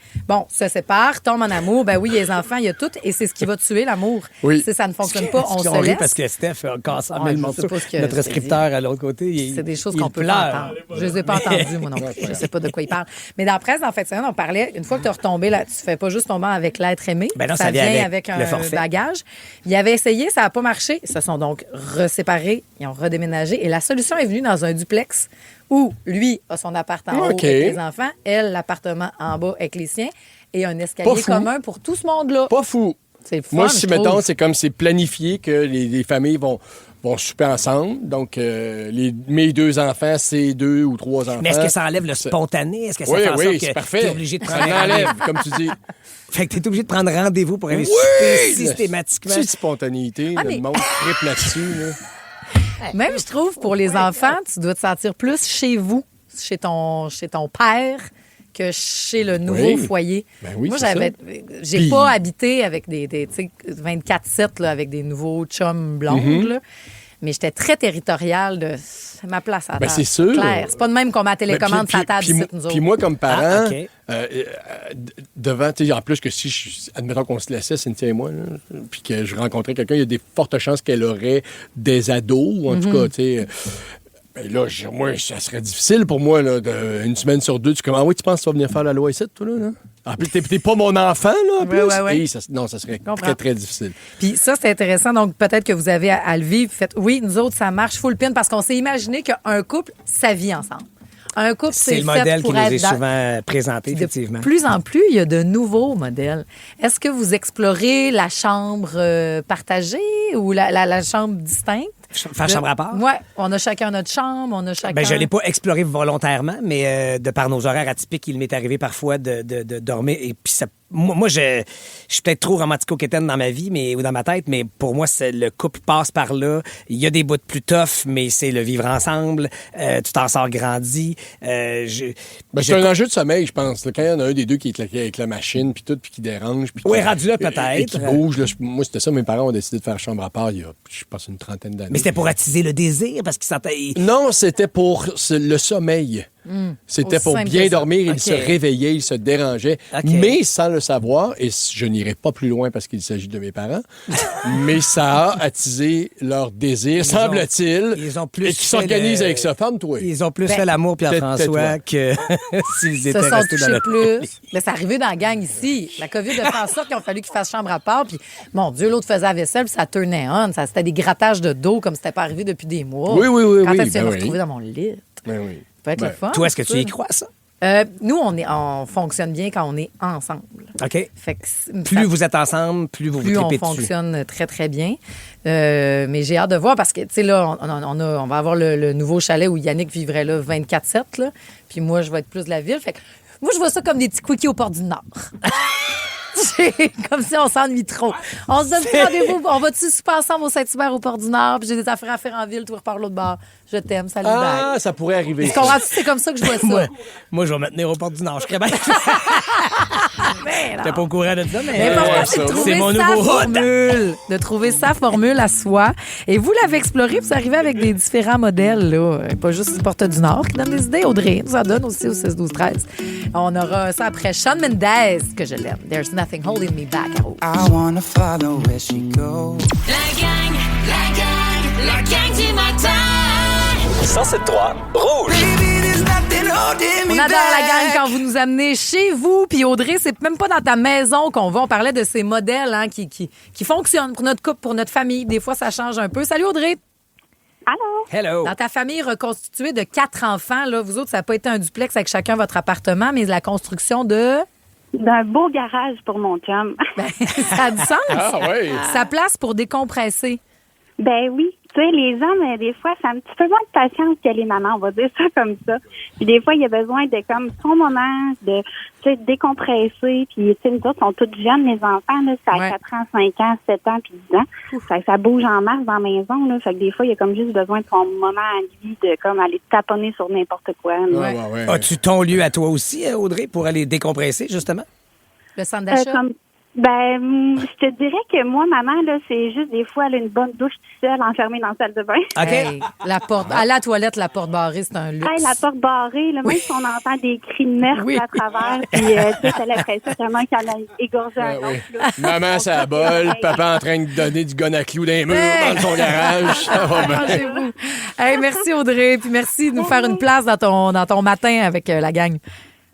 se séparent, tombent en amour. Ben oui, il y a les enfants, il y a tout, et c'est ce qui va tuer l'amour.
Oui.
Si ça ne fonctionne pas, on se laisse.
Parce que Steph a cassé en
Ouais,
mille
je
morceaux.
sais pas ce que
Notre
c'est
scripteur à l'autre côté,
C'est des choses
il
qu'on peut
pleure.
pas entendre. Je les ai pas entendues, moi non plus. Je sais pas de quoi il parle. Mais dans la presse, en fait, on parlait, une fois que tu es retombé là, tu fais pas juste tomber avec l'être aimé.
Ben non,
ça
ça vient
vient
avec
avec
le
un
forfait.
bagage. Ils avaient essayé, ça n'a pas marché. Ils se sont donc séparés, ils ont redéménagé. Et la solution est venue dans un duplex où lui a son appart en haut
OK.
avec les enfants, elle, l'appartement en bas avec les siens. et un escalier commun pour tout ce monde-là.
Pas fou.
C'est fun,
Moi, si,
je
mettons,
trouve.
c'est comme c'est planifié que les familles vont souper ensemble. Donc, mes 2 enfants, c'est 2 ou 3 enfants.
Mais est-ce que ça enlève le spontané? Est-ce que ça
Oui,
fait en
oui,
sorte
c'est
que
parfait.
t'es obligé de prendre
Ça l'enlève, comme tu dis.
Fait que t'es obligé de prendre rendez-vous pour aller
Oui!
souper systématiquement.
Petite spontanéité,
mais-
le monde triple là-dessus. Là.
Même, je trouve, pour les enfants, tu dois te sentir plus chez vous, chez ton père, que chez le nouveau foyer.
Ben oui,
Moi,
c'est
j'ai
Puis-
pas habité avec des tu sais, 24/7 là, avec des nouveaux chums blondes,
Mhm.
là. Mais j'étais très territoriale de c'est ma place à la
Ben,
table.
c'est sûr.
Clair. C'est pas de même qu'on met la télécommande sur la table
puis,
ici, nous
puis
autres.
moi, comme parent,
Ah, OK.
devant, tu sais, en plus que si, admettons qu'on se laissait, Cynthia et moi, là, puis que je rencontrais quelqu'un, il y a des fortes chances qu'elle aurait des ados, ou en tout cas, tu sais. Ben là, moi, ça serait difficile pour moi, là, une semaine sur 2. Tu dis, oui, tu penses que tu vas venir faire la loi ici, toi, là? En plus, t'es pas mon enfant, là, en plus.
ouais.
Hey, ça serait très, très difficile.
Puis ça, c'est intéressant. Donc, peut-être que vous avez à le vivre. Faites, oui, nous autres, ça marche full pin parce qu'on s'est imaginé qu'un couple, ça vit ensemble. Un couple,
C'est le
fait
modèle qui
pour
nous
être
est
dans-
souvent présenté,
De
effectivement.
plus en plus, il y a de nouveaux modèles. Est-ce que vous explorez la chambre partagée ou la chambre distincte?
Faire chambre à part?
Oui, on a chacun notre chambre, on a chacun...
Ben, je ne l'ai pas exploré volontairement, mais de par nos horaires atypiques, il m'est arrivé parfois de dormir. Et puis, moi, je suis peut-être trop romantico-quétaine dans ma vie ou dans ma tête, mais pour moi, le couple passe par là. Il y a des bouts plus tough, mais c'est le vivre ensemble. Tu t'en sors grandi.
C'est un enjeu de sommeil, je pense. Là, quand il y en a un des deux qui est avec la machine, puis tout, puis qui dérange. Puis
Oui, rendu là, peut-être.
Et qui bouge. Là, moi, c'était ça. Mes parents ont décidé de faire chambre à part il y a, je pense, une trentaine d'années.
Mais c'était pour attiser le désir, parce qu'ils sentaient...
Non, c'était pour le sommeil. C'était
Aussi
pour
simple
bien
que ça.
dormir. Il
OK.
se réveillait, il se dérangeait.
OK.
Mais sans le savoir, et je n'irai pas plus loin parce qu'il s'agit de mes parents, mais ça a attisé leur désir, semble-t-il.
Ils ont plus
et qui
fait
s'organisent
le-
avec sa femme, toi.
Ils ont plus
Ben,
fait l'amour, Pierre-François, que s'ils
se
étaient
sont
restés dans
touchés
le...
plus. Mais c'est arrivé dans la gang ici. La COVID a fait en sorte qu'il a fallu qu'ils fassent chambre à part. Puis, mon Dieu, l'autre faisait la vaisselle, puis ça turnait on. C'était des grattages de dos comme c'était pas arrivé depuis des mois.
Oui.
Quand
oui,
elle s'est
ben
retrouvée
oui.
dans mon lit.
Ben oui.
Ça peut être le fun.
Toi, est-ce que
ça.
tu y crois, ça?
Nous, on fonctionne bien quand on est ensemble.
OK.
Fait que
Plus vous êtes ensemble, plus vous
plus
vous
on
tripez dessus.
fonctionne très, très bien. Mais j'ai hâte de voir parce que, tu sais, là, on va avoir le nouveau chalet où Yannick vivrait là 24/7. Là. Puis moi, je vais être plus de la ville. Fait que moi, je vois ça comme des petits quickies au port du Nord. C'est comme si on s'ennuie trop. On se donne rendez-vous. On va-tu souper ensemble au Saint-Hubert au port du Nord? Puis j'ai des affaires à faire en ville, toi repars l'autre bord. Je t'aime, salut,
Ah,
bye.
ça pourrait arriver.
Tu comprends? C'est comme ça que je vois ça.
Moi, je vais me tenir au port du Nord. Je serais bien.
Mais non.
T'es pas au courant de ça, mais
L'important, c'est de
c'est
trouver
mon
sa
nouveau hood.
formule. De trouver sa formule à soi. Et vous l'avez exploré, vous arrivez avec des différents modèles. Là. Pas juste Porte du Nord qui donne des idées. Audrey nous en donne aussi au 6-12-13. On aura ça après Shawn Mendes, que je l'aime. There's nothing holding me back.
I wanna follow where she goes.
La gang du matin.
107.3 Rouge.
On adore la gang quand vous nous amenez chez vous. Puis Audrey, c'est même pas dans ta maison qu'on va. On parlait de ces modèles hein, qui fonctionnent pour notre couple, pour notre famille. Des fois, ça change un peu. Salut Audrey.
Allô?
Hello.
Dans ta famille reconstituée de 4 enfants, là, vous autres, ça n'a pas été un duplex avec chacun votre appartement, mais la construction de...
D'un beau garage pour mon chum.
Ça a du sens.
Ah oui.
Sa place pour décompresser.
Ben oui. Tu sais, les hommes, des fois, c'est un petit peu moins de patience que les mamans, on va dire ça comme ça. Puis des fois, il y a besoin de, comme, son moment, de, tu sais, décompresser. Puis, tu sais, nous autres, sont toutes jeunes, les enfants, là, c'est à
Ouais.
4 ans, 5 ans, 7 ans, puis 10 ans. Fait que ça bouge en masse dans la maison, là. Fait que des fois, il y a comme juste besoin de son moment à lui, de, comme, aller taponner sur n'importe quoi. là.
Ouais.
As-tu ton lieu à toi aussi, Audrey, pour aller décompresser, justement?
Le centre d'achat.
Je te dirais que moi, maman, là, c'est juste des fois, elle a une bonne douche toute seule, enfermée dans la salle de bain.
OK.
Hey, la porte, aller à la toilette, la porte barrée, c'est un luxe.
Hey, la porte barrée, là, même si on entend des cris de meurtre
Oui.
à travers, puis tu sais, t'as l'impression vraiment qu'elle a égorgé un
Ouais,
autre. Là.
Maman, ça bol. Papa en train de donner du gun à clous dans les murs dans son garage. Ça va bien.
Arrangez-vous. Hey, merci Audrey, puis merci de nous faire une place dans ton matin avec la gang.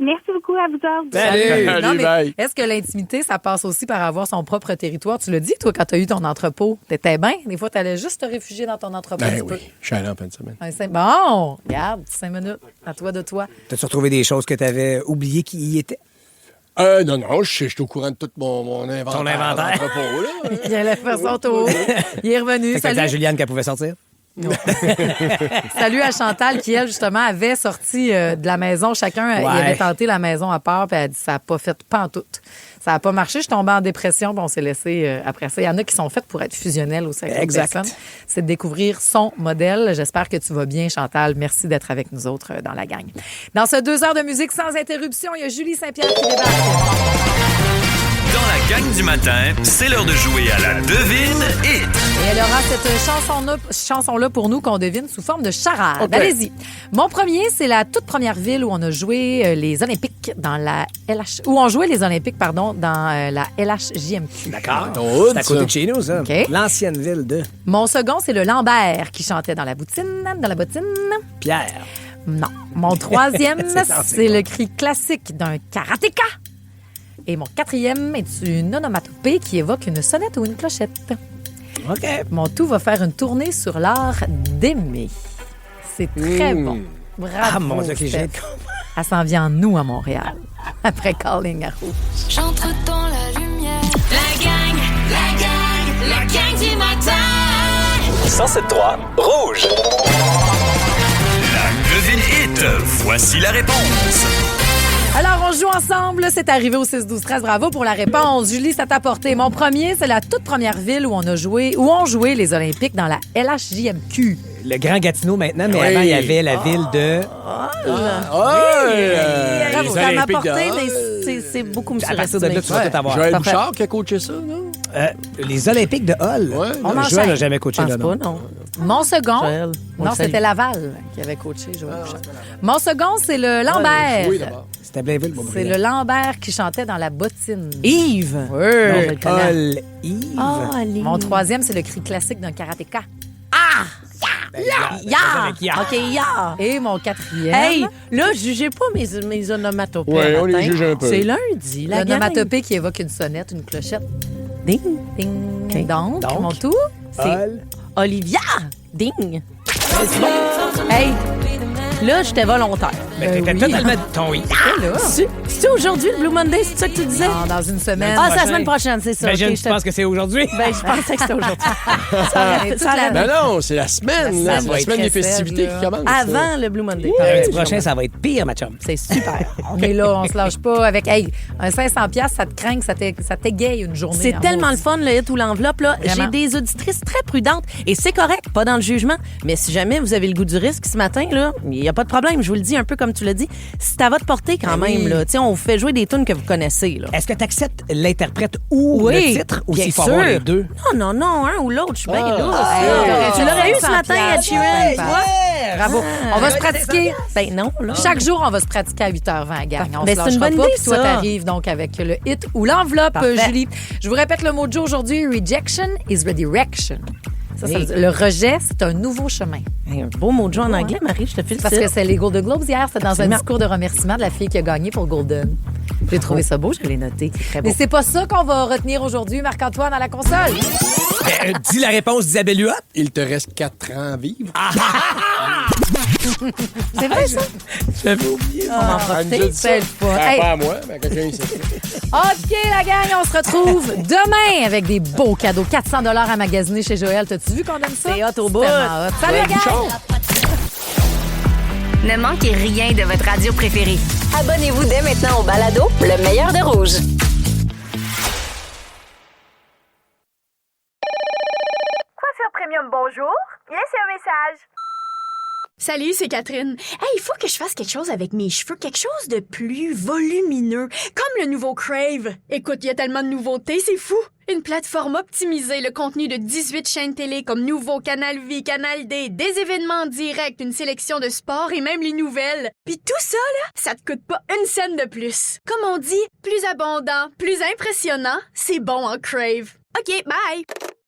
Merci beaucoup à vous autres.
Salut,
Non, mais
bye.
est-ce que l'intimité, ça passe aussi par avoir son propre territoire? Tu l'as dit, toi, quand tu as eu ton entrepôt. T'étais bien. Des fois, tu allais juste te réfugier dans ton entrepôt.
Ben
un peu.
oui, je suis allé en fin de semaine.
Bon, regarde, 5 minutes. À toi de toi.
T'as-tu retrouvé des choses que tu avais oubliées qui y étaient?
Non, je suis au courant de tout mon inventaire.
Ton inventaire.
d'entrepôt, là.
Il allait faire son tour. Il est revenu.
Fait que t'as dit à Juliane qu'elle pouvait sortir?
Non. Salut à Chantal qui, elle, justement, avait sorti de la maison. Chacun, il avait tenté la maison à part, puis elle a dit ça n'a pas fait pantoute. Ça n'a pas marché. Je suis tombée en dépression, puis on s'est laissé après ça. Il y en a qui sont faites pour être fusionnels aussi avec d'autres personnes. C'est de découvrir son modèle. J'espère que tu vas bien, Chantal. Merci d'être avec nous autres dans la gang. Dans ce 2 heures de musique sans interruption, il y a Julie Saint-Pierre qui débarque.
Dans la gang du matin, c'est l'heure de jouer à la devine hit.
Et elle aura cette chanson-là pour nous qu'on devine sous forme de charade.
Okay.
Allez-y. Mon premier, c'est la toute première ville où on a joué les Olympiques dans la LH... Où on jouait les Olympiques, pardon, dans la LHJMQ.
D'accord. C'est à côté de chez nous, ça.
Okay.
L'ancienne ville de...
Mon second, c'est le Lambert qui chantait dans la bottine.
Pierre.
Non. Mon troisième, c'est le cri classique d'un karatéka. Et mon quatrième est une onomatopée qui évoque une sonnette ou une clochette.
OK.
Mon tout va faire une tournée sur l'art d'aimer. C'est très bon. Bravo.
Ah, mon Dieu, que j'ai
Steph.
de comprendre.
Elle s'en vient en nous à Montréal. Après Calling à Rouge.
J'entre dans la lumière. La gang du matin.
107.3 Rouge. La devine hit. Voici la réponse.
Alors, on joue ensemble. C'est arrivé au 6-12-13. Bravo pour la réponse. Julie, ça t'a porté. Mon premier, c'est la toute première ville où on jouait les Olympiques dans la LHJMQ.
Le Grand Gatineau maintenant, mais avant, il y avait la ville de...
Bravo, ça m'a porté, mais c'est beaucoup mieux.
À partir de là, tu vas tout avoir.
Joël Bouchard qui a coaché ça, non?
Les Olympiques de Hall. Joël n'a jamais coaché là, non?
non. Mon second,
Joël,
non, c'était Laval qui avait coaché Joël Bouchard. Mon second, c'est le Lambert.
Oui, d'abord.
C'était Blainville.
C'est le Lambert qui chantait dans la bottine.
Yves.
Oui.
Hall Yves.
Mon troisième, c'est le cri classique d'un karatéka.
OK, ya.
Et mon quatrième,
Hey, là, jugez pas mes onomatopées.
Ouais, on les
matin.
juge un peu.
C'est lundi, la gang.
l'onomatopée qui évoque une sonnette, une clochette.
Ding.
Ding.
OK.
Donc, mon tout, c'est...
Hall.
Olivia. Ding. Hey, là, j'étais volontaire.
Mais t'étais totalement ton oui.
C'est aujourd'hui le Blue Monday, c'est ça que tu disais?
Non, dans une semaine.
Ah, c'est la semaine prochaine, c'est ça.
Imagine,
OK,
tu penses que c'est aujourd'hui?
Ben, je pensais que c'était aujourd'hui.
Ben non, c'est la semaine, là. C'est la semaine des festivités qui commence.
Avant le Blue Monday.
Lundi prochain, ça va être pire, ma chum.
C'est super.
On est là, on se lâche pas avec un 500$, ça te craint, ça t'égaye une journée.
C'est tellement le fun, le hit ou l'enveloppe. Là. J'ai des auditrices très prudentes et c'est correct, pas dans le jugement. Mais si jamais vous avez le goût du risque ce matin, il n'y a pas de problème. Je vous le dis un peu comme tu l'as dit. C'est à votre portée quand même. Là. On vous fait jouer des tunes que vous connaissez. Là.
Est-ce que tu acceptes l'interprète ou le titre ou s'il faut avoir les deux?
Non, un ou l'autre. Je suis bien là.
Tu l'aurais eu ce matin, Ed Sheeran. Bravo. On va se pratiquer.
Ben non. Là.
Chaque jour, on va se pratiquer à 8h20, gang. On
Ben,
se
c'est une
lâchera
bonne
pas.
idée,
Puis toi,
ça.
t'arrives donc avec le hit ou l'enveloppe, Julie. Je vous répète le mot de jour aujourd'hui. Rejection is redirection. Ça veut dire, le rejet, c'est un nouveau chemin.
Un beau mot de jeu en anglais, Marie, je te félicite.
Parce que c'est les Golden Globes hier, c'était dans un discours de remerciement de la fille qui a gagné pour Golden. J'ai trouvé ça beau, je l'ai noté.
Très beau.
Mais c'est pas ça qu'on va retenir aujourd'hui, Marc-Antoine, à la console.
Dis la réponse d'Isabelle Huot.
Il te reste 4 ans à vivre.
C'est vrai, ça?
J'avais oublié.
On en profite. C'est le fun. Hey.
Pas à moi, mais à quelqu'un ici.
OK, la gang, on se retrouve demain avec des beaux cadeaux. 400$ à magasiner chez Joël. T'as-tu vu qu'on aime ça?
C'est hot au bout.
Tellement hot. Salut, la gang!
Ne manquez rien de votre radio préférée. Abonnez-vous dès maintenant au balado Le meilleur de Rouge.
Coiffure Premium, bonjour. Laissez un message. Salut, c'est Catherine. Hey, il faut que je fasse quelque chose avec mes cheveux, quelque chose de plus volumineux, comme le nouveau Crave. Écoute, il y a tellement de nouveautés, c'est fou. Une plateforme optimisée, le contenu de 18 chaînes télé comme Nouveau, Canal Vie, Canal D, des événements en direct, une sélection de sports et même les nouvelles. Puis tout ça, là, ça te coûte pas une scène de plus. Comme on dit, plus abondant, plus impressionnant, c'est bon en Crave. OK, bye!